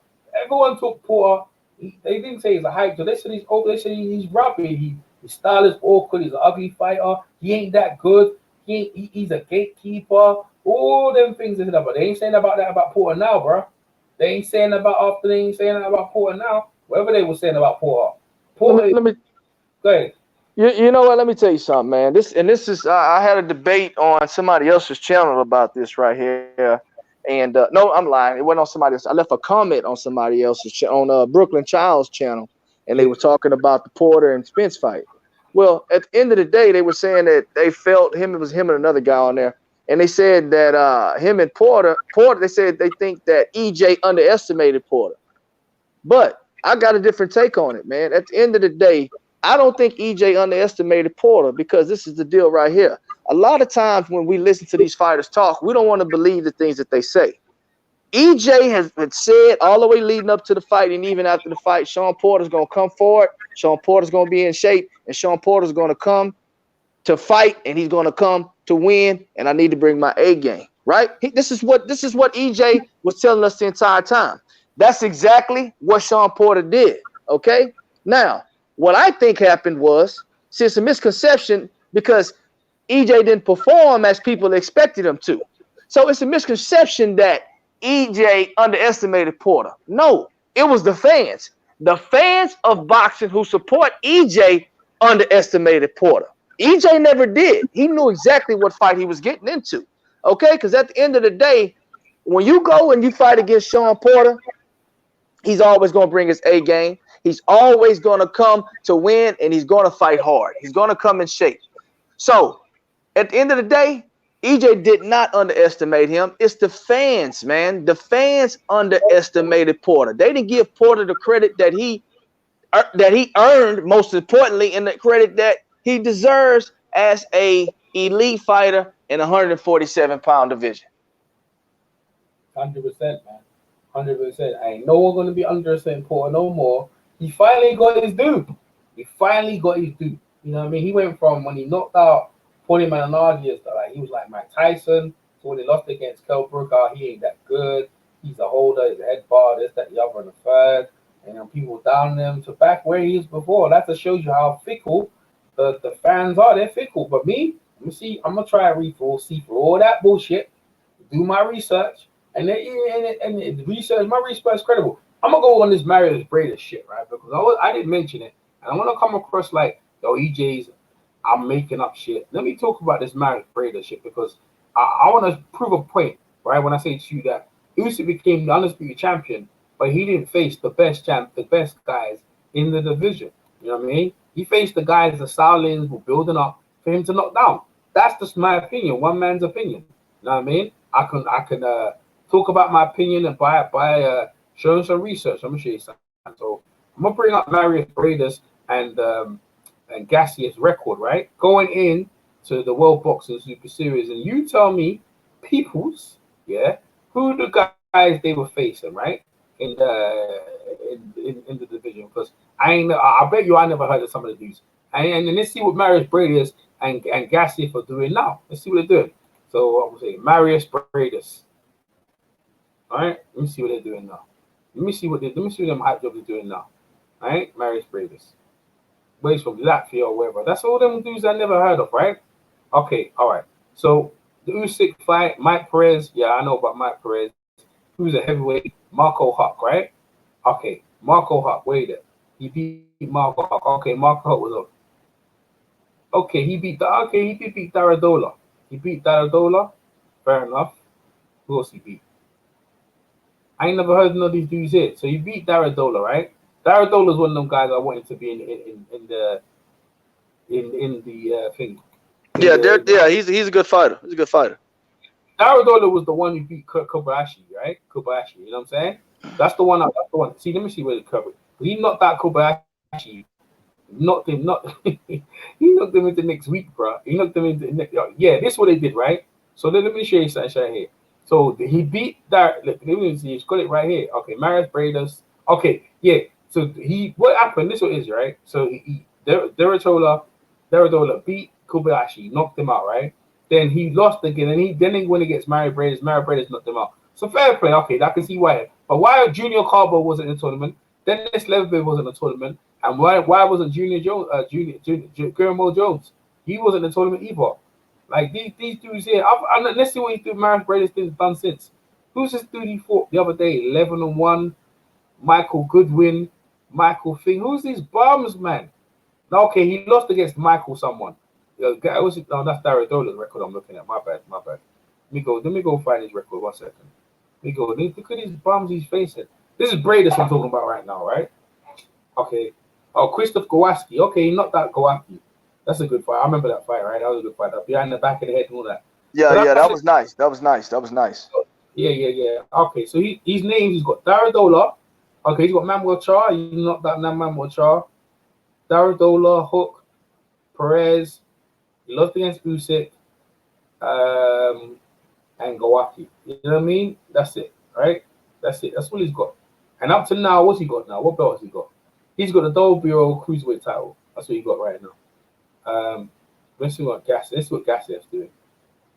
Everyone talk Porter. They didn't say he's a hype. So they said he's rubby. His style is awkward. He's an ugly fighter. He ain't that good. He's a gatekeeper. All them things they said about. They ain't saying about that about Porter now, bro. They ain't saying about They ain't saying that about Porter now. Whatever they were saying about Porter. let me go ahead. You know what? Let me tell you something, man. This is I had a debate on somebody else's channel about this right here, and no, I'm lying. It wasn't on somebody else. I left a comment on somebody else's on Brooklyn Child's channel, and they were talking about the Porter and Spence fight. Well, at the end of the day, they were saying that they felt it was him and another guy on there, and they said that him and Porter, they said they think that EJ underestimated Porter, but I got a different take on it, man. At the end of the day, I don't think EJ underestimated Porter because this is the deal right here. A lot of times when we listen to these fighters talk, we don't want to believe the things that they say. EJ has been said all the way leading up to the fight, and even after the fight, Sean Porter's going to come forward. Sean Porter's going to be in shape, and Sean Porter's going to come to fight, and he's going to come to win, and I need to bring my A game, right? This is what EJ was telling us the entire time. That's exactly what Sean Porter did, okay? Now, what I think happened was, see, it's a misconception because EJ didn't perform as people expected him to. So it's a misconception that EJ underestimated Porter. No, it was the fans. The fans of boxing who support EJ underestimated Porter. EJ never did. He knew exactly what fight he was getting into, okay? Because at the end of the day, when you go and you fight against Sean Porter, he's always going to bring his A game. He's always going to come to win, and he's going to fight hard. He's going to come in shape. So, at the end of the day, EJ did not underestimate him. It's the fans, man. The fans underestimated Porter. They didn't give Porter the credit that he earned, most importantly, and the credit that he deserves as a elite fighter in a 147-pound division. 100%, man. 100%. Ain't no one going to be underestimating Porter no more. He finally got his due. You know what I mean? He went from when he knocked out Paulie Malignaggi, like he was like Mike Tyson. So when he lost against Kell Brooker, he ain't that good. He's a holder, he's a head bar, this, that, the other, and the third. And people down them to back where he is before. That just shows you how fickle the fans are. They're fickle. But me, let me see. I'm gonna try and see through all that bullshit, do my research, and research. My research is credible. I'm gonna go on this Marius Breda shit, right? Because I didn't mention it, and I want to come across like, yo, EJ's I'm making up shit. Let me talk about this Marius Breda shit because I want to prove a point, right? When I say to you that Usyk became the undisputed champion, but he didn't face the best guys in the division. You know what I mean? He faced the guys the Shaolins were building up for him to knock down. That's just my opinion, one man's opinion. You know what I mean? I can talk about my opinion and by showing some research. I'm gonna show you something. So I'm gonna bring up Marius Breda's and Gassier's record, right? Going in to the World Boxing Super Series, and you tell me, peoples, yeah, who the guys they were facing, right? In the division, because I bet you I never heard of some of the dudes. And let's see what Marius Bredas and Gassier are doing now. Let's see what they're doing. So I would say Marius Bredas. All right, let me see what they're doing now. Let me see what them hype jobs are doing now. All right, Marius Bredas. Where he's from, Latvia or wherever. That's all them dudes I never heard of, right? Okay, all right. So the Usyk fight, Mike Perez. Yeah, I know about Mike Perez. Who's a heavyweight? Marco Huck, right? Okay, Marco Huck. Wait there. He beat Marco Huck. Okay, Marco Huck was up. Okay, he beat Daradola. He beat Daradola. Fair enough. Who else he beat? I ain't never heard of none of these dudes here. So he beat Daradola, right? Daradola is one of them guys I wanted to be in the thing. Yeah, he's a good fighter. He's a good fighter. Daradola was the one who beat Kobayashi, right? Kobayashi, you know what I'm saying? That's the one. See, let me see where the cover. He knocked out Kobayashi. Knocked him. He knocked him into next week, bro. He knocked him into next. Yeah, this is what they did, right? So let me show you something right here. So he beat that. Look, let me see. He's got it right here. Okay, Marius Bredas. Okay, yeah. So what happened? This is what it is, right? So Daradola beat Kobayashi, knocked him out, right? Then he lost again, and then he went against Marius Bredas. Marius Bredas knocked him out. So fair play, okay, I can see why. But why Junior Carbo wasn't in the tournament? Dennis Levy wasn't in the tournament, and why wasn't Junior Jones? Guillermo Jones? He wasn't in the tournament either. Like these dudes here. Let's see what he's doing. Marius Bredas has done since. Who's this dude he fought the other day? 11-1. Michael Goodwin, Michael Thing. Who's these bums, man? Okay, he lost against Michael someone. No, that's Daradola's record I'm looking at. My bad. Let me go find his record. 1 second. Let me go. Look at these bums he's facing. This is Bredas I'm talking about right now, right? Okay. Oh, Christoph Kowalski. Okay, he knocked out Kowalski. That's a good fight. I remember that fight, right? That was a good fight. Behind the back of the head and all that. Yeah, that was nice. That was nice. Yeah. Okay, so his names, he's got Daradola. Okay, he's got Manuel Char. He knocked out Manuel Char. Daradola, Hook, Perez. He lost against Usyk. And Gowaki. You know what I mean? That's it, right? That's it. That's what he's got. And up to now, what's he got now? What belt has he got? He's got the WBO Cruiserweight title. That's what he got right now. Let's see what Gassiev's doing.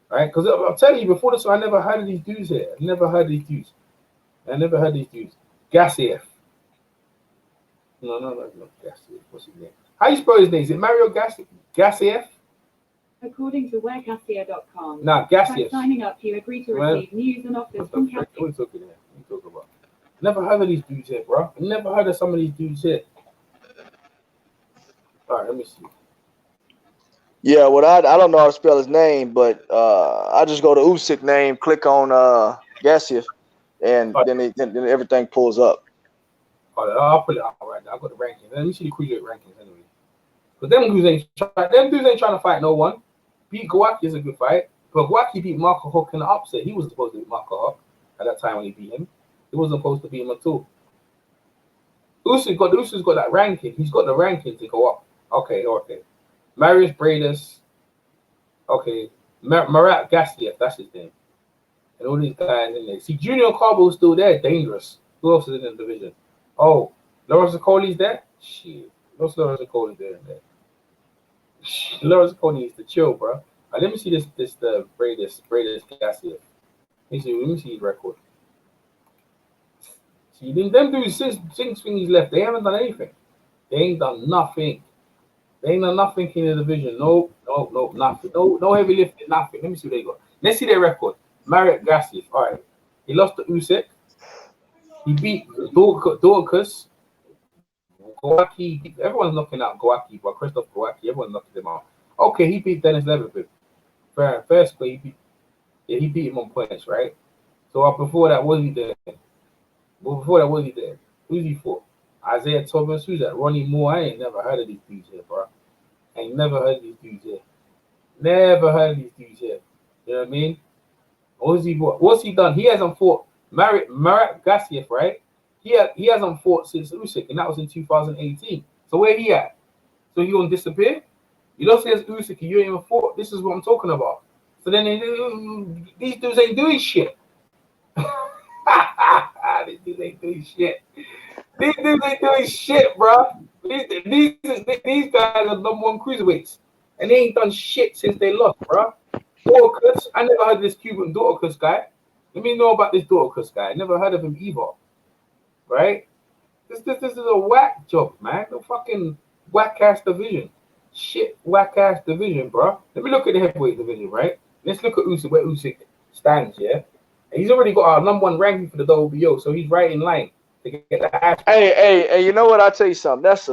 Right? Because I'm telling you, before this, I never heard of these dudes here. I never heard of these dudes. Gassiev. No, not Gassiev. What's his name? How you spell his name? Is it Mario Gassiev? According to WhereCassia.com, Nah, by Gassiev. signing up, you agree to receive news and offers from Cassia. What are you talking about? Never heard of these dudes here, bro. I never heard of some of these dudes here. All right, let me see. Yeah, I don't know how to spell his name, but I just go to Usyk name, click on Gassiev, and then everything pulls up. All right, I'll put it out right now. I'll go to rankings. Let me see the cruiserweight rankings anyway. But them dudes ain't trying to fight no one. Beat Gowaki is a good fight, but Gowaki beat Marco Huck in the upset. He wasn't supposed to beat Marco Huck at that time when he beat him. He wasn't supposed to beat him at all. Usyk's got that ranking. He's got the ranking to go up. Okay. Marius Bredas. Okay. Marat Gassiev, that's his name. And all these guys in there. See, Junior Carbo's still there, dangerous. Who else is in the division? Oh, Lawrence Okoli's there? Shit. What's Lawrence Okoli there? Lawrence Okoli needs to chill, bro. Let me see this Bredas Gassiev. Let me see his record. See, them dudes since he's left, they haven't done anything. They ain't done nothing. They ain't done nothing in the division. Nope, nothing. No heavy lifting, nothing. Let me see what they got. Let's see their record. Marius Gassiev. All right. He lost to Usyk. He beat Dorcas. Gowaki. Everyone's knocking out Gowaki, but Christoph Gowaki, everyone's knocking him out. Okay, he beat Dennis Leverton. First play, he beat him on points, right? So before that, was he there? Well, before that, was he there? Who's he for? Isaiah Thomas, who's that? Ronnie Moore. I ain't never heard of these dudes here, bro. Ain't never heard of these dudes here. Never heard of these dudes here. You know what I mean? What's he done? He hasn't fought Marat Gassiev, right? He hasn't fought since Usyk, and that was in 2018. So where he at? So he gonna disappear? You don't say it's Usyk, you ain't even fought. This is what I'm talking about. So then these dudes ain't doing shit. These dudes ain't doing shit. These dudes ain't doing shit, bro. These guys are number one cruiserweights, and they ain't done shit since they lost, bro. Dorcas, I never heard of this Cuban Dorcas guy. Let me know about this Dorcas guy. I never heard of him either. Right? This is a whack job, man. The fucking whack ass division. Shit, whack ass division, bro. Let me look at the heavyweight division, right? Let's look at Usyk, where Usyk stands, yeah? And he's already got our number one ranking for the WBO, so he's right in line to get the ass. Hey, you know what? I'll tell you something. That's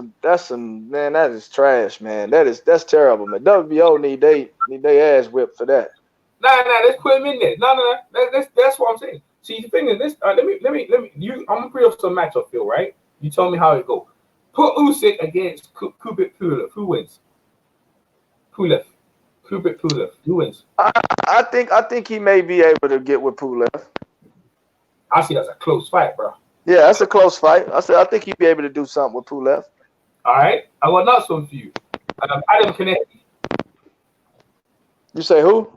some man, that is trash, man. That's terrible, man. WBO need they ass whipped for that. Nah, let's put him in there. No. That's what I'm saying. See, the thing is this. Let me. I'm gonna put up some matchup feel, right? You tell me how it go. Put Usyk against Kubik Pulev. Who wins? Kubik Pulev. Who wins? I think he may be able to get with Pulev. I see that's a close fight, bro. Yeah, that's a close fight. I think he'd be able to do something with Pulev. All right, I got another one for you. Adam Konecki. You say who?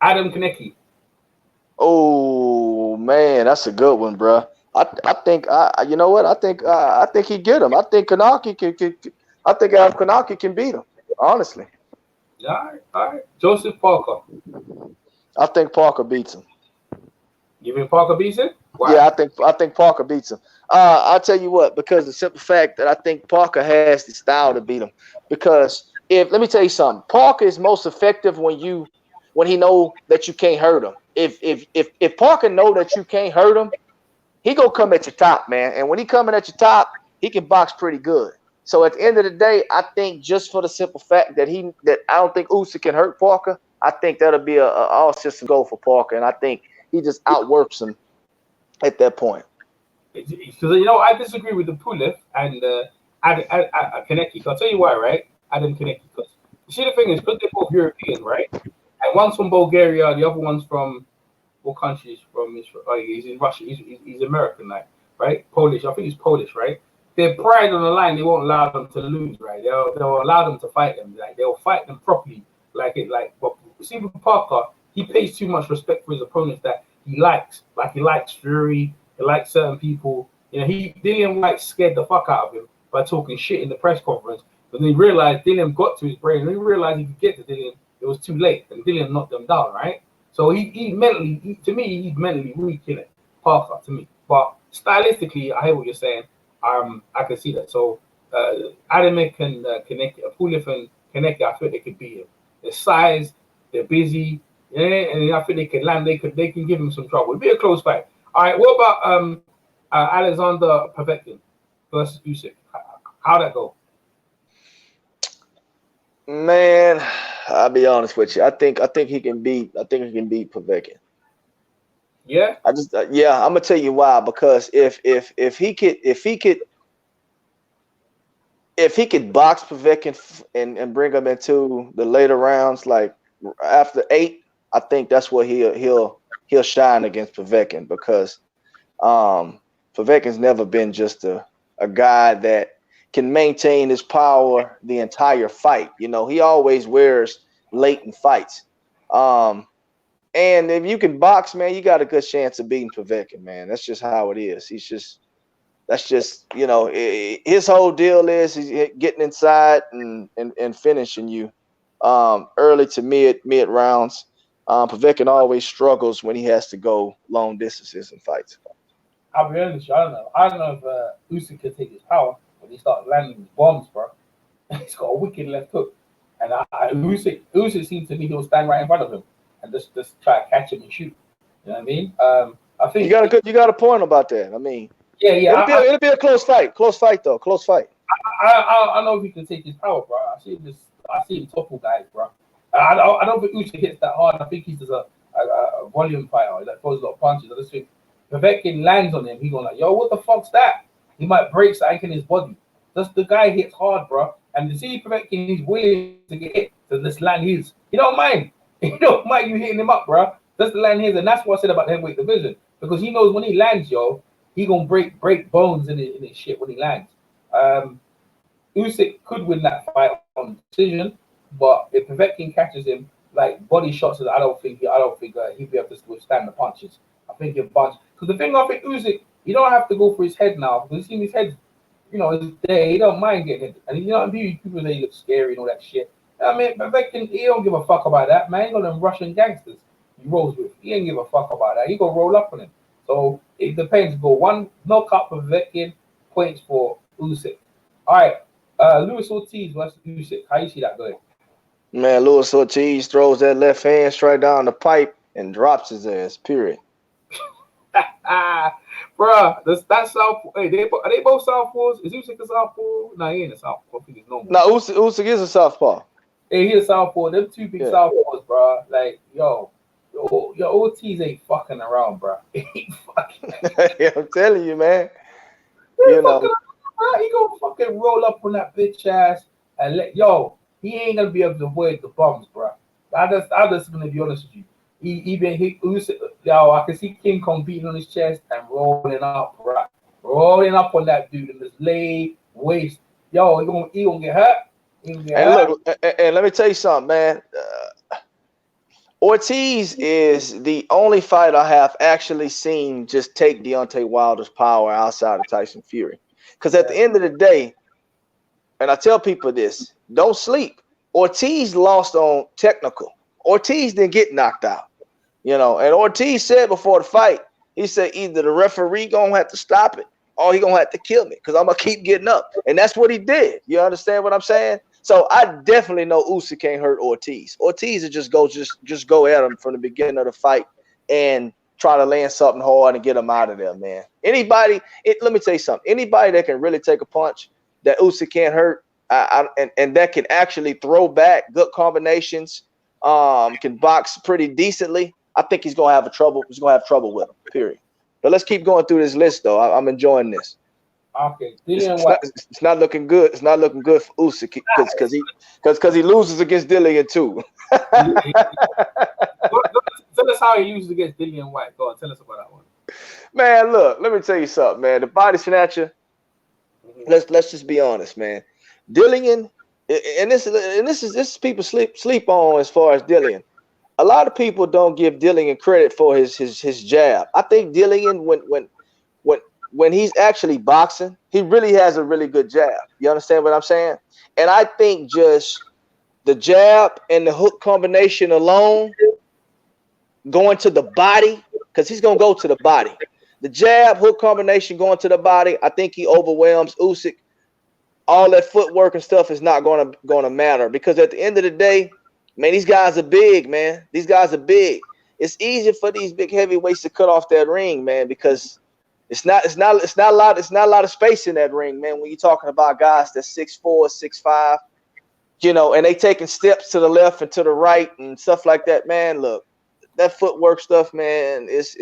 Adam Konecki. Oh man, that's a good one, bro. I think you know what? I think he get him. I think Konecki can. I think Adam Konecki can beat him. Honestly. All right. Joseph Parker. I think Parker beats him. You mean Parker beats him? Why? Yeah, I think Parker beats him. I'll tell you what, because the simple fact that I think Parker has the style to beat him. Because let me tell you something, Parker is most effective when he know that you can't hurt him. If Parker know that you can't hurt him, he gonna come at your top, man. And when he coming at your top, he can box pretty good. So at the end of the day, I think just for the simple fact that I don't think Usyk can hurt Parker, I think that'll be a all system go for Parker, and I think he just outworks him at that point. So I disagree with the Pulev and Konecki. I'll tell you why, right? Adam Konecki. Because you see, the thing is, because they're both European, right? And one's from Bulgaria, the other one's from what country? He's from? He's in Russia. He's American, like, right? Polish. I think he's Polish, right? Their pride on the line, they won't allow them to lose, right? They'll allow them to fight them. Like, they'll fight them properly. But see, with Parker, he pays too much respect for his opponents that he likes. Like, he likes Fury, he likes certain people. Dillian White scared the fuck out of him by talking shit in the press conference. But then he realized Dillian got to his brain. And he realized he could get to Dillian. It was too late. And Dillian knocked them down, right? So he's mentally weak in it, Parker, to me. But stylistically, I hear what you're saying. I can see that. So Adamek and Pulev and Konecki, I think they could beat him. Their size, they're busy, and I think they can land. They can give him some trouble. It'd be a close fight. All right. What about Alexander Povetkin versus Usyk? How'd that go? Man, I'll be honest with you. I think he can beat Povetkin. Yeah. I'm gonna tell you why. Because if he could box Povetkin and bring him into the later rounds, like after 8, I think that's where he'll shine against Povetkin, because Povetkin's never been just a guy that can maintain his power the entire fight. He always wears late in fights. And if you can box, man, you got a good chance of beating Povetkin, man. That's just how it is. That's just his whole deal is he's getting inside and finishing you early to mid rounds. Povetkin always struggles when he has to go long distances in fights. I'll be honest, I don't know if Usyk can take his power when he starts landing his bombs, bro. He's got a wicked left hook, and Usyk seems to me he'll stand right in front of him and just try to catch him and shoot. You know what I mean? I think you got a point about that. I mean, yeah. It'll be a close fight. Close fight though. Close fight. I know if he can take his power, bro. I see him just I see him topple guys, bro. I don't think Usyk hits that hard. I think he's just a volume fighter that throws a lot of punches. I just think Povetkin lands on him. He going like, yo, what the fuck's that? He might break something in his body. Just the guy hits hard, bro. And to see Povetkin, he's willing to get hit to just land his. He don't mind. He don't mind you hitting him up, bro. Just to land his. And that's what I said about the heavyweight division. Because he knows when he lands, yo, he gonna break bones in his shit when he lands. Usyk could win that fight on decision, but if Povetkin catches him like body shots, I don't think he'll be able to withstand the punches. I think he'll punch. Because the thing I think Usyk, you don't have to go for his head now. Because you see his head, you know, is there. He don't mind getting hit. And you know, people say he looks scary and all that shit. I mean, Povetkin, he don't give a fuck about that, man. He got them Russian gangsters he rolls with. He ain't give a fuck about that. He gonna roll up on him. So it depends. Go one knockout for Povetkin, points for Usyk. All right. Luis Ortiz versus Usyk. How you see that going? Man, Luis Ortiz throws that left hand straight down the pipe and drops his ass. Period. Bruh, that's southpaw. Hey, are they both southpaws? Is Usyk a southpaw? No, he ain't a southpaw. I think he's normal. No, Usyk is a southpaw. Hey, he's a southpaw. Them two big southpaws, bro. Like, yo, Ortiz ain't fucking around, bro. He ain't fucking. Yeah, I'm telling you, man. He gonna fucking roll up on that bitch ass and he ain't gonna be able to avoid the bums, bro. I'm just gonna be honest with you. I can see King Kong beating on his chest and rolling up, bro. Rolling up on that dude and just lay waste. Yo, he gonna get hurt. Look, and let me tell you something, man. Ortiz is the only fighter I have actually seen just take Deontay Wilder's power outside of Tyson Fury. Because at the end of the day, and I tell people this, don't sleep. Ortiz lost on technical. Ortiz didn't get knocked out. You know, and Ortiz said before the fight, he said either the referee gonna have to stop it or he gonna have to kill me because I'm gonna keep getting up. And that's what he did. You understand what I'm saying? So I definitely know Usyk can't hurt Ortiz. Ortiz will just go at him from the beginning of the fight and try to land something hard and get him out of there, man. Let me tell you something. Anybody that can really take a punch that Usyk can't hurt, and that can actually throw back good combinations, can box pretty decently, I think he's gonna have trouble. He's gonna have trouble with him. Period. But let's keep going through this list, though. I'm enjoying this. Okay, it's not looking good. It's not looking good for Usyk because he loses against Dillian too. Tell us how he loses against Dillian White. Go on, tell us about that one. Man, look, let me tell you something, man. The body snatcher. Let's just be honest, man. Dillian, and this is people sleep on as far as Dillian. A lot of people don't give Dillian credit for his jab. I think Dillian, when he's actually boxing, he really has a really good jab. You understand what I'm saying? And I think just the jab and the hook combination alone, going to the body, because he's gonna go to the body. The jab hook combination going to the body, I think he overwhelms Usyk. All that footwork and stuff is not gonna matter because at the end of the day, man, these guys are big, man. These guys are big. It's easy for these big heavyweights to cut off that ring, man, because it's not a lot of space in that ring, man. When you're talking about guys that's 6'4", 6'5", you know, and they taking steps to the left and to the right and stuff like that, man. Look, that footwork stuff, man, it's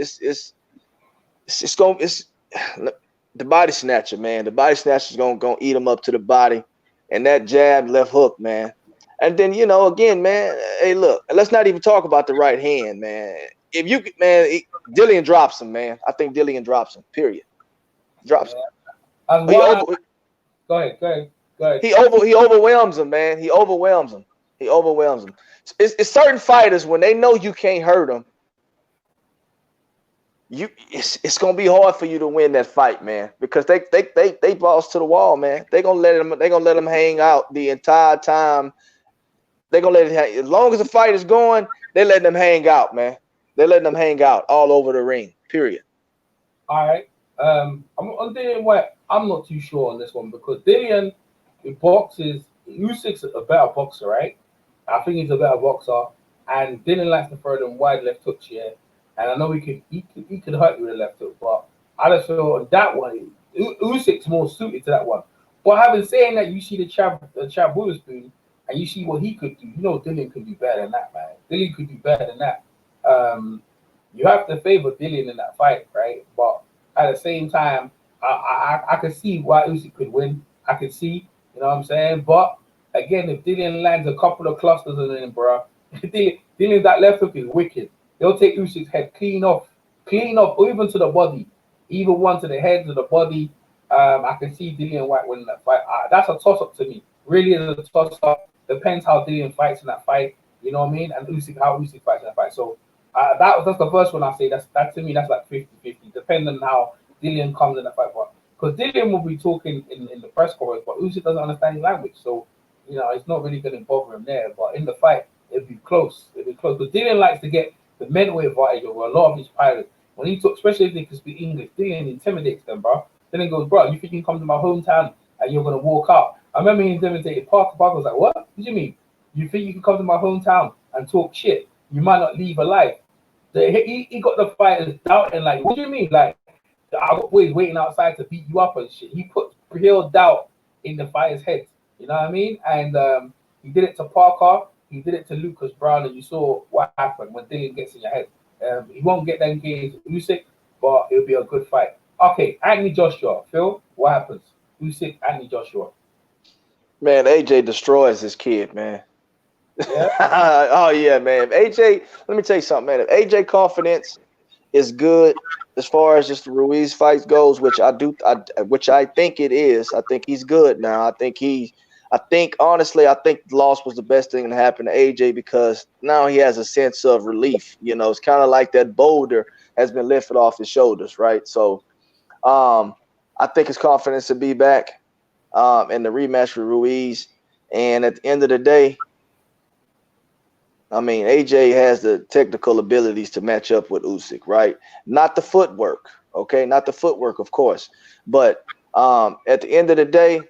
the body snatcher, man. The body snatcher is gonna eat him up to the body, and that jab, left hook, man. And then, you know, again, man, hey, look, let's not even talk about the right hand, man. If you, man, Dillian drops him, man. I think Dillian drops him, period. Drops him. Go ahead. He overwhelms him, man. He overwhelms him. It's certain fighters, when they know you can't hurt them, it's gonna be hard for you to win that fight, man, because they balls to the wall, man. They're gonna let him hang out the entire time. They're gonna let it hang. As long as the fight is going, they letting them hang out, man. They're letting them hang out all over the ring. Period. All right. I'm on Dillian White. I'm not too sure on this one because Dillian, in boxes, Usyk's a better boxer, right? I think he's a better boxer, and Dillian likes to throw them wide left hooks, yeah. And I know he could hurt you with a left hook, but I just feel on that one, Usyk's more suited to that one. But having saying that, you see the Chazz Witherspoon and you see what he could do. You know, Dillian could do better than that, man. Dillian could do better than that. You have to favor Dillian in that fight, right? But at the same time, I could see why Usyk could win. I could see, you know what I'm saying? But again, if Dillian lands a couple of clusters on him, bro, Dillian that left hook is wicked. They'll take Usyk's head clean off, or even to the body, even one to the head, to the body. I can see Dillian White winning that fight. That's a toss-up to me. Really is a toss-up. Depends how Dillian fights in that fight. You know what I mean? And Usyk, how Usyk fights in that fight. So that's the first one I say. That to me, that's like 50-50, depending on how Dillian comes in the fight. Because Dillian will be talking in the press conference, but Usyk doesn't understand his language. So, you know, it's not really going to bother him there. But in the fight, it'll be close. Because Dillian likes to get the mental advantage over a lot of his pilots. When he talks, especially if they can speak English, Dillian intimidates them, bro. Dillian goes, bro, you think you can come to my hometown and you're going to walk out? I remember he intimidated Parker. Parker was like, what? What do you mean? You think you can come to my hometown and talk shit? You might not leave alive. He got the fighters doubting, like, what do you mean? Like, I got boys waiting outside to beat you up and shit. He put real doubt in the fighters' heads. You know what I mean? And he did it to Parker. He did it to Lucas Brown, and you saw what happened when Dillian gets in your head. He won't get them games with Usyk, but it'll be a good fight. Okay, Anthony Joshua. Phil, what happens? Usyk, Anthony Joshua. Man, AJ destroys this kid, man. Yeah. Oh yeah, man. AJ, let me tell you something, man. If AJ confidence is good as far as just the Ruiz fight goes, which I think it is. I think he's good now. I think honestly, the loss was the best thing that happened to AJ because now he has a sense of relief. You know, it's kind of like that boulder has been lifted off his shoulders, right? So I think his confidence to be back in the rematch with Ruiz. And at the end of the day, I mean, AJ has the technical abilities to match up with Usyk, right? Not the footwork, okay? Not the footwork, of course. But at the end of the day,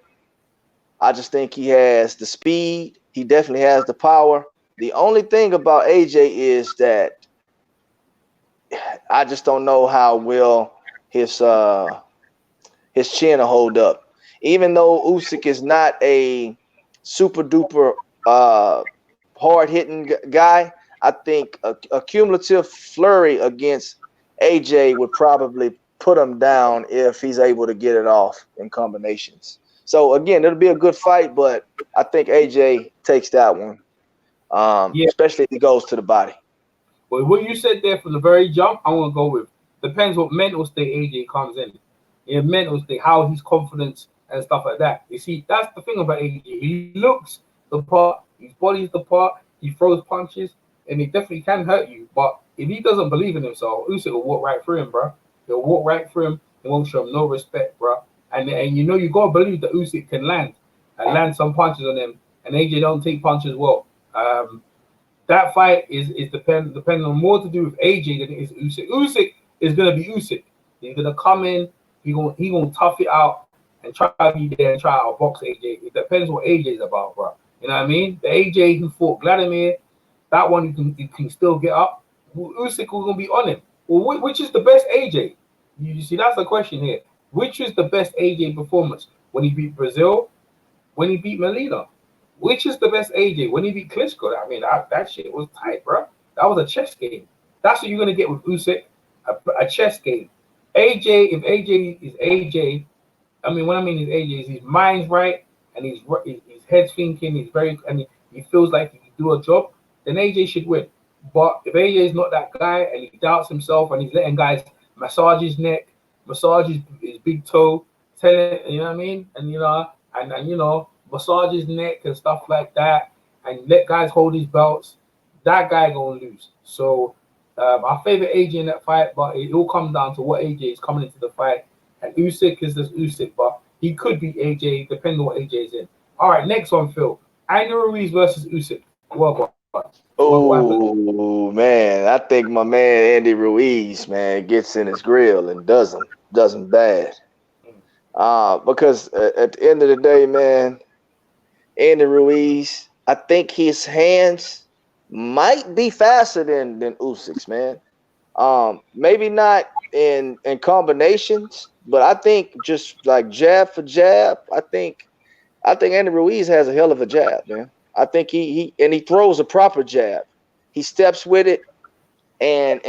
I just think he has the speed. He definitely has the power. The only thing about AJ is that I just don't know how well his chin will hold up. Even though Usyk is not a super duper hard-hitting guy, I think a cumulative flurry against AJ would probably put him down if he's able to get it off in combinations. So, again, it'll be a good fight, but I think AJ takes that one, especially if he goes to the body. Well, what you said there from the very jump, I want to go with. Depends what mental state AJ comes in. Yeah, mental state, how his confidence and stuff like that. You see, that's the thing about AJ. He looks the part, his body's the part, he throws punches, and he definitely can hurt you. But if he doesn't believe in himself, Usyk will walk right through him, bro. He'll walk right through him. He won't show him no respect, bro. And you know, you got to believe that Usyk can land some punches on him, and AJ don't take punches well. That fight is depending on more to do with AJ than it is Usyk. Usyk is gonna be Usyk. He's gonna come in. He gonna tough it out and try to be there and try to outbox AJ. It depends what AJ is about, bro. You know what I mean? The AJ who fought Vladimir, that one he can still get up. Usyk will gonna be on him. Well, which is the best AJ? You see, that's the question here. Which is the best AJ performance? When he beat Brazil, when he beat Melina? Which is the best AJ? When he beat Klitschko? I mean, that shit was tight, bro. That was a chess game. That's what you're gonna get with Usyk, a chess game. AJ, if AJ is AJ, I mean, what I mean is AJ is his mind's right and his head's thinking. He feels like he can do a job. Then AJ should win. But if AJ is not that guy and he doubts himself and he's letting guys massage his neck, massage his big toe, telling, you know what I mean, and you know, massage his neck and stuff like that, and let guys hold his belts, that guy gonna lose. So I favor AJ in that fight, but it all comes down to what AJ is coming into the fight. And Usyk is just Usyk, but he could be AJ depending on what AJ is in. All right, next one, Phil. Andy Ruiz versus Usyk. Oh man, I think my man Andy Ruiz, man, gets in his grill and does him bad. Because at the end of the day, man, Andy Ruiz, I think his hands might be faster than Usyk's, man. Maybe not in combinations, but I think just like jab for jab, I think Andy Ruiz has a hell of a jab, man. I think he throws a proper jab. He steps with it and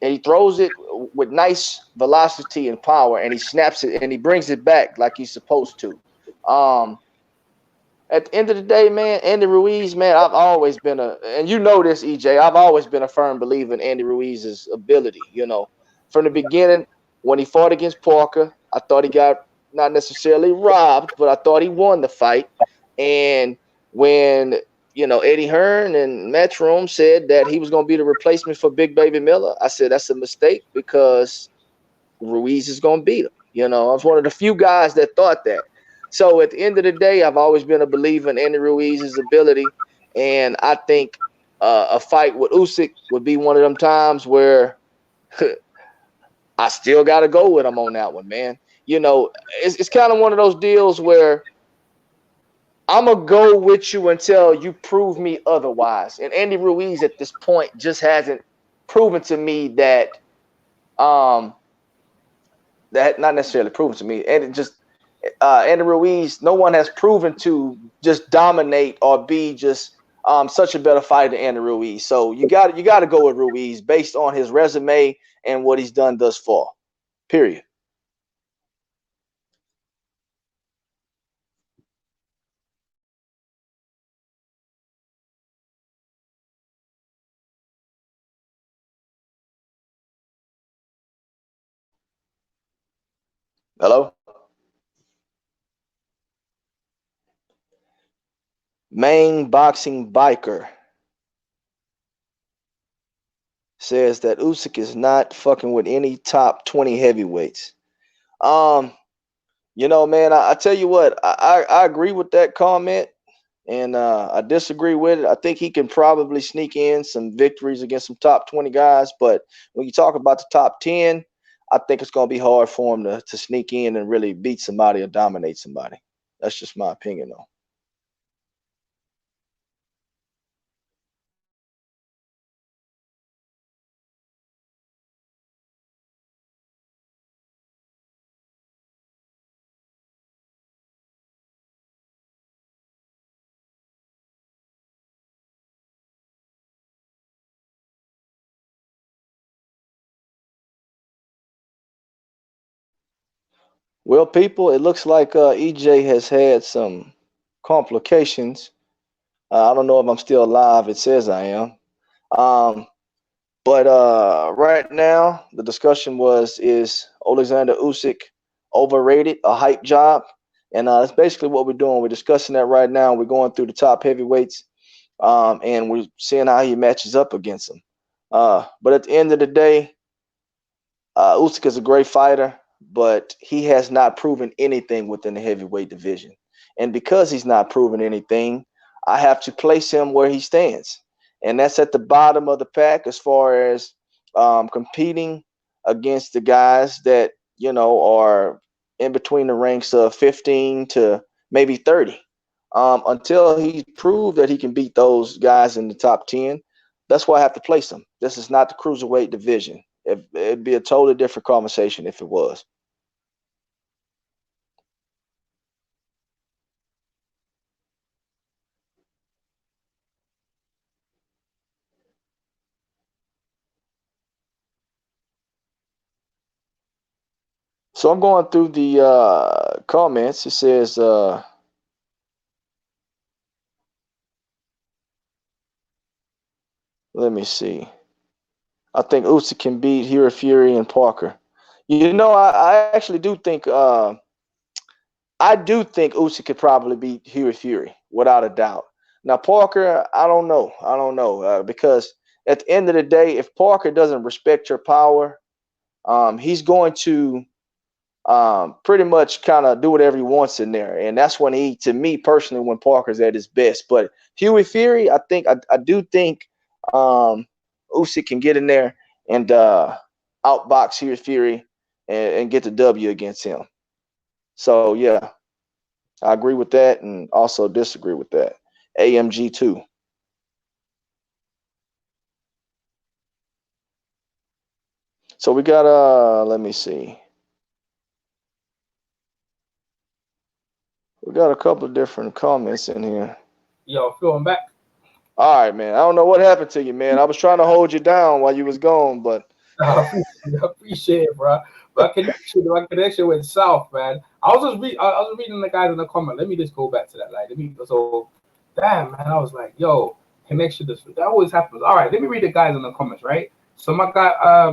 he throws it with nice velocity and power, and he snaps it and he brings it back like he's supposed to. At the end of the day, man, Andy Ruiz, man, I've always been and you know this, EJ, I've always been a firm believer in Andy Ruiz's ability. From the beginning, when he fought against Parker, I thought he got not necessarily robbed, but I thought he won the fight. And when Eddie Hearn and Matchroom said that he was going to be the replacement for Big Baby Miller, I said that's a mistake because Ruiz is going to beat him. I was one of the few guys that thought that. So at the end of the day, I've always been a believer in Andy Ruiz's ability, and I think a fight with Usyk would be one of them times where I still got to go with him on that one, man. It's kind of one of those deals where I'm going to go with you until you prove me otherwise. And Andy Ruiz at this point just hasn't proven to me that not necessarily proven to me. And it just Andy Ruiz, no one has proven to just dominate or be just such a better fighter than Andy Ruiz. So you got to go with Ruiz based on his resume and what he's done thus far. Period. Hello? Main Boxing Biker says that Usyk is not fucking with any top 20 heavyweights. Man, I tell you what, I agree with that comment, and I disagree with it. I think he can probably sneak in some victories against some top 20 guys, but when you talk about the top 10, I think it's going to be hard for him to sneak in and really beat somebody or dominate somebody. That's just my opinion, though. Well, people, it looks like EJ has had some complications. I don't know if I'm still alive. It says I am. But right now, the discussion is Oleksandr Usyk overrated, a hype job? And that's basically what we're doing. We're discussing that right now. We're going through the top heavyweights, and we're seeing how he matches up against them. But at the end of the day, Usyk is a great fighter, but he has not proven anything within the heavyweight division. And because he's not proven anything, I have to place him where he stands. And that's at the bottom of the pack as far as competing against the guys that, are in between the ranks of 15 to maybe 30. Until he proved that he can beat those guys in the top 10, that's why I have to place him. This is not the cruiserweight division. It'd be a totally different conversation if it was. So I'm going through the comments. It says, let me see. I think Usyk can beat Hero Fury and Parker. I actually do think Usyk could probably beat Hero Fury without a doubt. Now Parker, I don't know because at the end of the day, if Parker doesn't respect your power, he's going to pretty much kind of do whatever he wants in there, and that's when to me personally, when Parker's at his best. But Huey Fury, I do think Usyk can get in there and outbox Huey Fury and get the W against him. So yeah, I agree with that and also disagree with that. AMG 2. So we got let me see. We got a couple of different comments in here. Yo, Phil, I'm back. All right, man. I don't know what happened to you, man. I was trying to hold you down while you was gone, but I appreciate it, bro. My connection went south, man. I was reading the guys in the comment. Let me just go back to that. So damn, man. I was like, yo, connection. That always happens. All right, let me read the guys in the comments, right? So my guy,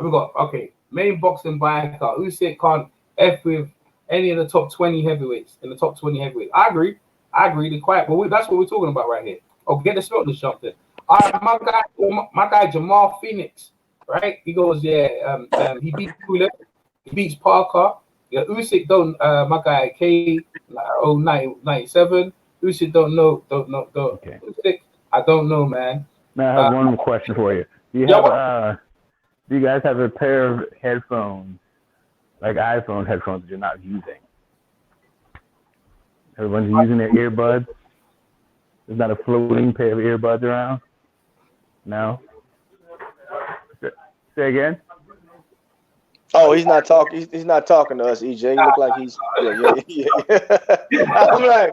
we got main boxing biker. Usyk can't F with any of the top 20 heavyweights in the top 20 heavyweights. I agree. They're quiet, but that's what we're talking about right here. Oh, get the smoke this jumped in. All right, my guy Jamal Phoenix, right? He goes, he beats Kula, he beats Parker. Yeah, Usyk don't. My guy K 97. Usyk don't know. Okay. Usyk, I don't know, man. Now I have one more question for you. Do you guys have a pair of headphones, like iPhone headphones, that you're not using? Everyone's using their earbuds. There's not a floating pair of earbuds around. No. Say again. oh, he's not talking. He's not talking to us, EJ. He look like he's. Yeah. I'm like,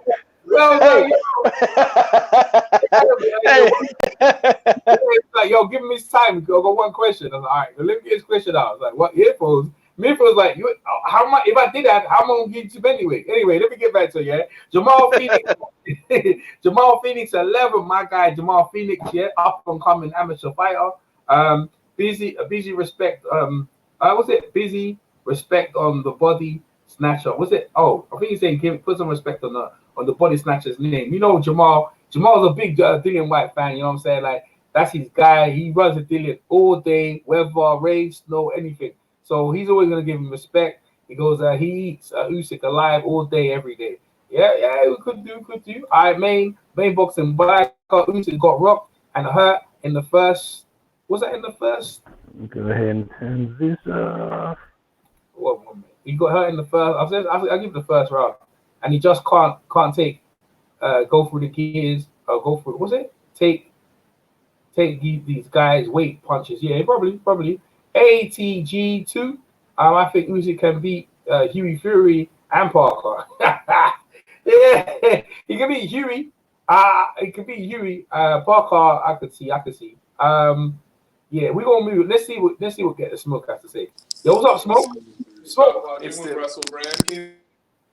Like, yo, give me time. Go one question. I was like, all right, let me get this question out. I was like, what earphones? Me was like, how much? If I did that, how am I gonna get you anyway? Anyway, let me get back to you. Yeah? Jamal Phoenix 11. My guy Jamal Phoenix, up and coming amateur fighter. Busy respect. Busy respect on the body snatcher. Was it? Oh, I think he's saying put some respect on the body snatcher's name. You know, Jamal's a big Dillian White fan. You know what I'm saying? Like, that's his guy. He runs a Dillian all day, weather, rain, snow, anything. So he's always gonna give him respect. He goes, he eats Usyk alive all day, every day. Yeah, we could do. All right, main boxing back. Usyk got rocked and hurt in the first. Was that in the first? Go ahead and turn this off. What? He got hurt in the first. I give the first round, and he just can't take go through the gears. Go through. Was it take these guys weight punches? Yeah, probably. ATG2. I think Usyk can beat Huey Fury and Parker. Yeah, he can beat Huey. He can beat Huey. Parker, I could see. Yeah, we're gonna move. Let's see what Get the Smoke has to say. Yo, what's up, Smoke? Smoke. It's the Russell Brand.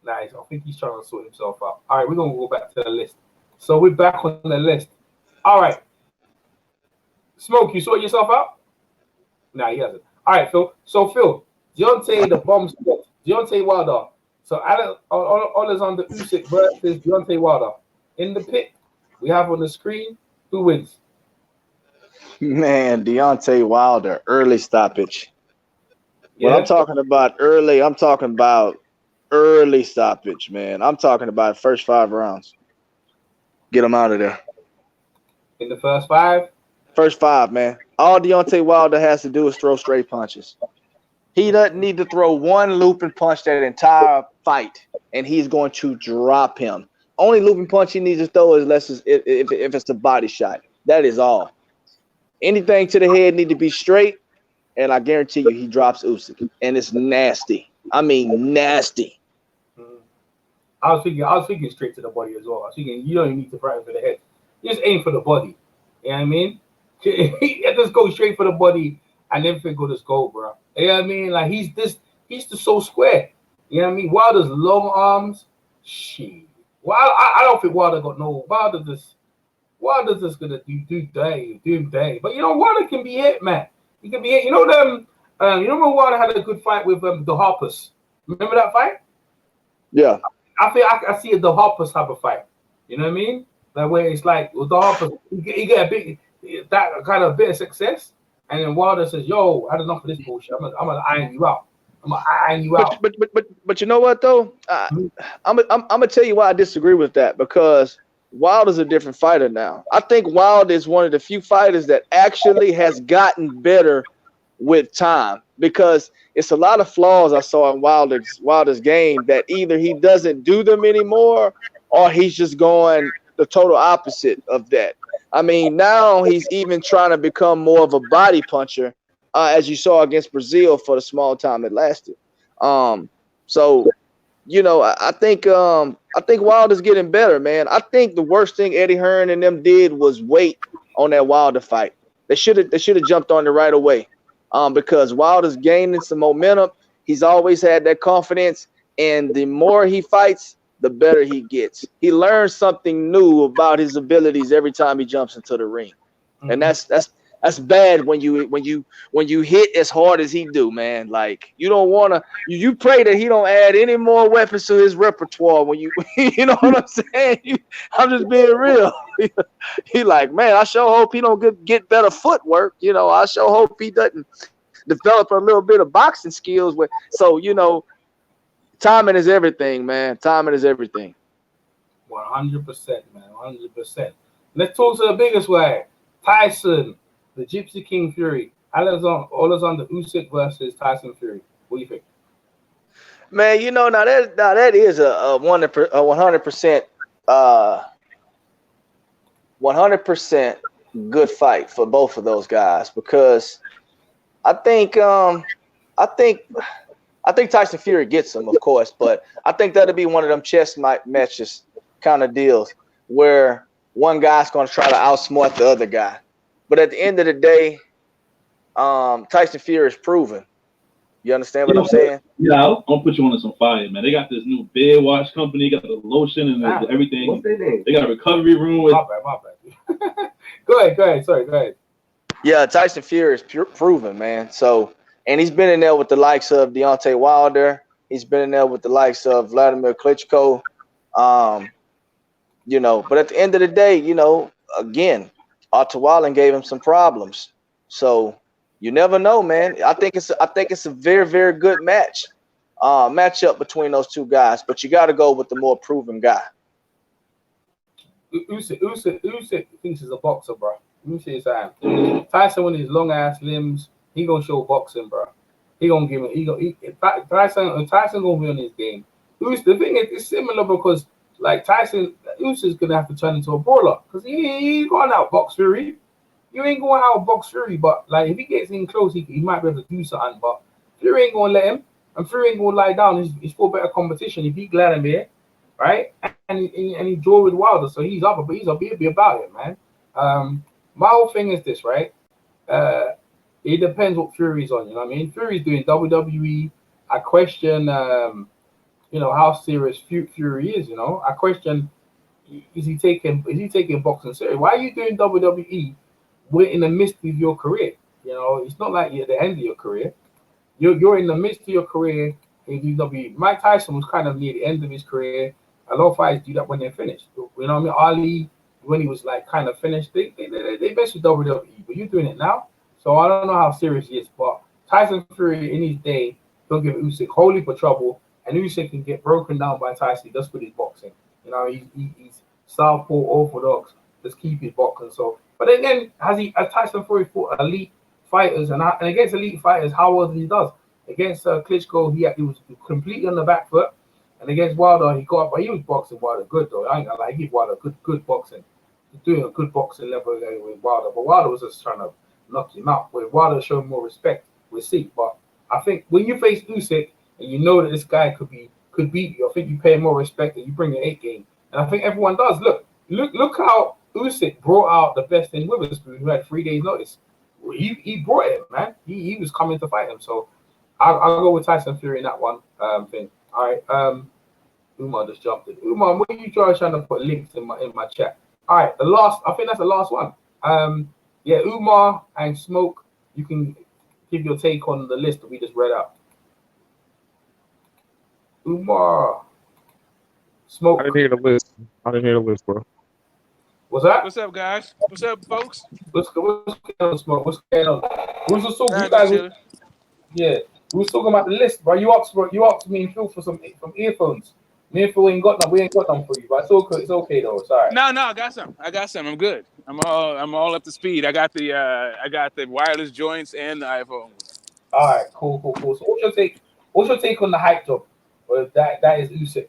Nice. I think he's trying to sort himself out. All right, we're gonna go back to the list. So we're back on the list. All right. Smoke, you sort yourself out? Nah, he hasn't. All right, Phil. So, Phil, Deontay the bomb spot. Deontay Wilder. So, Oleksandr Usyk versus Deontay Wilder. In the pit, we have on the screen, who wins? man, Deontay Wilder, early stoppage. When I'm talking about early, I'm talking about early stoppage, man. I'm talking about first 5 rounds. Get him out of there. In the first 5? First 5, man. All Deontay Wilder has to do is throw straight punches. He doesn't need to throw one looping punch that entire fight, and he's going to drop him. Only looping punch he needs to throw is if it's a body shot. That is all. Anything to the head need to be straight, and I guarantee you he drops Usyk, and it's nasty. I mean, nasty. I was thinking straight to the body as well. I was thinking you don't even need to throw it for the head. You just aim for the body. You know what I mean? Just go straight for the body, and everything will just go, bro. You know what I mean? Like he's just so square. You know what I mean? Wilder's long arms, shit. Well, I don't think Wilder got no. Wilder's just gonna do day. But you know, Wilder can be hit, man. He can be hit. You know them. You know when Wilder had a good fight with the Harpers. Remember that fight? Yeah. I think I see the Harpers type of fight. You know what I mean? Like where it's like with the Harpers, you get a big that kind of bit of success, and then Wilder says, "Yo, I had enough of this bullshit. I'm gonna iron you out. But you know what though? I'm gonna tell you why I disagree with that, because Wilder's a different fighter now. I think Wilder is one of the few fighters that actually has gotten better with time, because it's a lot of flaws I saw in Wilder's game that either he doesn't do them anymore or he's just going the total opposite of that. I mean, now he's even trying to become more of a body puncher, as you saw against Brazil for the small time it lasted. So I think Wilder's getting better, man. I think the worst thing Eddie Hearn and them did was wait on that Wilder fight. They should have jumped on it right away. Because Wilder's gaining some momentum. He's always had that confidence, and the more he fights, the better he gets. He learns something new about his abilities every time he jumps into the ring. And that's bad when you hit as hard as he do, man. Like, you don't want to. You pray that he don't add any more weapons to his repertoire when you you know what I'm saying. I'm just being real. He like, man, I sure hope he don't get better footwork. I sure hope he doesn't develop a little bit of boxing skills. So timing is everything, man. Timing is everything. 100%, man. 100%. Let's talk to the biggest way. Tyson, the Gypsy King Fury. Oleksandr Usyk versus Tyson Fury. What do you think? Man, now that is a 100% 100% good fight for both of those guys, because I think Tyson Fury gets him, of course, but I think that'll be one of them chess matches kind of deals where one guy's going to try to outsmart the other guy. But at the end of the day, Tyson Fury is proven. You understand what I'm saying? Yeah, I'm gonna put you on some fire, man. They got this new beard wash company, got the lotion and everything. What's their name? They got a recovery room with. My bad. Go ahead. Sorry, go ahead. Yeah, Tyson Fury is proven, man. So, and he's been in there with the likes of Deontay Wilder. He's been in there with the likes of Vladimir Klitschko. But at the end of the day, again, Otto Wallen gave him some problems. So you never know, man. I think it's a very, very good matchup between those two guys. But you got to go with the more proven guy. Usyk thinks he's a boxer, bro. Let me see his hand. Tyson with his long ass limbs, he gonna show boxing, bro. He gonna give it. Tyson gonna be on his game. The thing is, it's similar because like Tyson, Usyk's gonna have to turn into a brawler because he going out box Fury. You ain't going out box Fury, but like if he gets in close, he might be able to do something. But Fury ain't gonna let him, and Fury ain't gonna lie down. He's for better competition. He beat Vladimir, right? And he draw with Wilder, so he's up, but he's be about it, man. My whole thing is this, right? It depends what Fury's on. You know what I mean? Fury's doing WWE. I question, how serious Fury is. I question, is he taking boxing serious? Why are you doing WWE? We're in the midst of your career. It's not like you're at the end of your career. You're in the midst of your career in WWE. Mike Tyson was kind of near the end of his career. A lot of fighters do that when they're finished. You know what I mean? Ali, when he was like kind of finished, they messed with WWE, but you're doing it now. So I don't know how serious he is, but Tyson Fury in his day don't give Usyk wholly for trouble, and Usyk can get broken down by Tyson just with his boxing. He's southpaw orthodox. Just keep his boxing. So, but again, has Tyson Fury fought elite fighters and against elite fighters, how well he does against Klitschko, he was completely on the back foot, and against Wilder he got up, but he was boxing Wilder good though. I ain't gonna lie, he gave Wilder good boxing. He's doing a good boxing level with Wilder, but Wilder was just trying to knock him out. With Wilder showing more respect, we'll see. But I think when you face Usyk and you know that this guy could beat you, I think you pay more respect and you bring an 8 game. And I think everyone does. Look how Usyk brought out the best in Witherspoon, who had 3 days notice. He brought it, man. He was coming to fight him. So I'll go with Tyson Fury in that one thing. All right. Umar just jumped in. Umar, what are you trying to put links in my chat? All right, I think that's the last one. Umar and Smoke, you can give your take on the list that we just read out. Umar, Smoke. I didn't hear the list, bro. What's that? What's up, guys? What's up, folks? What's going on, Smoke? What's going on? We was talking, you guys. We was talking about the list, bro. You asked me and Phil for some earphones. Me and Phil ain't got them. We ain't got them for you, but it's okay though. It's all right. No, I got some. I'm good. I'm all up to speed. I got the wireless joints and the iPhone. All right, cool. So what's your take on the hype job? Well, that is Usyk.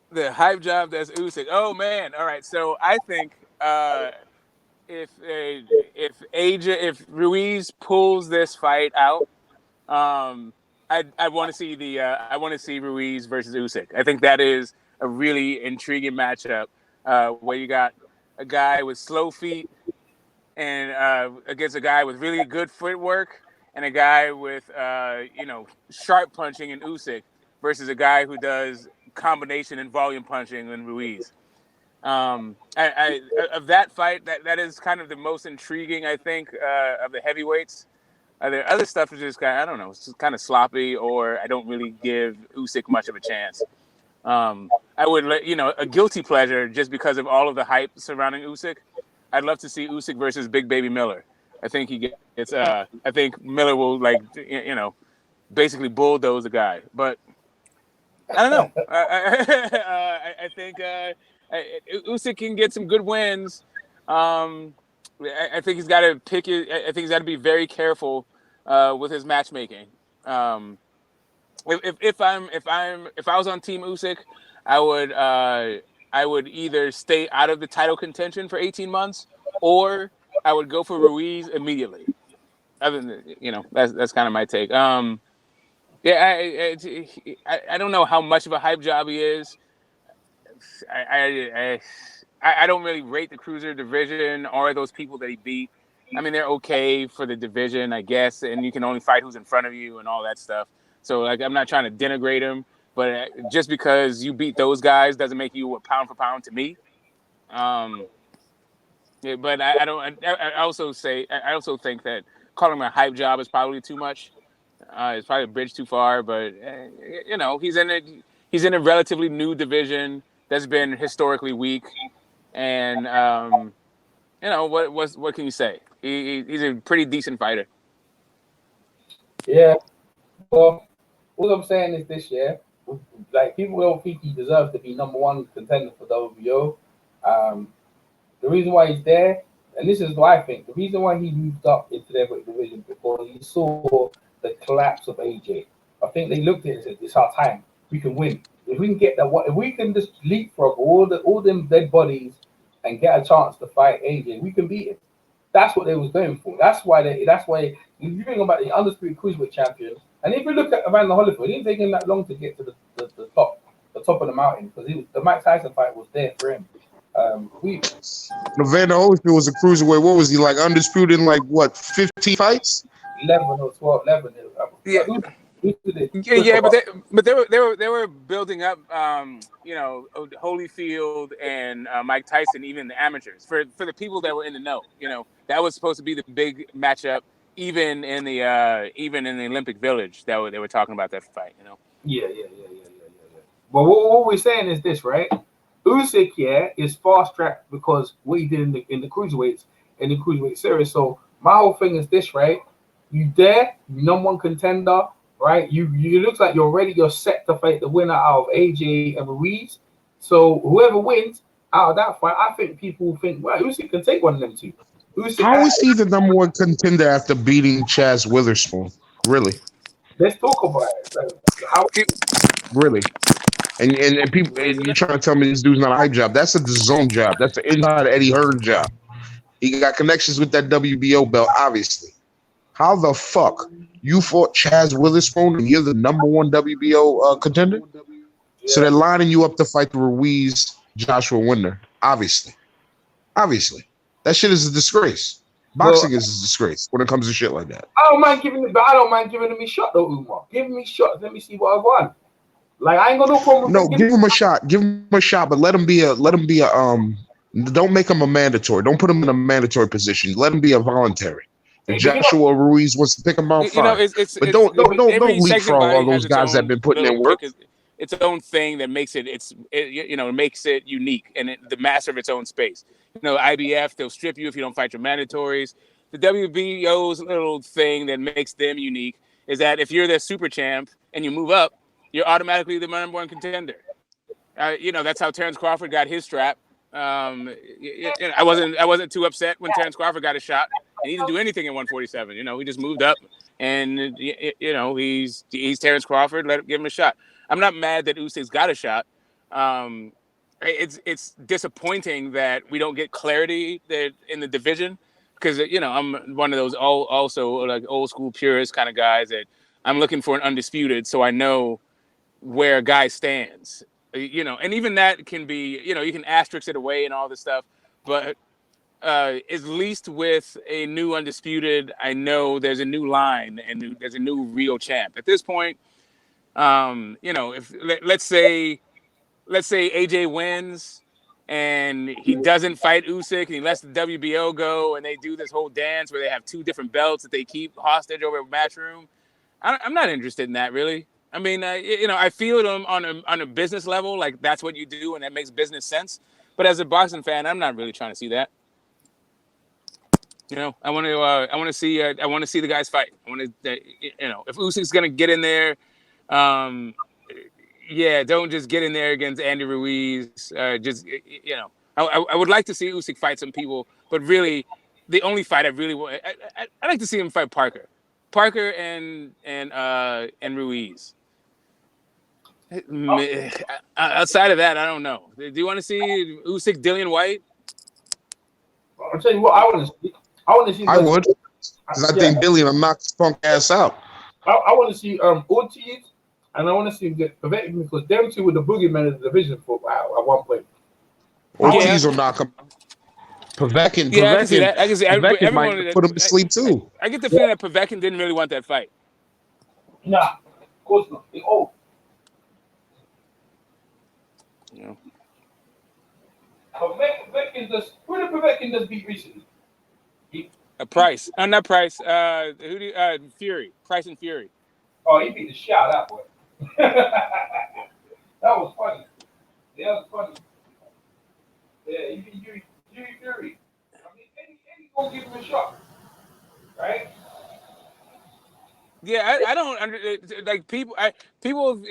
The hype job that's Usyk. Oh man. All right. So I think if Ruiz pulls this fight out, I want to see Ruiz versus Usyk. I think that is a really intriguing matchup where you got a guy with slow feet and against a guy with really good footwork, and a guy with sharp punching in Usyk versus a guy who does combination and volume punching in Ruiz. Of that fight, that is kind of the most intriguing, I think, of the heavyweights. The other stuff is just kind of, I don't know, it's just kind of sloppy, or I don't really give Usyk much of a chance. I would let a guilty pleasure just because of all of the hype surrounding Usyk. I'd love to see Usyk versus Big Baby Miller. I think I think Miller will basically bulldoze the guy, but I don't know. I think Usyk can get some good wins. I think he's got to pick it. I think he's got to be very careful with his matchmaking. If I was on Team Usyk, I would either stay out of the title contention for 18 months, or I would go for Ruiz immediately. Other than that's kind of my take. I don't know how much of a hype job he is. I don't really rate the cruiser division or those people that he beat. I mean, they're okay for the division, I guess, and you can only fight who's in front of you and all that stuff. So, I'm not trying to denigrate him, but just because you beat those guys doesn't make you pound for pound to me. But I don't. I also think that calling him a hype job is probably too much. It's probably a bridge too far. But he's in a relatively new division that's been historically weak, and what can you say? He's a pretty decent fighter. Yeah. Well, all I'm saying is this year, people don't think he deserves to be number one contender for WBO. The reason why he's there, and this is what I think, the reason why he moved up into the heavyweight division, because he saw the collapse of AJ. I think they looked at it and said, it's our time. We can win. If we can get that, if we can just leapfrog all them dead bodies and get a chance to fight AJ, we can beat him. That's what they was going for. That's why if you think about the undisputed cruiserweight champion, and if you look at Evander Holyfield, it didn't take him that long to get to the top of the mountain, because the Mike Tyson fight was there for him. Evander Holyfield was a cruiserweight. What was he, like, undisputed in 15 fights? 11 or 12, 11. Yeah. But they were building up, Holyfield and Mike Tyson, even the amateurs, for the people that were in the know. That was supposed to be the big matchup, even in the Olympic Village. They were talking about that fight. Yeah. But what we're saying is this, right? Usyk, is fast tracked because what he did in the cruiserweights, in the cruiserweight series. So my whole thing is this, right? You number one contender, right? You looks like you're set to fight the winner out of AJ and Ruiz. So whoever wins out of that fight, I think people think, well, Usyk can take one of them two. How is he the number one contender after beating Chazz Witherspoon? Really? Let's talk about it. Really? And people, and you're trying to tell me this dude's not a hype job? That's a DAZN job. That's the inside Eddie Hearn job. He got connections with that WBO belt, obviously. How the fuck you fought Chazz Witherspoon and you're the number one WBO contender? So they're lining you up to fight the Ruiz Joshua Winder. Obviously. That shit is a disgrace. Boxing is a disgrace when it comes to shit like that. I don't mind giving him a shot though, Umar. Give me shots. Let me see what I want. I ain't got no problem. No, give him a shot. Give him a shot, but let him be a don't make him a mandatory. Don't put him in a mandatory position. Let him be a voluntary. If Joshua Ruiz wants to pick him out, fine. But don't leapfrog all those guys that have been putting in work. Its own thing that makes it makes it unique and the master of its own space. IBF, they'll strip you if you don't fight your mandatories. The WBO's little thing that makes them unique is that if you're the super champ and you move up, you're automatically the number one contender. That's how Terrence Crawford got his strap. I wasn't too upset when Terrence Crawford got a shot, and he didn't do anything at 147. He just moved up, and he's Terrence Crawford. Give him a shot. I'm not mad that Usyk's got a shot. It's disappointing that we don't get clarity in the division, because I'm one of those also old school purist kind of guys that I'm looking for an undisputed, so I know where a guy stands. You know, and even that can be, you know, you can asterisk it away and all this stuff, but at least with a new undisputed, I know there's a new line and there's a new real champ. At this point, you know, if let's say AJ wins and he doesn't fight Usyk and he lets the WBO go and they do this whole dance where they have two different belts that they keep hostage over a Matchroom, I'm not interested in that, really. I mean, you know, I feel them on a business level, like that's what you do and that makes business sense. But as a boxing fan, I'm not really trying to see that. You know, I want to see the guys fight. I want to, you know, if Usyk's gonna get in there, yeah, don't just get in there against Andy Ruiz. Just, you know, I would like to see Usyk fight some people, but really, the only fight I really want, I like to see him fight Parker and Ruiz. Outside of that, I don't know. Do you want to see Usyk, Dillian White? I'll tell you what I want to see. I would. Because I think Dillian will knock his punk ass out. I want to see Ortiz, and I want to see him get Povetkin, because them two were the boogeyman of the division for at one point. Ortiz will knock him. Povetkin. Yeah, I can see that. I can see Povetkin might put him to sleep too. I get the feeling that Povetkin didn't really want that fight. Nah, of course not. You know. Povetkin does. Who did Povetkin just beat recently? Price. Not Price. Fury. Price and Fury. Oh, he beat the shit out of that boy. That was funny. Yeah, that was funny. Yeah, he beat Fury. I mean, Eddie gonna give him a shot, right? Yeah, I don't like people. People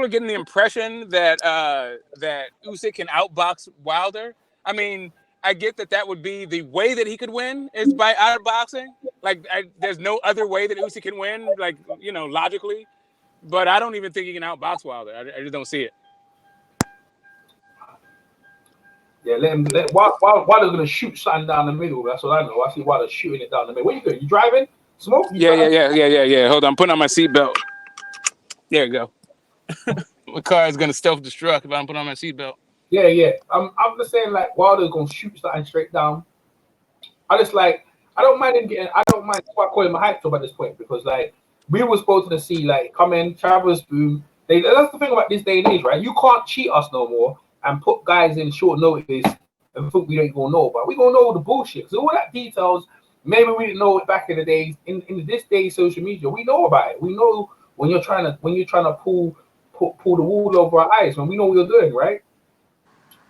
are getting the impression that that Usyk can outbox Wilder. I mean, I get that would be the way that he could win is by outboxing. Like, there's no other way that Usyk can win, like, you know, logically. But I don't even think he can outbox Wilder. I just don't see it. Yeah, Wilder's gonna shoot something down the middle. That's what I know. I see Wilder shooting it down the middle. Where you going? You driving? Smoke? Yeah. Hold on, I'm putting on my seatbelt. There you go. My car is gonna self-destruct if I don't put on my seatbelt. Yeah. I'm just saying, like, Wilder's gonna shoot something straight down. I don't mind him getting. I don't mind. That's why I call him a hype top at this point, because, like, we were supposed to see, like, come in, Chazz Witherspoon. That's the thing about this day and age, right? You can't cheat us no more and put guys in short notice and think we ain't gonna know about. We gonna know the bullshit. So all that details, maybe we didn't know it back in the days. In this day, social media, we know about it. We know when you're trying to pull the wool over our eyes, when we know what you're doing, right?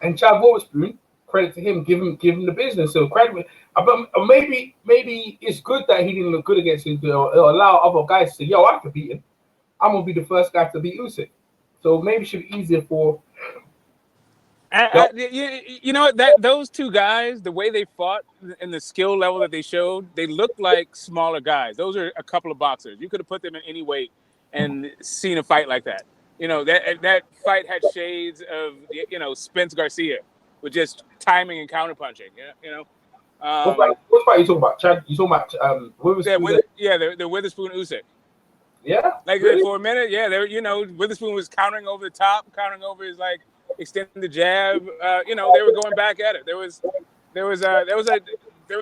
And Chazz Witherspoon, credit to him, give him the business. So credit, but maybe it's good that he didn't look good against him. It'll allow other guys to say, "Yo, I can beat him. I'm gonna be the first guy to beat Usyk." So maybe it should be easier for. You know what? Those two guys, the way they fought and the skill level that they showed, they looked like smaller guys. Those are a couple of boxers. You could have put them in any weight and seen a fight like that. You know, that fight had shades of, you know, Spence Garcia with just timing and counterpunching. You know. What fight you talking about? Chad? You talking about Witherspoon? The Witherspoon Usyk. Yeah. Like, really? For a minute, Witherspoon was countering over the top, countering over his, like, extending the jab. You know, they were going back at it. There was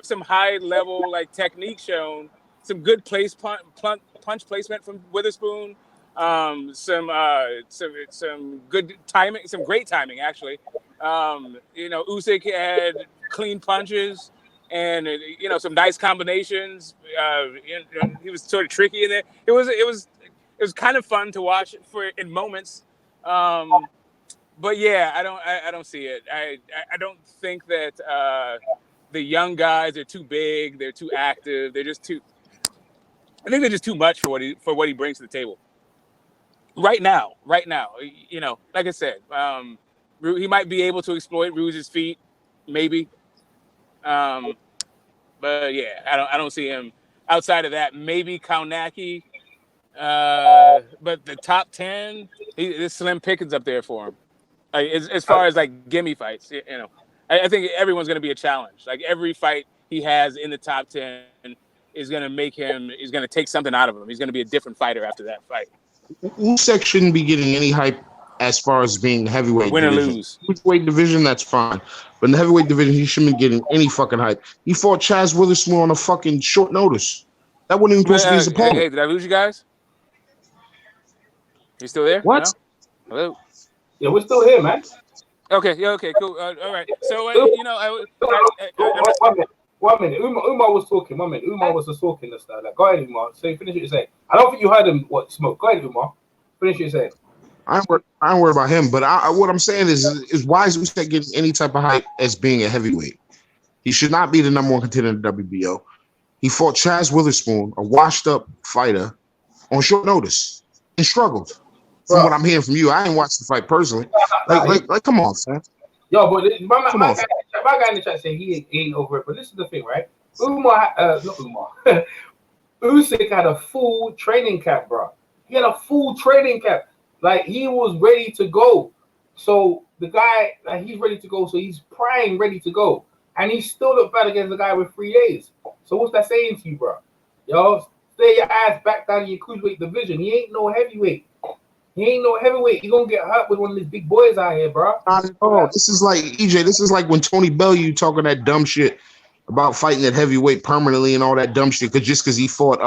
some high level, like, technique shown, some good punch placement from Witherspoon, some good timing, some great timing actually. You know, Usyk had clean punches and, you know, some nice combinations. He was sort of tricky in there. It was kind of fun to watch in moments. But yeah, I don't see it. I don't think that the young guys are too big. They're too active. They're just too. I think they're just too much for what he brings to the table. Right now, you know, like I said, he might be able to exploit Ruiz's feet, maybe. But yeah, I don't see him outside of that. Maybe Kaunaki. But the top 10, there's slim pickings up there for him. Like, as far as, like, gimme fights, you know, I think everyone's going to be a challenge. Like, every fight he has in the top 10 is going to take something out of him. He's going to be a different fighter after that fight. Usyk shouldn't be getting any hype as far as being heavyweight Win or division. lose. Weight division, that's fine. But in the heavyweight division, he shouldn't be getting any fucking hype. He fought Chazz Witherspoon on a fucking short notice. That wasn't even supposed to be his opponent. Hey, did I lose you guys? You still there? What? No? Hello? Yeah, we're still here, man. Okay, yeah, okay, cool. All right. So, One minute. Umar was talking. 1 minute. Umar was just talking this stuff. Like, go ahead, Umar. So finish what you're saying. I don't think you heard him. What smoke? Go ahead, Umar. Finish what you're saying. I ain't worried about him, but what I'm saying is why is Usyk getting any type of hype as being a heavyweight? He should not be the number one contender in the WBO. He fought Chazz Witherspoon, a washed-up fighter, on short notice and struggled. From what I'm hearing from you, I ain't watched the fight personally. Like, come on, man. Yo, but my guy in the chat said he ain't over it. But this is the thing, right? Usyk had a full training camp, bro. He had a full training camp. Like, he was ready to go. So the guy, he's ready to go. So he's prime, ready to go. And he still looked bad against the guy with 3 days. So what's that saying to you, bro? Yo, stay your ass back down in your cruiserweight division. He ain't no heavyweight. He ain't no heavyweight. He gonna get hurt with one of these big boys out here, bro. Not at all. This is like, EJ, this is like when Tony Bellew talking that dumb shit about fighting at heavyweight permanently and all that dumb shit. Because he fought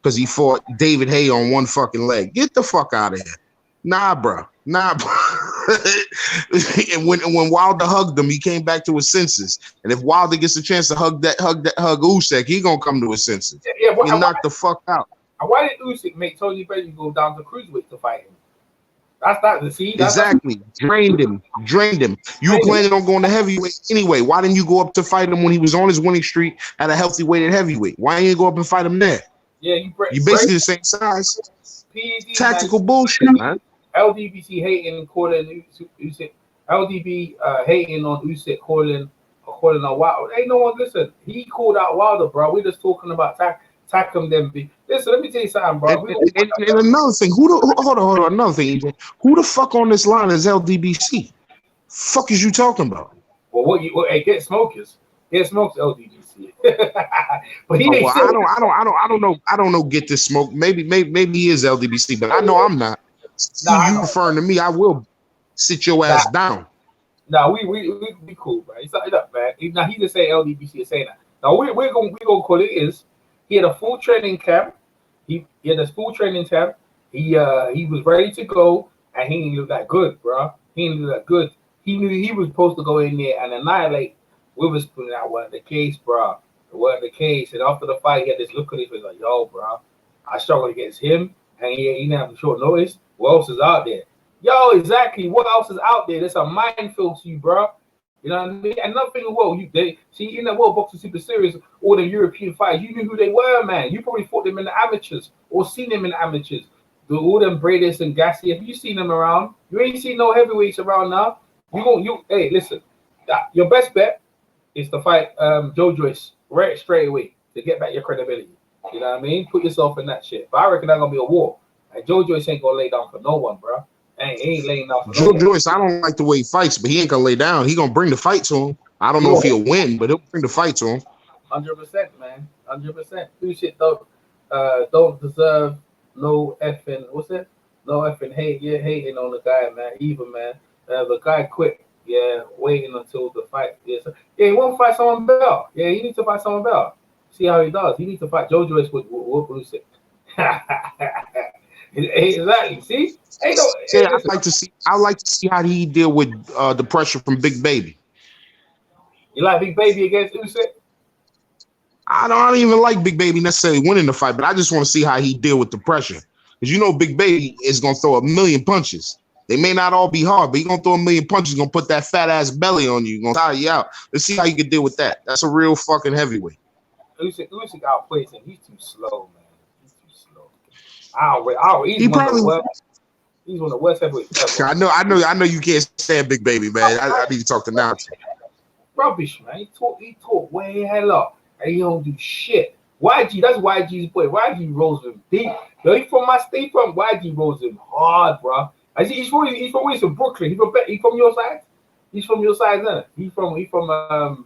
because he fought David Haye on one fucking leg. Get the fuck out of here. Nah, bro. And when Wilder hugged him, he came back to his senses. And if Wilder gets a chance to hug Usyk, he gonna come to his senses. Yeah, he knocked the fuck out. Why did Usyk make Tony Bellew go down to cruiserweight to fight him? That's not the see. Exactly. Drained him. You were planning on going to heavyweight anyway. Why didn't you go up to fight him when he was on his winning streak at a healthy weight at heavyweight? Why didn't you go up and fight him there? Yeah, you basically the same size. PED, tactical bullshit, man. LDBC hating, calling Usyk. LDB hating on Usyk, calling on Wilder. Ain't no one listen. He called out Wilder, bro. We're just talking about tack him them. Listen, let me tell you something, bro. And another thing, hold on, another thing, EJ. Who the fuck on this line is LDBC? Fuck is you talking about? Well, hey, get smokers. Get smokes, LDBC. But he I don't know. Get this smoke. Maybe he is LDBC, but I know I'm not. You referring to me? I will sit your ass down. Nah, we cool, bro. It's up, man. Now he just say LDBC is saying that. Now we're gonna call it is. He had a full training camp. He had a full training camp. He was ready to go, and he didn't look that good, bro. He didn't look that good. He knew he was supposed to go in there and annihilate Witherspoon. That wasn't the case, bro. It wasn't the case. And after the fight, he had this look on his face like, yo, bro, I struggled against him, and he didn't have a short notice. What else is out there? Yo, exactly. What else is out there? There's a minefield to you, bro. You know what I mean? And nothing in the world. See, in the World Boxing Super Series, all the European fighters, you knew who they were, man. You probably fought them in the amateurs or seen them in the amateurs. All them Bradis and Gassi. Have you seen them around? You ain't seen no heavyweights around now. Hey, listen. Your best bet is to fight Joyce straight away to get back your credibility. You know what I mean? Put yourself in that shit. But I reckon that's gonna be a war. And Joyce ain't gonna lay down for no one, bro. He ain't laying down for no one. Joyce, I don't like the way he fights, but he ain't gonna lay down. He gonna bring the fight to him. I don't know if he'll win, but he'll bring the fight to him. 100%, man. 100%. Usyk don't deserve no effing. What's it? No effing hate. You're hating on the guy, man. Even, man. The guy quit. Yeah, waiting until the fight. Yeah, he won't fight someone better. Yeah, he needs to fight someone better. See how he does. He needs to fight Joyce with Usyk. Exactly. See? I'd like to see how he deal with the pressure from Big Baby. You like Big Baby against Usyk? I don't even like Big Baby necessarily winning the fight, but I just want to see how he deal with the pressure. Because Big Baby is gonna throw a million punches. They may not all be hard, but he's gonna throw a million punches, gonna put that fat ass belly on you, gonna tire you out. Let's see how you can deal with that. That's a real fucking heavyweight. Usyk outplays him. He's too slow, man. He's too slow. He's one of the worst heavyweights. I know you can't stand Big Baby, man. I need to talk to Nazi. Rubbish, man. He talk way hell up, and he don't do shit. YG, that's YG's boy. YG rolls him deep. Yo, he from my state. From YG rolls him hard, bro. He's from Brooklyn. He from your side. He's from your side, isn't it? He's from Brooklyn,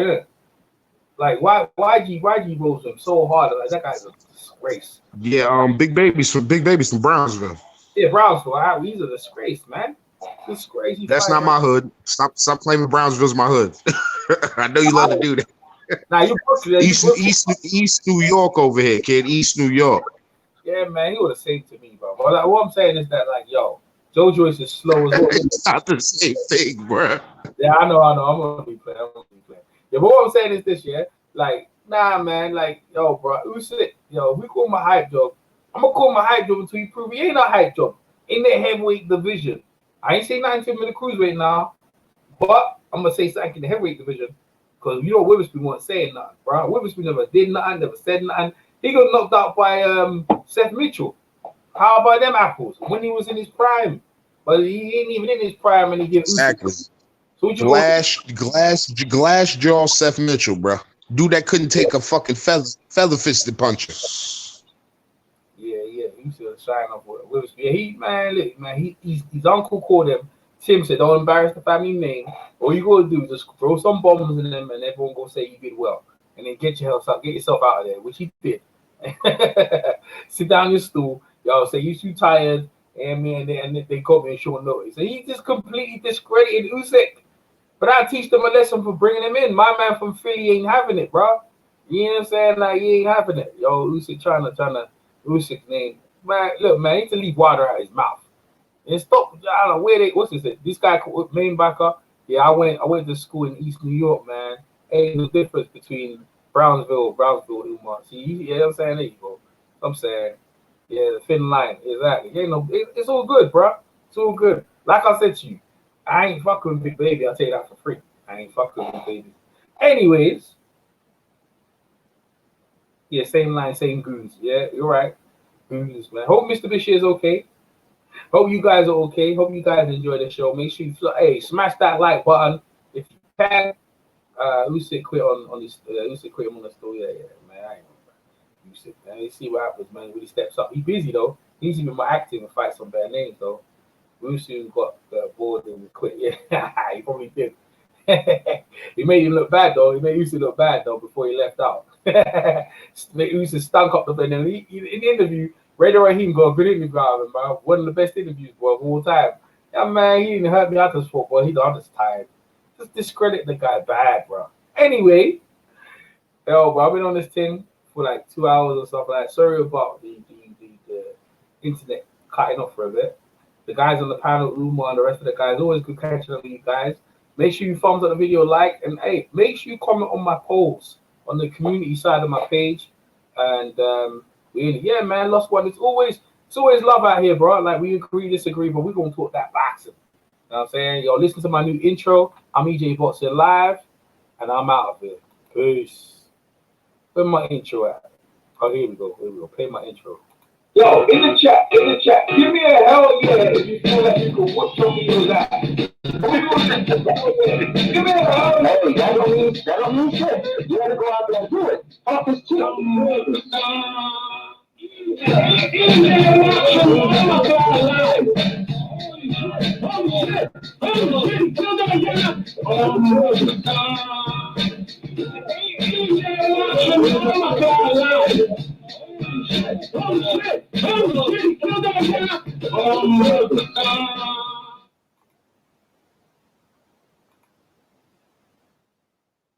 isn't it? Like YG rolls him so hard. Like that guy's a disgrace. Yeah, Big Baby's from Brownsville. Yeah, Brownsville. He's a disgrace, man. Disgrace. That's not my hood. Stop claiming Brownsville's my hood. I know you love to do that. Now you East New York over here, kid. East New York. Yeah, man, he would have saved to me, bro. But like, what I'm saying is that, like, yo, Joe Joyce is slow as well. It's not the same thing, bro. Yeah, I know. I'm gonna be playing. Yeah, but what I'm saying is this, yeah, like, nah, man, like, yo, bro, Usyk, yo, we call him a hype job. I'm gonna call him a hype job until he prove he ain't a hype job in the heavyweight division. I ain't saying nothing to him in the cruiserweight now, but I'm gonna say something in the heavyweight division because you know Witherspoon wasn't saying nothing, bro. Witherspoon never did nothing, never said nothing. He got knocked out by Seth Mitchell. How about them apples when he was in his prime? But he ain't even in his prime, and he gives exactly. So glass jaw Seth Mitchell, bro. Dude that couldn't take a fucking feather fisted puncher. Yeah, he should shine off with Witherspoon. Yeah, his uncle called him. Tim said, "Don't embarrass the family name. All you gotta do is just throw some bombs in them, and everyone gonna say you did well, and then get yourself out of there," which he did. Sit down your stool, y'all say you too tired, and they caught me in short notice. So he just completely discredited Usyk. But I teach them a lesson for bringing him in. My man from Philly ain't having it, bro. You know what I'm saying? Like, he ain't having it. Yo, Usyk trying to Usyk's name. Man, look, man, he need to leave water out his mouth. And stop. I don't know where what's this guy main backer? Yeah, I went to school in East New York, man. Ain't no difference between Brownsville, Umar. See, you know what I'm saying? There you go. I'm saying, yeah, the thin line, exactly. It's all good, bro. It's all good. Like I said to you, I ain't fucking with Big Baby. I'll tell you that for free. I ain't fucking with Big Baby. Anyways, yeah, same line, same goons. Yeah, you're right. Goons, man. Hope Mr. Bashir is okay. Hope you guys are okay. Hope you guys enjoy the show. Make sure you smash that like button if you can. Usyk quit on this. Usyk quit him on the story. Yeah, man. I ain't know. Usyk, man. Let's see what happens, man. When he steps up, he's busy though. He's even more active and fight some bad names though. Usyk got bored and quit. Yeah, he probably did. He made him look bad though. He made Usyk look bad though before he left out. Usyk stunk up the bed. And in the interview, Ray Rahim got a good interview out of him, man. One of the best interviews, boy, of all time. Yeah, man, he didn't hurt me out this sport, boy. I'm just tired. Just discredit the guy bad, bro. Anyway, bro, I've been on this thing for like 2 hours or stuff like that. Sorry about the internet cutting off for a bit. The guys on the panel, Umar, and the rest of the guys, always good catching up with you guys. Make sure you thumbs up the video, like, and hey, make sure you comment on my polls on the community side of my page. And yeah, man, Lost One. It's always love out here, bro. Like, we agree, disagree, but we're gonna talk that boxing. You know what I'm saying? Yo, listen to my new intro. I'm EJ Boxing Live, and I'm out of here. Peace. Where's my intro at? Oh, here we go. Play my intro. Yo, in the chat, give me a hell yeah if you feel like you can whoop some of your ass. Give me a hell yeah. Hey, that don't mean shit. You gotta go out there and do it. Off his cheek. Oh, shit.